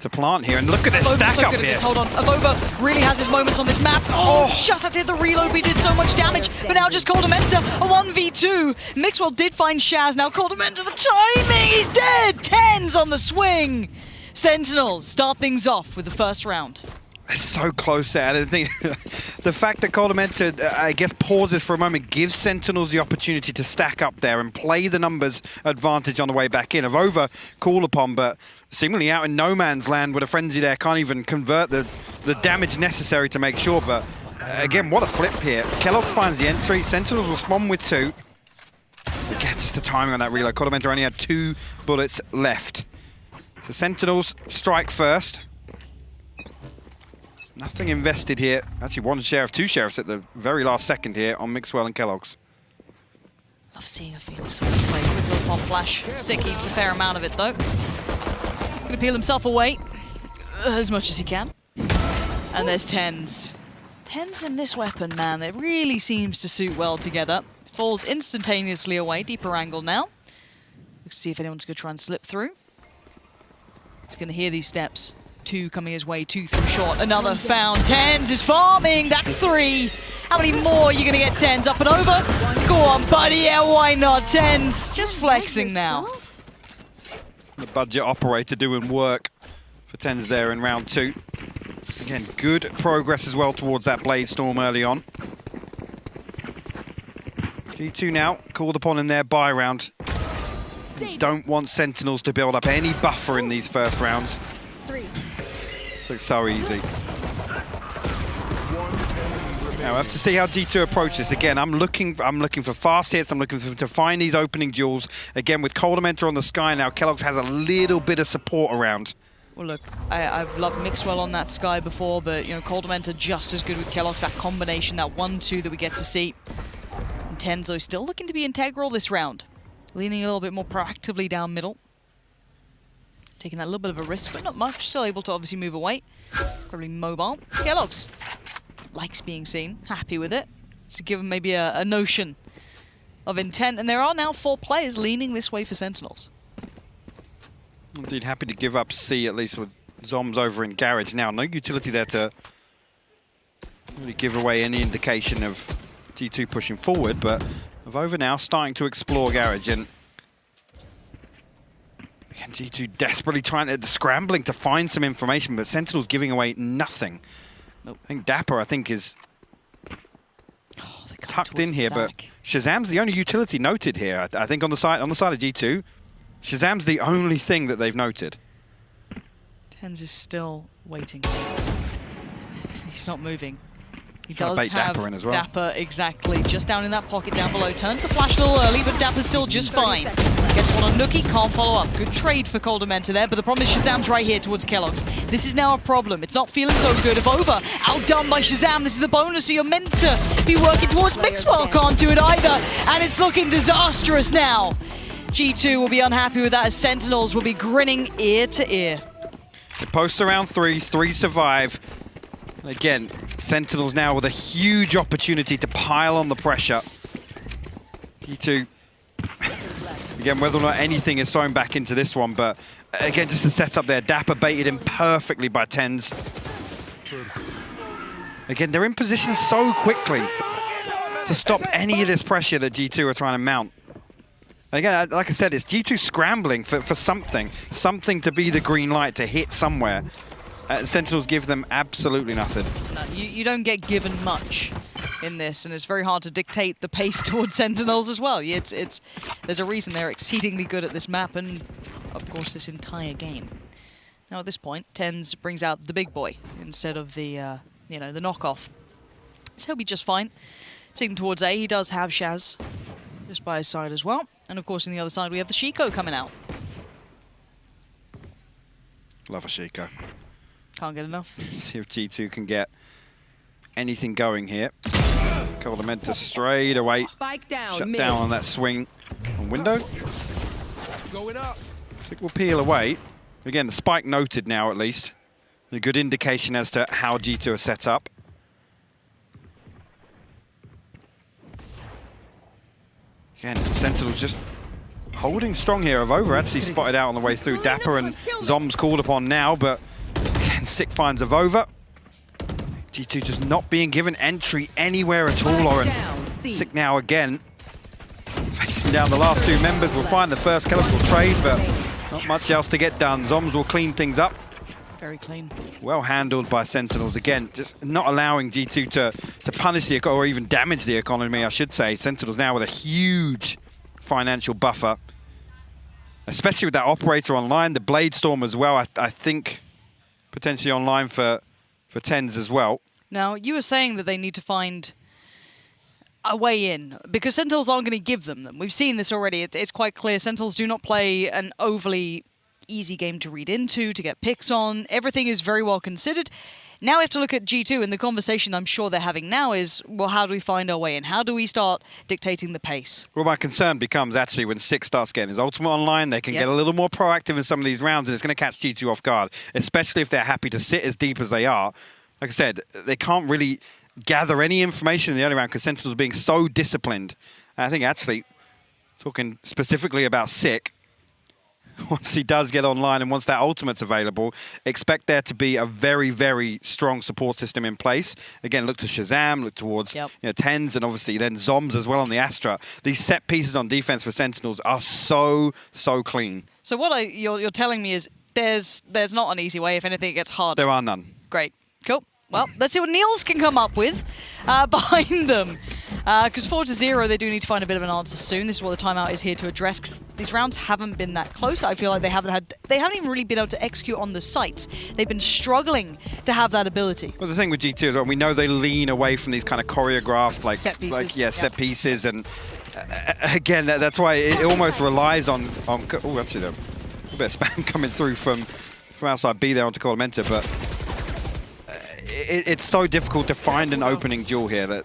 to plant here, and look at this stack up here. Hold on, Avova really has his moments on this map. Oh, just had to hit the reload, we did so much damage, but now just Coldamenta, a 1v2. Mixwell did find Shaz, now Coldamenta, the timing, he's dead! Tens on the swing! Sentinels start things off with the first round. It's so close there. I think the fact that Coldamenta, I guess, pauses for a moment gives Sentinels the opportunity to stack up there and play the numbers advantage on the way back in. Avova call upon, but seemingly out in no man's land with a frenzy there, can't even convert the damage necessary to make sure. But again, what a flip here. Kellogg finds the entry. Sentinels will spawn with 2. Again, just the timing on that reload. Coldamenta only had 2 bullets left. So Sentinels strike first. Nothing invested here. Actually, 1 sheriff, 2 sheriffs at the very last second here on Mixwell and Kellogg's. Love seeing a field play. Quick little pop flash. Sick eats a fair amount of it, though. Gonna peel himself away as much as he can. And there's TenZ. TenZ and this weapon, man, it really seems to suit well together. Falls instantaneously away, deeper angle now. Let's see if anyone's going to try and slip through. He's going to hear these steps. 2 coming his way, 2 through short. Another found. TenZ is farming. That's 3. How many more are you going to get, TenZ? Up and over? Go on, buddy. Yeah, why not? TenZ just flexing now. The budget operator doing work for TenZ there in round 2. Again, good progress as well towards that Blade Storm early on. G2 now called upon in their buy round. Don't want Sentinels to build up any buffer in these first rounds. 3. Looks so easy. Now we'll have to see how G2 approach this. Again, I'm looking for fast hits. I'm looking for them to find these opening duels. Again, with Coldamentor on the sky now, keloqz has a little bit of support around. Well, look, I've loved Mixwell on that sky before, but, you know, Coldamentor just as good with keloqz. That combination, that 1-2 that we get to see. And TenZ still looking to be integral this round. Leaning a little bit more proactively down middle. Taking that little bit of a risk, but not much. Still able to obviously move away. Probably mobile. keloqz likes being seen. Happy with it. To give him maybe a notion of intent. And there are now 4 players leaning this way for Sentinels. Indeed, happy to give up C, at least with Zoms over in Garage now. No utility there to really give away any indication of G2 pushing forward, but Avova now starting to explore Garage, and again, G2 desperately scrambling to find some information, but Sentinel's giving away nothing. Nope. I think Dapper, is tucked in here, but Shazam's the only utility noted here. I think on the side of G2, Shazam's the only thing that they've noted. TenZ is still waiting. He's not moving. He Trying does to bait have Dapper in as well. Dapper, exactly, just down in that pocket down below. Turns the flash a little early, but Dapper's still just fine. Gets one on Nookie, can't follow up. Good trade for Coldamentor there, but the problem is Shazam's right here towards keloqz. This is now a problem. It's not feeling so good. Avova outdone by Shazam. This is the bonus, so you're meant to be working towards Mixwell. Can't do it either, and it's looking disastrous now. G2 will be unhappy with that as Sentinels will be grinning ear to ear. The post around 3 survive. Again, Sentinels now with a huge opportunity to pile on the pressure. G2, again, whether or not anything is thrown back into this one, but again, just to set up there, Dapper baited him perfectly by TenZ. Again, they're in position so quickly to stop any of this pressure that G2 are trying to mount. Again, like I said, it's G2 scrambling for something to be the green light to hit somewhere. Sentinels give them absolutely nothing. No, you don't get given much in this, and it's very hard to dictate the pace towards Sentinels as well. There's a reason they're exceedingly good at this map, and of course this entire game. Now at this point, TenZ brings out the big boy instead of the the knockoff. So he'll be just fine. Sitting towards A, he does have Shaz just by his side as well. And of course, on the other side, we have the Shiko coming out. Love a Shiko. Can't get enough. See if G2 can get anything going here. Coldamentor straight away. Spike down. Shut down on that swing on window. Going up. Sick will peel away. Again, the spike noted now at least. A good indication as to how G2 are set up. Again, Sentinel's just holding strong here. Avova actually spotted out on the way through. Dapper and Zoms called upon now, but again, Sick finds Avova. G2 just not being given entry anywhere at all, Lauren. Sick now again. Facing down the last 2 members. We'll find the first chemical trade, but not much else to get done. Zoms will clean things up. Very clean. Well handled by Sentinels. Again, just not allowing G2 to punish the economy, or even damage the economy, I should say. Sentinels now with a huge financial buffer, especially with that operator online, the Blade Storm as well. I think potentially online for TenZ as well. Now, you were saying that they need to find a way in, because Sentinels aren't going to give them. We've seen this already. It's quite clear. Sentinels do not play an overly easy game to read into, to get picks on. Everything is very well considered. Now we have to look at G2, and the conversation I'm sure they're having now is, well, how do we find our way in? How do we start dictating the pace? Well, my concern becomes actually when Sick starts getting his ultimate online, they can get a little more proactive in some of these rounds, and it's going to catch G2 off guard, especially if they're happy to sit as deep as they are. like I said, they can't really gather any information in the early round because Sentinels being so disciplined. And I think actually, talking specifically about Sick, once he does get online and once that ultimate's available, expect there to be a very, very strong support system in place. Again, look to Shazam, look towards Tens, and obviously then Zombs as well on the Astra. These set pieces on defense for Sentinels are so clean. So what you're telling me is there's not an easy way. If anything, it gets harder. There are none. Great. Cool. Well, let's see what Niels can come up with behind them. Because 4-0, they do need to find a bit of an answer soon. This is what the timeout is here to address. Because these rounds haven't been that close. I feel like they haven't even really been able to execute on the sites. They've been struggling to have that ability. Well, the thing with G2 is we know they lean away from these kind of choreographed, like set pieces. Set pieces, and again, that's why it almost relies on. Oh, actually, a bit of spam coming through from outside B there onto Colamenta, but it's so difficult to find an opening duel here that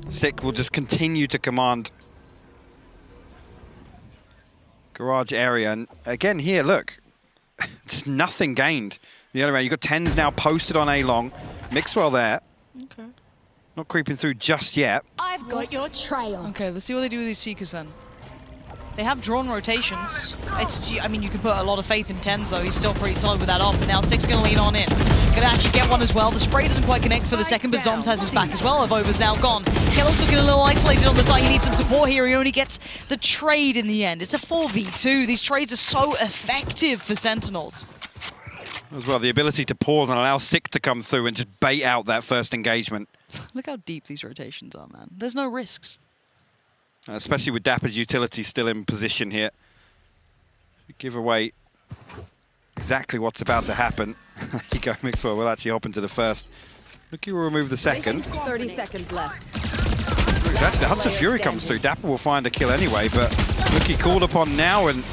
Sick will just continue to command garage area. And again here, look, just nothing gained. The other way, you've got Tens now posted on A long. Mixwell there. Okay. Not creeping through just yet. I've got your trail. Okay, let's see what they do with these Seekers then. They have drawn rotations. I mean, you can put a lot of faith in Tens, though. He's still pretty solid with that off. But now Sick's going to lean on in. Going to actually get one as well. The spray doesn't quite connect for the second, but Zombs has his back as well. Avova's now gone. Kellogg's looking a little isolated on the side. He needs some support here. He only gets the trade in the end. It's a 4v2. These trades are so effective for Sentinels. As well, the ability to pause and allow Sick to come through and just bait out that first engagement. Look how deep these rotations are, man. There's no risks. Especially with Dapper's utility still in position here. Give away exactly what's about to happen. There you go, Mixwell will actually hop into the first. Nuki will remove the second. 30 seconds left. Actually, Hudson Fury comes through. Dapper will find a kill anyway, but Nuki called upon now, and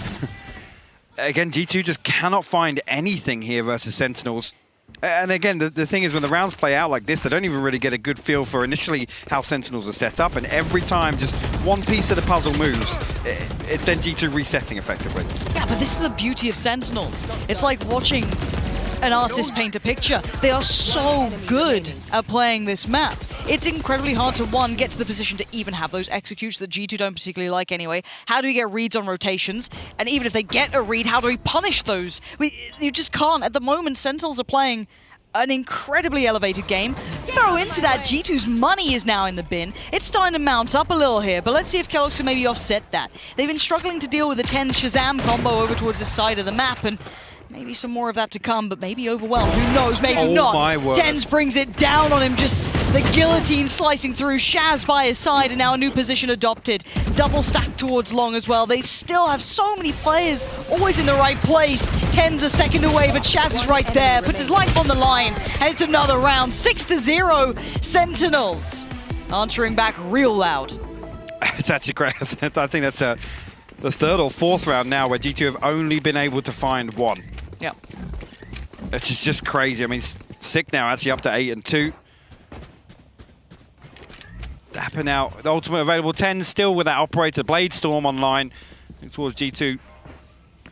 again, G2 just cannot find anything here versus Sentinels. And again, the thing is, when the rounds play out like this, they don't even really get a good feel for initially how Sentinels are set up, and every time just one piece of the puzzle moves, it's then G2 resetting effectively. Yeah, but this is the beauty of Sentinels. It's like watching an artist paint a picture. They are so good at playing this map. It's incredibly hard to, one, get to the position to even have those executes that G2 don't particularly like anyway. How do we get reads on rotations? And even if they get a read, how do we punish those? You just can't. At the moment, Sentinels are playing an incredibly elevated game. Throw into that, G2's money is now in the bin. It's starting to mount up a little here, but let's see if Kellogg's can maybe offset that. They've been struggling to deal with the 10 Shazam combo over towards the side of the map, and maybe some more of that to come, but maybe overwhelmed. Who knows? Maybe not. My word. Tens brings it down on him, just the guillotine slicing through. Shaz by his side, and now a new position adopted. Double stack towards long as well. They still have so many players always in the right place. Tens a second away, but Shaz is right there. Puts his life on the line, and it's another round. 6-0, Sentinels. Answering back real loud. It's actually great. I think that's the third or fourth round now where G2 have only been able to find one. Yeah. It's just crazy. I mean, Sick now actually up to 8-2. Dapper now, the ultimate available 10 still with that operator. Blade Storm online towards G2.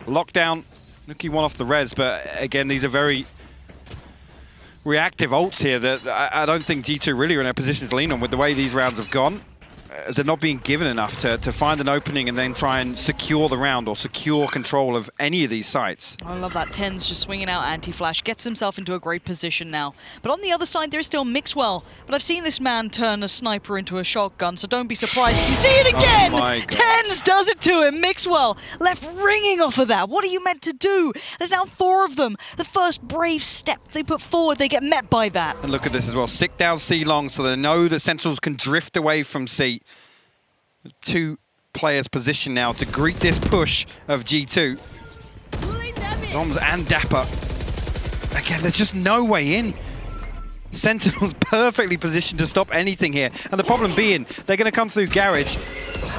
Lockdown. Nuki one off the res, but again, these are very reactive ults here that I don't think G2 really are in a position to lean on with the way these rounds have gone. They're not being given enough to find an opening and then try and secure the round or secure control of any of these sites. I love that. Tens just swinging out anti-flash, gets himself into a great position now. But on the other side, there's still Mixwell. But I've seen this man turn a sniper into a shotgun, so don't be surprised if you see it again! Oh my God. Tens does it to him. Mixwell left ringing off of that. What are you meant to do? There's now 4 of them. The first brave step they put forward, they get met by that. And look at this as well. Sick down C long, so they know that Sentinels can drift away from C. 2 players positioned now to greet this push of G2. Zombs and Dapper. Again, there's just no way in. Sentinels perfectly positioned to stop anything here. And the problem being, they're going to come through Garage.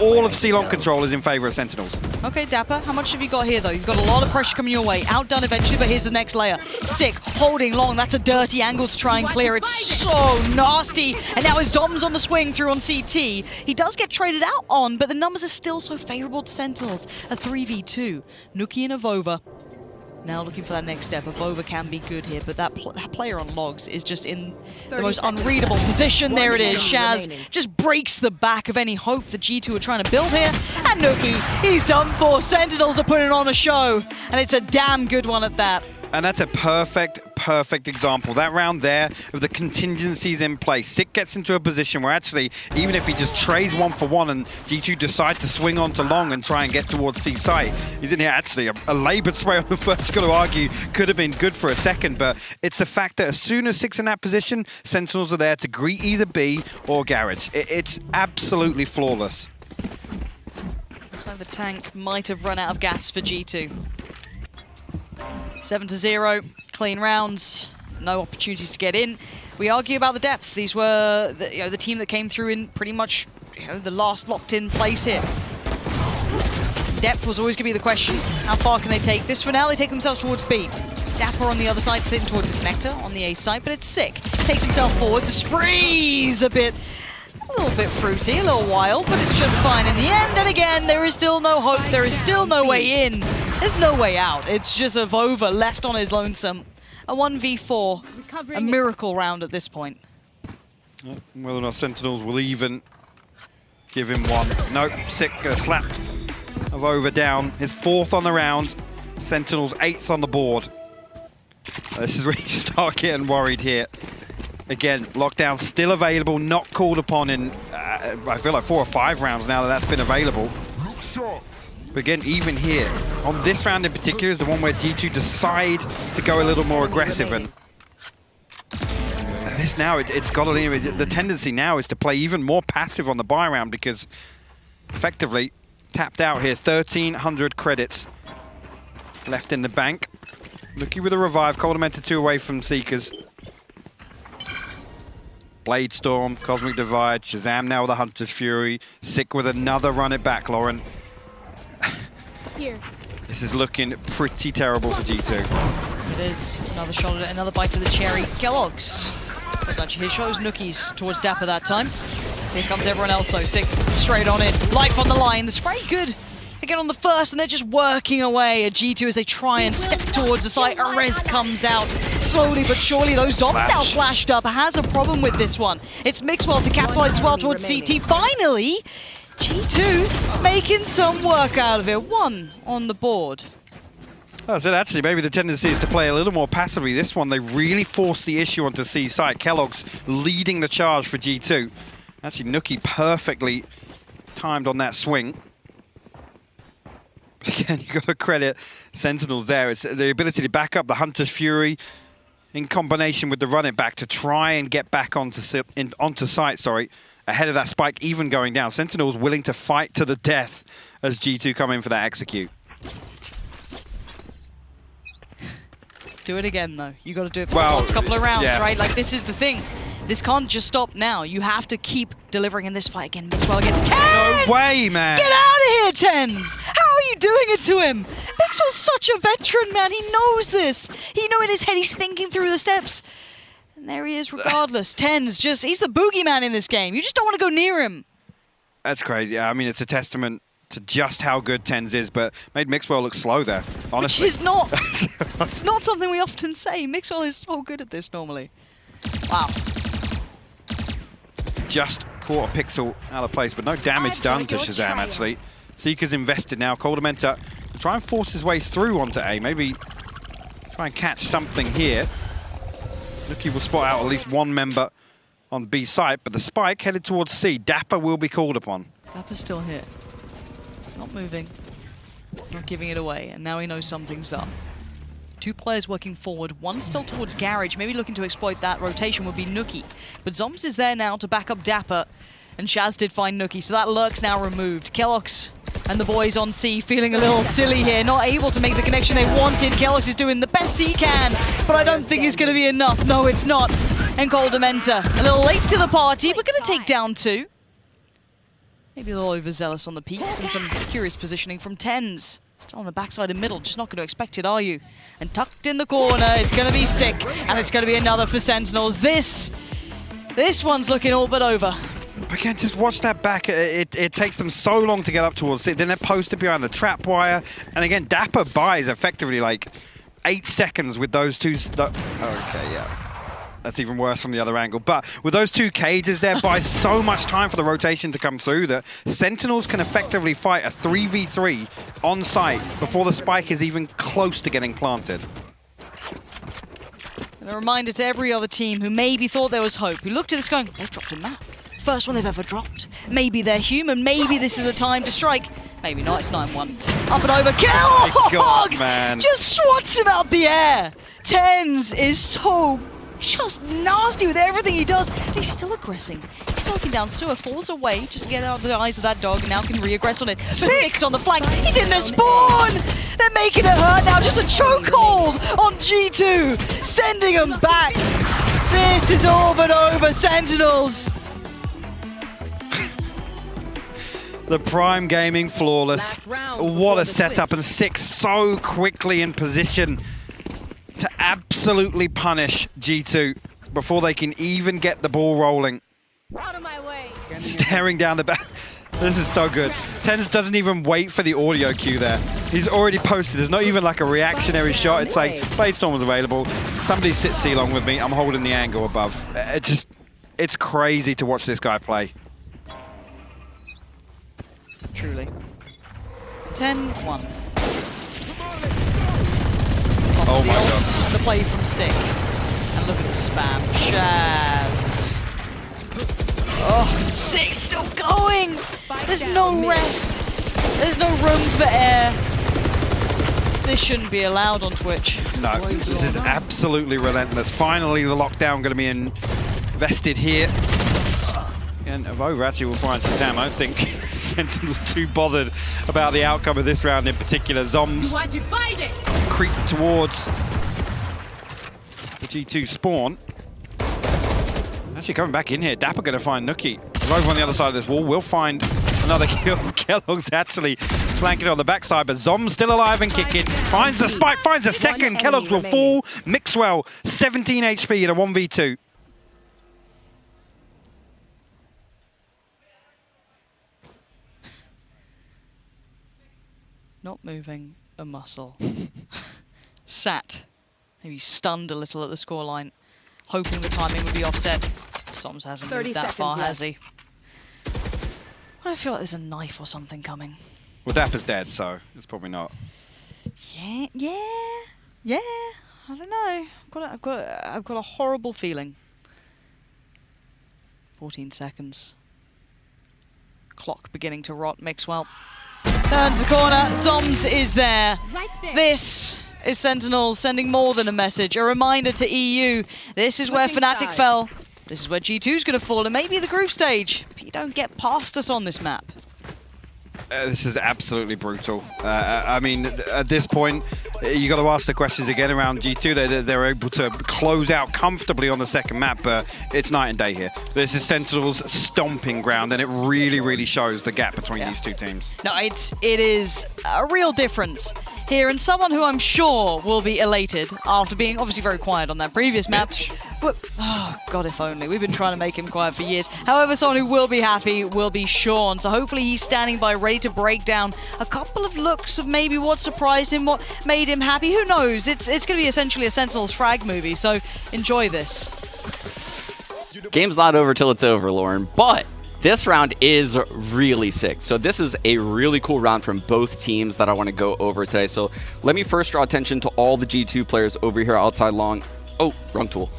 All of C-Long control is in favor of Sentinels. Okay, Dapper, how much have you got here, though? You've got a lot of pressure coming your way. Outdone eventually, but here's the next layer. Sick, holding long. That's a dirty angle to try and clear. It's so nasty. And now his Zombs on the swing through on CT. He does get traded out on, but the numbers are still so favorable to Sentinels. A 3v2. Nuki and Avova. Now looking for that next step. Avova can be good here, but that player on logs is just in the most unreadable position. There it is. Shaz just breaks the back of any hope that G2 are trying to build here. And Nookie, he's done for. Sentinels are putting on a show, and it's a damn good one at that. And that's a perfect example. That round there of the contingencies in place. Sick gets into a position where actually, even if he just trades 1-for-1 and G2 decide to swing onto long and try and get towards C site, he's in here actually a laboured spray on the first, got to argue, could have been good for a second, but it's the fact that as soon as Sick's in that position, Sentinels are there to greet either B or Garage. It's absolutely flawless. Looks like the tank might have run out of gas for G2. 7-0, clean rounds, no opportunities to get in. We argue about the depth. These were the team that came through in pretty much the last locked-in place here. Depth was always going to be the question. How far can they take this? For now, they take themselves towards B. Dapper on the other side, sitting towards the connector on the A side, but it's Sick. Takes himself forward. The spree's a little bit fruity, a little wild, but it's just fine in the end. And again, there is still no hope. There is still no way in. There's no way out. It's just Avova left on his lonesome. A 1v4, a miracle round at this point. Whether or not Sentinels will even give him one. Nope, Sick slapped Avova down. His 4th on the round. Sentinels 8th on the board. This is where you start getting worried here. Again, lockdown still available, not called upon in, I feel like 4 or 5 rounds now that that's been available. But again, even here, on this round in particular is the one where G2 decide to go a little more aggressive. And this now, it's got to lean. The tendency now is to play even more passive on the buy round because effectively tapped out here, 1,300 credits left in the bank. Looking with a revive, Coldamenta 2 away from Seekers. Blade Storm, Cosmic Divide, Shazam now with a Hunter's Fury. Sick with another run it back, Lauren. Here. This is looking pretty terrible for G2. It is. Another shot at it, another bite to the cherry. Kellogg's. Actually, he shows Nookies towards Dapper that time. Here comes everyone else though. Sick straight on it. Life on the line. The spray good. They get on the first and they're just working away at G2 as they try and step towards the site. Arez comes out slowly but surely. Those zombies now flashed up. Has a problem with this one. It's Mixwell to capitalize as well towards CT. Finally, G2 making some work out of it. 1 on the board. Oh, so actually, maybe the tendency is to play a little more passively. This one, they really forced the issue onto C site. Kellogg's leading the charge for G2. Actually, Nookie perfectly timed on that swing. Again, you've got to credit Sentinels there. It's the ability to back up the Hunter's Fury in combination with the run it back to try and get back onto site, ahead of that spike even going down. Sentinels willing to fight to the death as G2 come in for that execute. Do it again, though. You got to do it for the last couple of rounds, right? Like, this is the thing. This can't just stop now. You have to keep delivering in this fight again. Mixwell against Tens! No way, man! Get out of here, Tens! How are you doing it to him? Mixwell's such a veteran, man. He knows this. He knows in his head he's thinking through the steps. And there he is regardless. Tens he's the boogeyman in this game. You just don't want to go near him. That's crazy. I mean, it's a testament to just how good Tens is, but made Mixwell look slow there, honestly. Which is not. It's not something we often say. Mixwell is so good at this normally. Wow. Just caught a pixel out of place, but no damage done to Shazam, actually. Seeker's invested now. Coldamenta try and force his way through onto A. Maybe try and catch something here. Nookie will spot out at least one member on B site, but the spike headed towards C. Dapper will be called upon. Dapper's still here. Not moving. Not giving it away, and now he knows something's up. 2 players working forward, 1 still towards Garage, maybe looking to exploit that rotation would be Nookie. But Zombs is there now to back up Dapper, and Shaz did find Nookie, so that lurk's now removed. Kellogg's and the boys on C feeling a little silly here, not able to make the connection they wanted. Kellogg's is doing the best he can, but I don't think it's going to be enough. No, it's not. And Coldamenta, a little late to the party, but going to take down 2. Maybe a little overzealous on the peaks and some curious positioning from Tens. Still on the backside and middle, just not going to expect it, are you? And tucked in the corner, it's going to be Sick, and it's going to be another for Sentinels. This one's looking all but over. Again, just watch that back. It takes them so long to get up towards it. Then they're posted behind the trap wire. And again, Dapper buys effectively like 8 seconds with those two. Okay, yeah. That's even worse from the other angle. But with those two cages there, buys so much time for the rotation to come through that Sentinels can effectively fight a 3v3 on site before the spike is even close to getting planted. And a reminder to every other team who maybe thought there was hope, who looked at this going, they've dropped a map. First one they've ever dropped. Maybe they're human. Maybe this is the time to strike. Maybe not. It's 9-1. Up and over. Kellogg's just swats him out the air. TenZ is so just nasty with everything he does. He's still aggressing. He's knocking down Sewer, falls away just to get out of the eyes of that dog, and now can re-aggress on it. But fixed on the flank. He's in the spawn! They're making it hurt now. Just a chokehold on G2, sending him back. This is all but over, Sentinels. The Prime Gaming flawless. What a setup, and 6 so quickly in position to absolutely punish G2 before they can even get the ball rolling. Out of my way. Staring down the back. This is so good. TenZ doesn't even wait for the audio cue there. He's already posted. There's not even like a reactionary shot. It's like, Bladestorm was available. Somebody sit C-long with me. I'm holding the angle above. It's crazy to watch this guy play. Truly. 10-1. Oh my god. And the play from Sick. And look at the spam. Shaz. Oh, Sick still going! There's no rest. There's no room for air. This shouldn't be allowed on Twitch. No, this is absolutely relentless. Finally, the lockdown going to be invested here. And Avova actually will try and sit down. I don't think Sentinel's too bothered about the outcome of this round in particular. Zombs creep towards the G2 spawn. Actually coming back in here. Dapper going to find Nookie. Over on the other side of this wall. We'll find another kill. Kellogg's actually flanking on the backside, but Zom's still alive and kicking. Finds the spike, finds a second. Kellogg's will fall. Mixwell, 17 HP in a 1v2. Not moving a muscle. Sat. Maybe stunned a little at the scoreline, hoping the timing would be offset. Soms hasn't moved that far, has he? I feel like there's a knife or something coming. Well, Dapper's dead, so it's probably not. Yeah. I don't know. I've got a horrible feeling. 14 seconds. Clock beginning to rot. Mixwell turns the corner. Zoms is there. This is Sentinels sending more than a message. A reminder to EU. This is where Fnatic fell. This is where G2's going to fall, and maybe the group stage. But you don't get past us on this map. This is absolutely brutal. I mean, at this point, you got to ask the questions again around G2. They're able to close out comfortably on the second map, but it's night and day here. This is Sentinel's stomping ground, and it really, really shows the gap between these two teams. No, it is a real difference here, and someone who I'm sure will be elated after being obviously very quiet on that previous map. But, oh, God, if only. We've been trying to make him quiet for years. However, someone who will be happy will be Sean. So hopefully he's standing by ready to break down a couple of looks of maybe what surprised him, what made him happy. Who knows? It's going to be essentially a Sentinels frag movie, so enjoy this. Game's not over till it's over, Lauren, but this round is really sick. So this is a really cool round from both teams that I want to go over today. So let me first draw attention to all the G2 players over here outside long. Oh, wrong tool.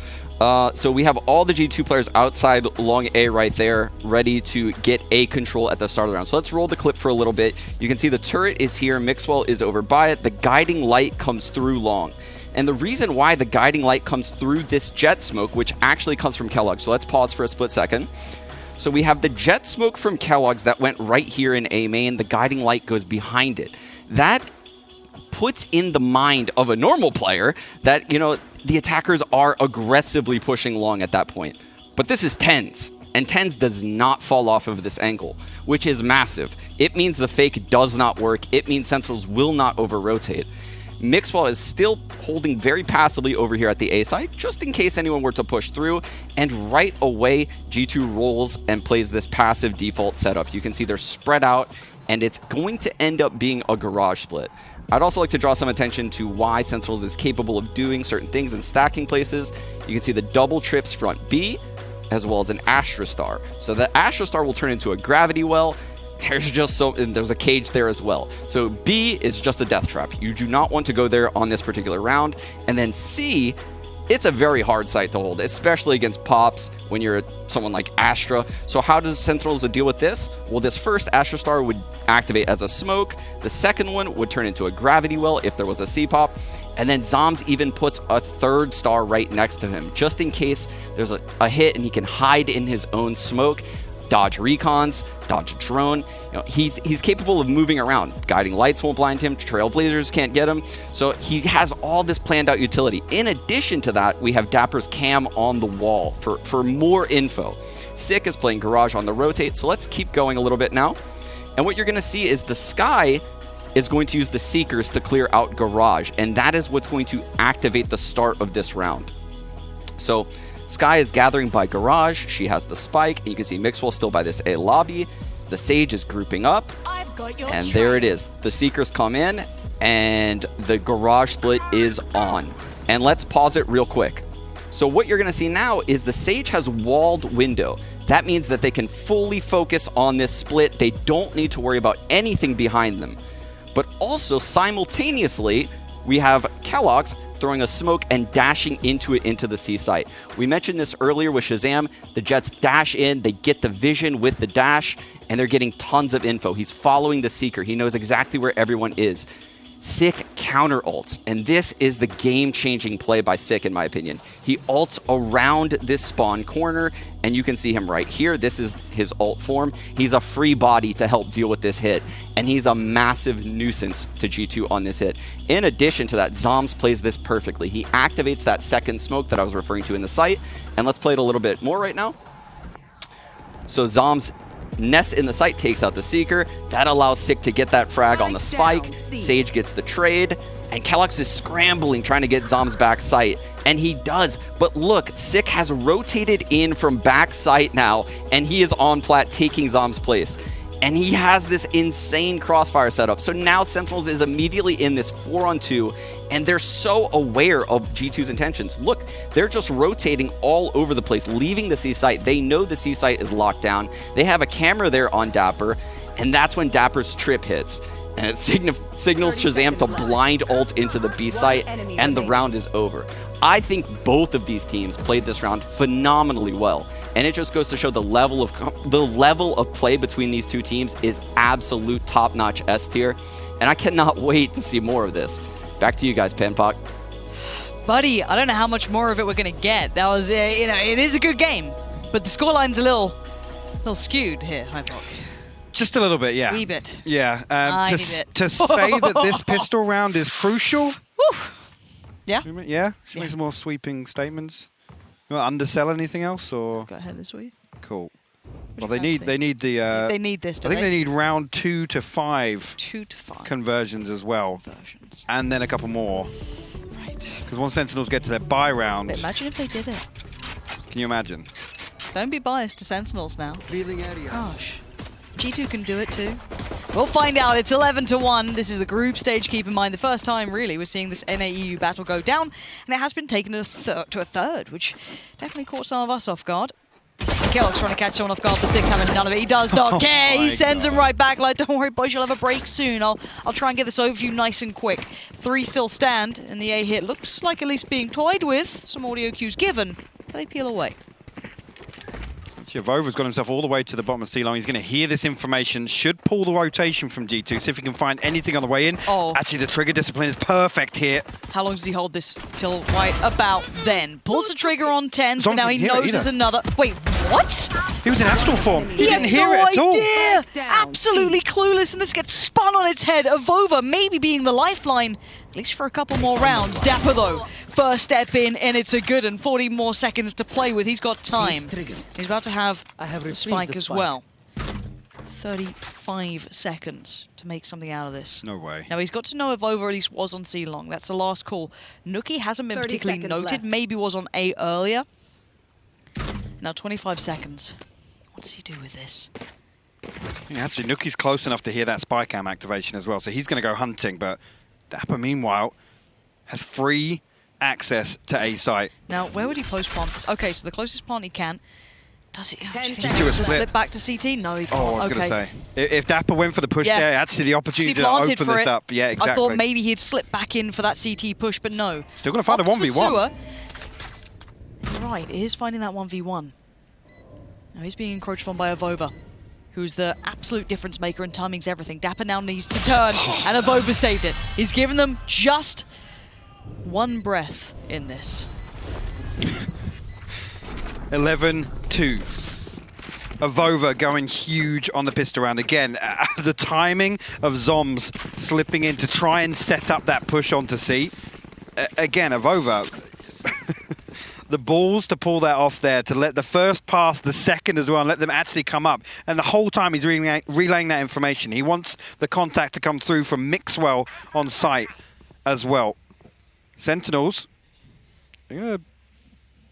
So we have all the G2 players outside long A right there, ready to get A control at the start of the round. So let's roll the clip for a little bit. You can see the turret is here, Mixwell is over by it. The guiding light comes through long. And the reason why the guiding light comes through this jet smoke, which actually comes from Kellogg. So let's pause for a split second. So we have the jet smoke from Kellogg's that went right here in A main. The guiding light goes behind it. That puts in the mind of a normal player that, you know, the attackers are aggressively pushing long at that point. But this is TenZ, and TenZ does not fall off of this angle, which is massive. It means the fake does not work. It means Sentinels will not over-rotate. Mixwell is still holding very passively over here at the A side, just in case anyone were to push through, and right away, G2 rolls and plays this passive default setup. You can see they're spread out, and it's going to end up being a garage split. I'd also like to draw some attention to why Sentinels is capable of doing certain things and stacking places. You can see the double trips front B, as well as an Astra Star. So the Astra Star will turn into a gravity well. There's a cage there as well. So B is just a death trap. You do not want to go there on this particular round. And then C, it's a very hard site to hold, especially against Pops when you're someone like Astra. So how does Sentinels deal with this? Well, this first Astra Star would activate as a smoke. The second one would turn into a gravity well if there was a C-pop. And then Zoms even puts a third star right next to him, just in case there's a hit and he can hide in his own smoke. Dodge recons, dodge a drone. You know, he's capable of moving around. Guiding lights won't blind him. Trailblazers can't get him. So he has all this planned out utility. In addition to that, we have Dapper's cam on the wall for more info. Sick is playing Garage on the rotate. So let's keep going a little bit now. And what you're going to see is the Sky is going to use the Seekers to clear out Garage. And that is what's going to activate the start of this round. So Sky is gathering by Garage. She has the spike. And you can see Mixwell still by this A lobby. The Sage is grouping up. And there it is. The Seekers come in and the Garage split is on. And let's pause it real quick. So what you're going to see now is the Sage has walled window. That means that they can fully focus on this split. They don't need to worry about anything behind them. But also simultaneously, we have Kellogg's throwing a smoke and dashing into it into the C site. We mentioned this earlier with Shazam. The Jets dash in, they get the vision with the dash, and they're getting tons of info. He's following the Seeker. He knows exactly where everyone is. Sick counter ults, and this is the game-changing play by Sick, in my opinion. He ults around this spawn corner, and you can see him right here. This is his ult form. He's a free body to help deal with this hit, and he's a massive nuisance to G2 on this hit. In addition to that, Zoms plays this perfectly. He activates that second smoke that I was referring to in the site, and let's play it a little bit more right now. So Zoms Nest in the site takes out the Seeker. That allows Sick to get that frag on the spike. Sage gets the trade. And Kellogg's is scrambling, trying to get Zoms back site. And he does. But look, Sick has rotated in from back site now. And he is on plat taking Zoms' place. And he has this insane crossfire setup. So now Sentinels is immediately in this 4-on-2. And they're so aware of G2's intentions. Look, they're just rotating all over the place, leaving the C site. They know the C site is locked down. They have a camera there on Dapper, and that's when Dapper's trip hits. And it signals Shazam to blind ult into the B site, and the round is over. I think both of these teams played this round phenomenally well. And it just goes to show the level of play between these two teams is absolute top-notch S tier. And I cannot wait to see more of this. Back to you guys, Panpoc. Buddy, I don't know how much more of it we're going to get. That was, it is a good game, but the scoreline's a little skewed here, Hypoc. Just a little bit, yeah. Wee bit. Yeah. To say that this pistol round is crucial. Woo. Yeah. Yeah. Should we make some more sweeping statements? You want to undersell anything else, or? Go ahead this way. Cool. Well, they need the. They need this. I think they need round 2 to 5. 2 to 5 conversions as well, and then a couple more. Right. Because once Sentinels get to their buy round, But imagine if they did it. Can you imagine? Don't be biased to Sentinels now. Gosh, G2 can do it too. We'll find out. It's 11-1. This is the group stage. Keep in mind, the first time really we're seeing this NAEU battle go down, and it has been taken to a third, which definitely caught some of us off guard. Kellogg's trying to catch someone off guard for Six, having none of it. He does not care. He sends him right back like, don't worry, boys, you'll have a break soon. I'll try and get this over to you nice and quick. 3 still stand, and the A hit looks like at least being toyed with. Some audio cues given, but they peel away. Vova's got himself all the way to the bottom of C-Long. He's going to hear this information, should pull the rotation from G2, see if he can find anything on the way in. Oh. Actually, the trigger discipline is perfect here. How long does he hold this? Till right about then. Pulls the trigger on 10, but now he knows there's another. Wait, what? He was in Astral form. He didn't hear no it at all. Idea. Absolutely clueless, and this gets spun on its head. Avova maybe being the lifeline, at least for a couple more rounds. Dapper, though, first step in, and it's a good, and 40 more seconds to play with. He's got time. He's about to have the spike as well. 35 seconds to make something out of this. No way. Now, he's got to know if Over at least was on C-Long. That's the last call. Nookie hasn't been particularly noted. Left. Maybe was on A earlier. Now, 25 seconds. What does he do with this? Yeah, actually, Nookie's close enough to hear that spy cam activation as well, so he's going to go hunting, but Dapper, meanwhile, has free access to A site. Now, where would he post plant this? Okay, so the closest plant he can. Does he? Just do a split. Slip back to CT? No, he can't. Oh, I was okay. going to say. If Dapper went for the push there, actually the opportunity to planted open for this it. up. Yeah, exactly. I thought maybe he'd slip back in for that CT push, but no. Still going to find a Opts for 1v1. Sewer. Right, he is finding that 1v1. Now he's being encroached on by Avova, who's the absolute difference maker and timing's everything. Dapper now needs to turn, and Avova saved it. He's given them just one breath in this. 11-2. Avova going huge on the pistol round. Again, the timing of Zombs slipping in to try and set up that push onto C. Again, Avova, the balls to pull that off there, to let the first pass, the second as well, and let them actually come up. And the whole time he's relaying that information. He wants the contact to come through from Mixwell on site as well. Sentinels, they're going to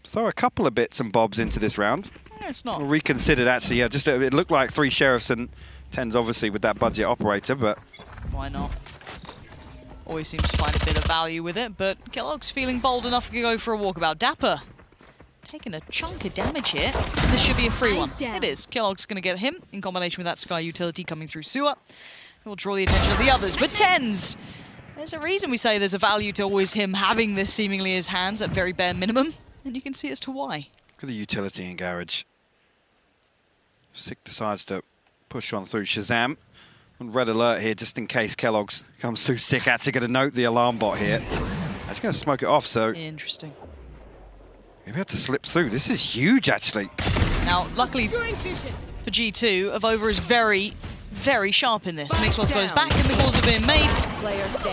throw a couple of bits and bobs into this round. It's not. Reconsidered, actually. Yeah, just it looked like 3 sheriffs and 10s, obviously, with that budget operator, but why not? Always seems to find a bit of value with it, but Kellogg's feeling bold enough to go for a walkabout. Dapper taking a chunk of damage here. And this should be a free one. It is. Kellogg's going to get him in combination with that Sky utility coming through sewer. It will draw the attention of the others, but 10s. There's a reason we say there's a value to always him having this seemingly in his hands at very bare minimum, and you can see as to why. Look at the utility in Garage. Sick decides to push on through. Shazam on red alert here, just in case Kellogg's comes through. Sick actually going to note the alarm bot here. Actually going to smoke it off, so Interesting. maybe have to slip through. This is huge, actually. Now, luckily for G2, Avova is very, very sharp in this. Mixwell's got his back and the calls are being made.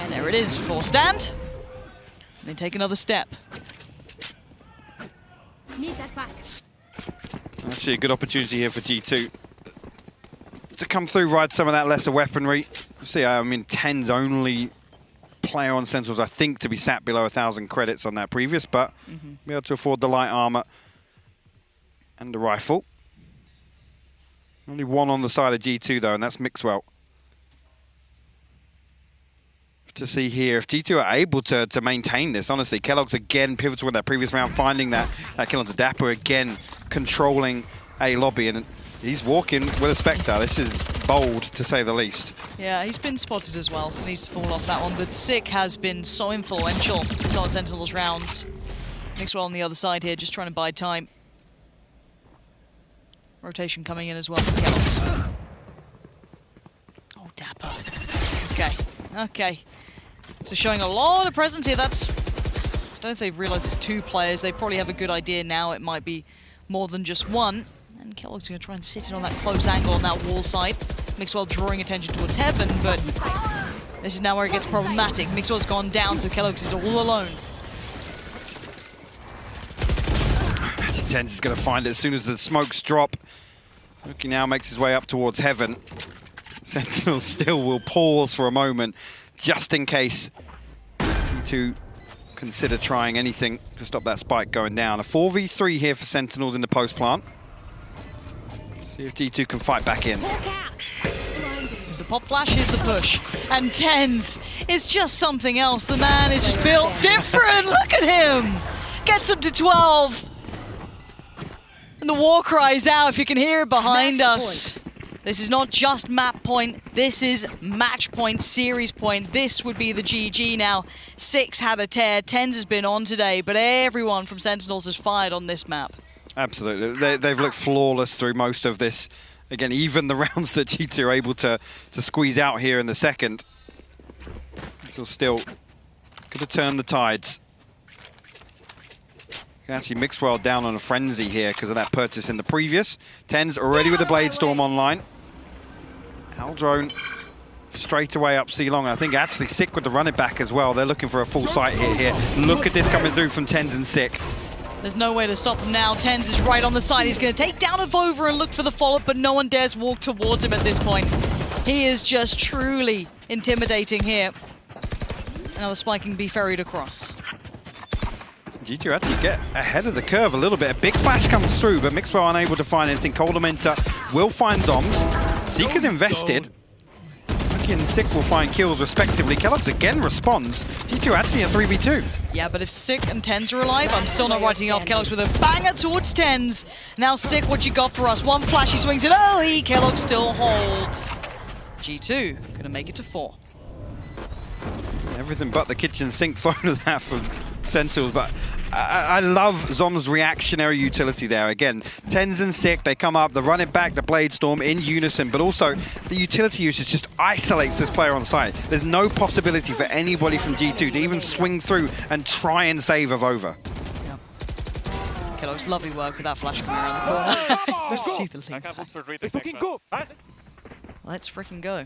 There it is, 4 stand. And they take another step. Need that back. Actually, a good opportunity here for G2 to come through, ride some of that lesser weaponry. See, I mean, 10's only player on Sentinels, I think, to be sat below 1,000 credits on that previous, but be able to afford the light armor and the rifle. Only one on the side of G2, though, and that's Mixwell. To see here, if G2 are able to maintain this, honestly, Kellogg's again pivotal in that previous round, finding that kill onto Dapper, again controlling a lobby, and he's walking with a Spectre. This is bold, to say the least. Yeah, he's been spotted as well, so needs to fall off that one, but Sick has been so influential in some of Sentinels rounds. Mixwell on the other side here, just trying to buy time. Rotation coming in as well for Kellogg's. Oh, Dapper. Okay. So showing a lot of presence here. I don't know if they've realized it's 2 players. They probably have a good idea now. It might be more than just one. And Kellogg's going to try and sit in on that close angle on that wall side. Mixwell drawing attention towards Heaven, but this is now where it gets problematic. Mixwell's gone down, so Kellogg's is all alone. Tenz is going to find it as soon as the smokes drop. Rookie now makes his way up towards Heaven. Sentinel still will pause for a moment, just in case G2 consider trying anything to stop that spike going down. A 4v3 here for Sentinels in the post plant. See if G2 can fight back in. There's the pop flash, here's the push. And Tenz is just something else. The man is just built different. Look at him. Gets him to 12. And the war cries out, if you can hear it behind us. This is not just map point, this is match point, series point. This would be the GG now. 6 had a tear, 10's has been on today, but everyone from Sentinels has fired on this map. Absolutely, they've looked flawless through most of this. Again, even the rounds that G2 are able to squeeze out here in the second. Still could have turned the tides. Actually, Mixwell down on a frenzy here because of that purchase in the previous. 10's already with the Blade Storm online. Aldrone straight away up C long. I think actually Sick with the run it back as well. They're looking for a full sight here. Look at this coming through from 10's and Sick. There's no way to stop him now. 10's is right on the side. He's going to take down Avova and look for the follow-up, but no one dares walk towards him at this point. He is just truly intimidating here. Now the spike can be ferried across. G2 actually get ahead of the curve a little bit. A big flash comes through, but Mixwell unable to find anything. Coldamenta will find Doms. Seeker's invested. Nookie and Sick will find kills respectively. Kellogg's again responds. G2 actually a 3v2. Yeah, but if Sick and Tens are alive, I'm still not writing off Kellogg's with a banger towards Tens. Now Sick, what you got for us? One flash, he swings it early. Kellogg still holds. G2 gonna make it to 4. Everything but the kitchen sink thrown at that from Sentinels, but I love Zom's reactionary utility there. Again, Tens and Sick, they come up, they run it back, the Blade Storm in unison, but also the utility usage just isolates this player on site. There's no possibility for anybody from G2 to even swing through and try and save Avova. Yep. Kellogg's lovely work with that flash coming around the corner. Let's see the lead. Let's fucking go. Let's freaking go.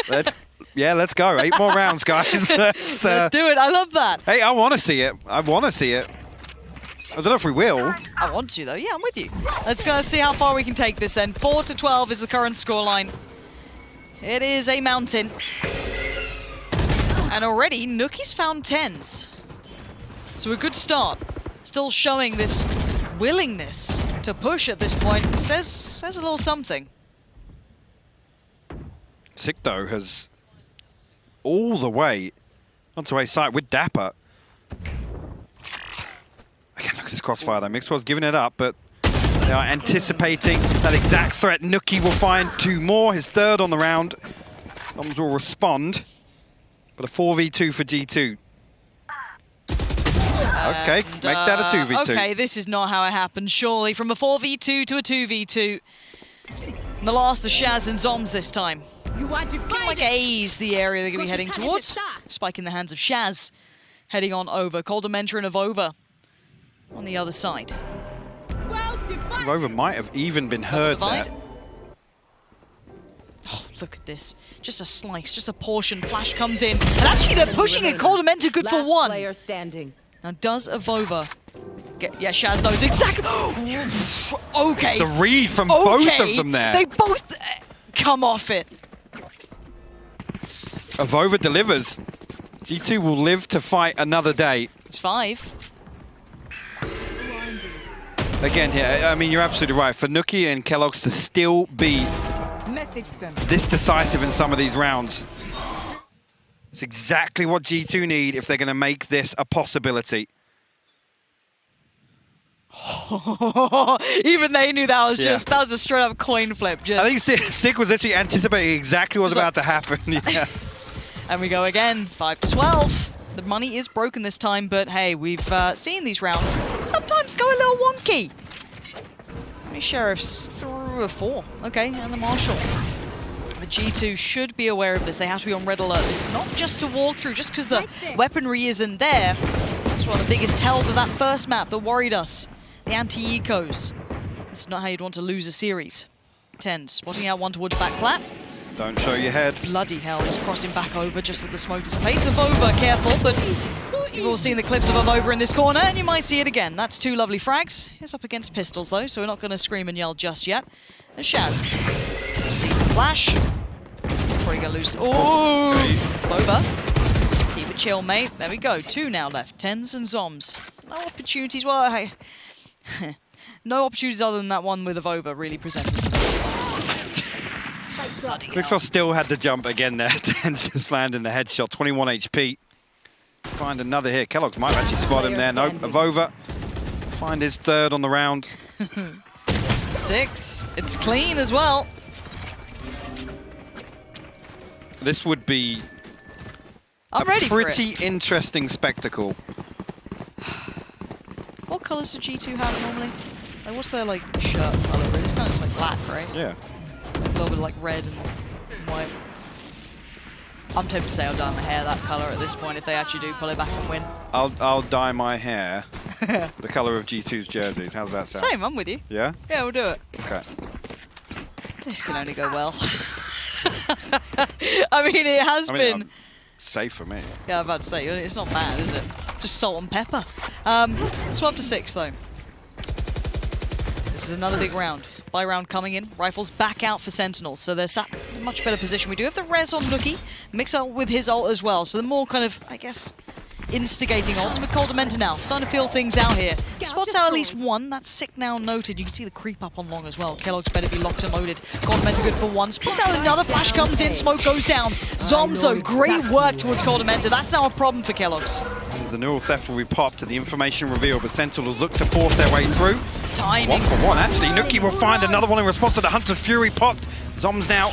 Let's go. 8 more rounds, guys. Let's do it. I love that. Hey, I want to see it. I want to see it. I don't know if we will. I want to, though. Yeah, I'm with you. Let's go see how far we can take this then. 4-12 is the current scoreline. It is a mountain. And already, Nookie's found Tens. So a good start. Still showing this willingness to push at this point. Says a little something. Sick, though, has all the way onto a site with Dapper. Again, look at this crossfire though. Mixwell's giving it up, but they are anticipating that exact threat. Nookie will find 2 more, his 3rd on the round. Noms will respond, but a 4v2 for G2. Okay, make that a 2v2. Okay, this is not how it happened, surely. From a 4v2 to a 2v2. And the last of Shaz and Zoms this time. You want to Looking like A's the area they're going to be heading towards. Spike in the hands of Shaz. Heading on over. Coldamentor and Avova on the other side. Avova might have even been heard there. Oh, look at this. Just a slice, just a portion. Flash comes in. And actually they're pushing it. Coldamentor good for 1. Player standing. Now does Avova get... Yeah, Shaz knows exactly... Okay. The read from both of them there. They both come off it. Avova delivers. G2 will live to fight another day. It's 5. Again here, I mean, you're absolutely right. For Nookie and Kellogg's to still be this decisive in some of these rounds, it's exactly what G2 need if they're going to make this a possibility. Even they knew that was just, that was a straight up coin flip. Just. I think Sick was actually anticipating exactly what was about to happen. Yeah. And we go again, 5-12. The money is broken this time, but hey, we've seen these rounds sometimes go a little wonky. The Sheriff's through a 4. Okay, and the Marshal. The G2 should be aware of this. They have to be on red alert. This is not just a walkthrough, just because the weaponry isn't there. That's one of the biggest tells of that first map that worried us. The anti-ecos. This is not how you'd want to lose a series. Tens spotting out 1 towards back plat. Don't show your head. Bloody hell, he's crossing back over just as the smoke dissipates. Avova, careful, but you've all seen the clips of Avova in this corner, and you might see it again. That's 2 lovely frags. He's up against pistols, though, so we're not going to scream and yell just yet. And Shaz sees the flash. Probably going to lose. Oh! Avova. Keep it chill, mate. There we go. 2 now left. Tens and Zoms. No opportunities. Well, hey. No opportunities other than that one with Avova really presented. Mixwell still had the jump again there. Tens just landing the headshot. 21 HP. Find another here. Kellogg's might actually spot him there. No, Avova. Find his 3rd on the round. 6. It's clean as well. This would be I'm ready for it. Pretty interesting spectacle. What colours do G2 have normally? Like, what's their like shirt colour? It's kind of just like black, right? Yeah. Like, a little bit like red and white. I'm tempted to say I'll dye my hair that colour at this point if they actually do pull it back and win. I'll dye my hair the colour of G2's jerseys. How's that sound? Same, I'm with you. Yeah? Yeah, we'll do it. Okay. This can only go well. I mean, it has been... Safe for me. Yeah, I'm about to say, it's not bad, is it? Just salt and pepper. 12-6, though. This is another big round. Buy round coming in. Rifles back out for Sentinels, so they're sat in a much better position. We do have the res on Nookie. Mix up with his ult as well, so the more kind of, I guess, instigating ults, but Coldamenta now starting to feel things out here. Spots out at least one. That's sick now noted. You can see the creep up on long as well. Kellogg's better be locked and loaded. Coldamenta good for one. Spots out another. Flash comes in. Smoke goes down. Zomzo, great work towards Coldamenta. That's now a problem for Kellogg's. The neural theft will be popped to the information reveal, but Sentinels look to force their way through. Timing. 1 for 1, actually. Nuki will find another one in response to the Hunter's Fury popped. Zoms now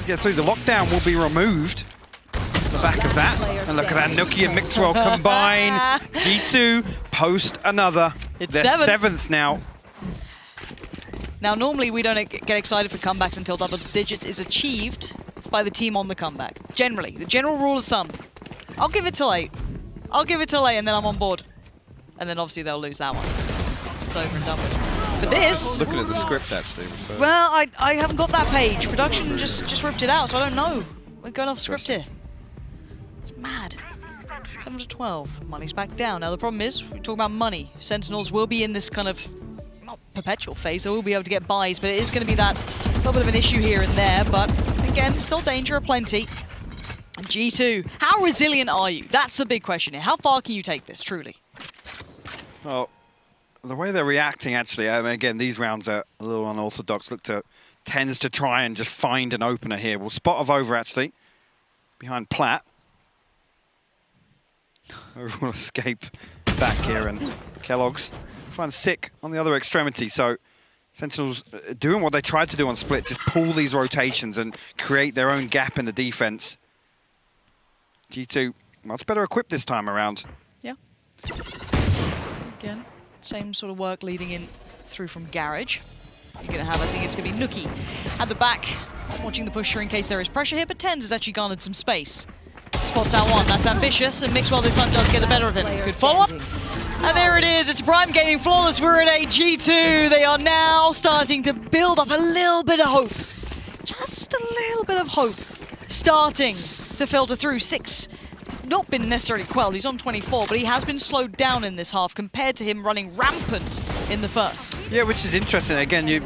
get through. The lockdown will be removed. The back of that. And look at that. Nuki and Mixwell combine. G2 post another. It's their 7th now. Now, normally we don't get excited for comebacks until double digits is achieved by the team on the comeback. Generally, the general rule of thumb. I'll give it till 8. I'll give it till 8 and then I'm on board. And then obviously they'll lose that one. It's over and done with. For this... Looking at the script, actually. Well, I haven't got that page. Production just ripped it out, so I don't know. We're going off script here. It's mad. 7 to 12. Money's back down. Now, the problem is, we talk about money. Sentinels will be in this kind of, not perpetual phase, so we'll be able to get buys, but it is going to be that little bit of an issue here and there. But, again, still danger aplenty. G2, how resilient are you? That's the big question here. How far can you take this, truly? Well, the way they're reacting, actually, I mean, again, these rounds are a little unorthodox. Tends to try and just find an opener here. We'll spot of over, actually, behind Platt. Over will escape back here, and Kellogg's finds sick on the other extremity. So Sentinels doing what they tried to do on Split, just pull these rotations and create their own gap in the defense. G2 much better equipped this time around. Yeah. Again, same sort of work leading in through from Garage. You're going to have, I think it's going to be Nuki at the back, watching the pusher in case there is pressure here, but TenZ has actually garnered some space. Spots out one, that's ambitious, and Mixwell this time does get the better of him. Good follow-up. And there it is, it's Prime Gaming Flawless. We're at a G2. They are now starting to build up a little bit of hope. Just a little bit of hope. Starting to filter through. 6 not been necessarily quelled. He's on 24, but he has been slowed down in this half compared to him running rampant in the first. Yeah, which is interesting. Again, you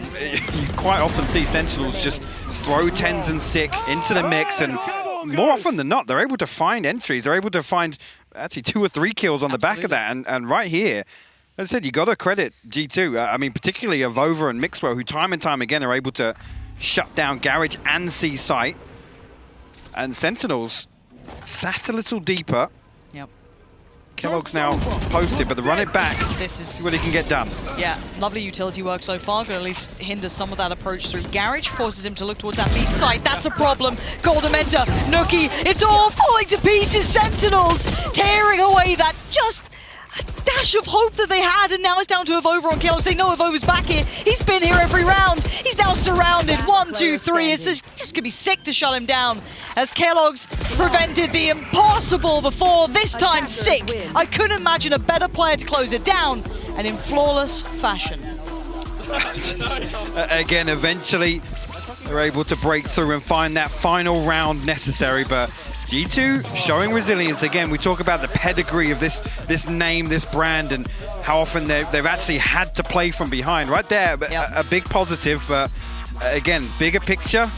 quite often see Sentinels just throw TenZ and Sick into the mix, and more often than not, they're able to find entries. They're able to find actually 2 or 3 kills on the back of that. And right here, as I said, you got to credit G2. I mean, particularly Avova and Mixwell, who time and time again are able to shut down Garage and see sight. And Sentinels sat a little deeper. Yep. Kellogg's now posted, but the run it back, this is see what he can get done. Yeah, lovely utility work so far. Going to at least hinder some of that approach through Garage. Forces him to look towards that B site. That's a problem. Coldamenta, Nuki, it's all falling to pieces. Sentinels tearing away that just a dash of hope that they had, and now it's down to Avova on Kellogg's. They know Avova's back here. He's been here every round. He's now surrounded. 1, 2, 3. It's just going to be sick to shut him down as Kellogg's prevented the impossible before. This time, Sick. I couldn't imagine a better player to close it down, and in flawless fashion. Again, eventually, they're able to break through and find that final round necessary, but G2 showing resilience. Again, we talk about the pedigree of this name, this brand, and how often they've actually had to play from behind. Right there, a big positive, but again, bigger picture.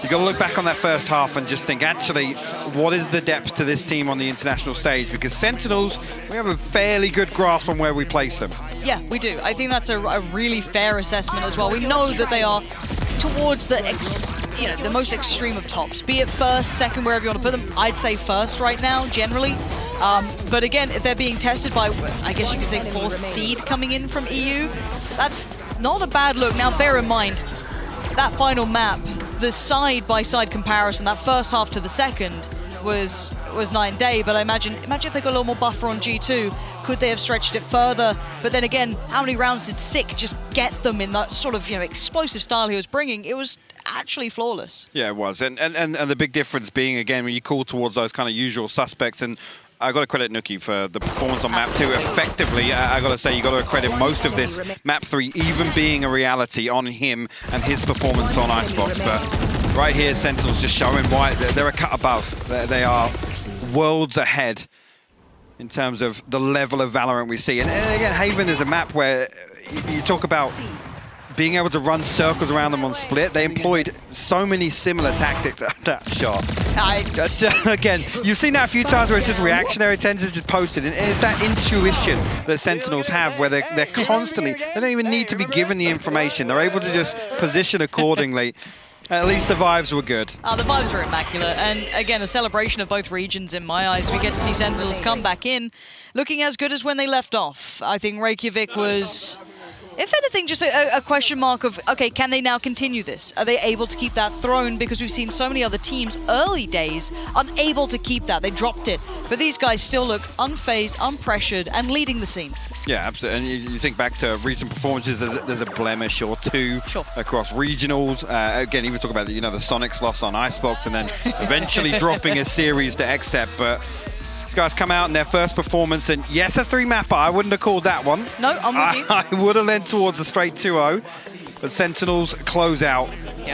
You got to look back on that first half and just think, actually, what is the depth to this team on the international stage? Because Sentinels, we have a fairly good grasp on where we place them. Yeah, we do. I think that's a really fair assessment as well. We know that they are towards the most extreme of tops. Be it first, second, wherever you want to put them. I'd say first right now, generally. But again, if they're being tested by, I guess you could say, 4th seed coming in from EU, that's not a bad look. Now, bear in mind, that final map, the side-by-side comparison, that first half to the second, was night and day. But I imagine if they got a little more buffer on G2, could they have stretched it further? But then again, how many rounds did Sick just get them in that sort of explosive style he was bringing? It was actually flawless. Yeah, it was. And the big difference being, again, when you call towards those kind of usual suspects, and I got to credit Nuki for the performance on map 2. Effectively, I got to say, you got to credit most of this map 3 even being a reality on him and his performance on ICEBOX. But right here, Sentinels just showing why they're a cut above. They are worlds ahead in terms of the level of Valorant we see. And again, Haven is a map where you talk about being able to run circles around them on split, they employed so many similar tactics at that shot. Again, you've seen that a few times where it's just reactionary, tendencies just posted, and it's that intuition that Sentinels have where they're constantly, they don't even need to be given the information. They're able to just position accordingly. At least the vibes were good. The vibes were immaculate, and again, a celebration of both regions in my eyes. We get to see Sentinels come back in, looking as good as when they left off. I think Reykjavik was, if anything, just a question mark of, okay, can they now continue this? Are they able to keep that throne? Because we've seen so many other teams, early days, unable to keep that. They dropped it. But these guys still look unfazed, unpressured, and leading the scene. Yeah, absolutely. And you think back to recent performances, there's a blemish or two across regionals. Again, even talk about the Sonics loss on ICEBOX and then eventually dropping a series to Except. But these guys come out in their first performance, and yes, a 3-mapper. I wouldn't have called that one. No, I'm with you. I would have led towards a straight 2-0. But Sentinels close out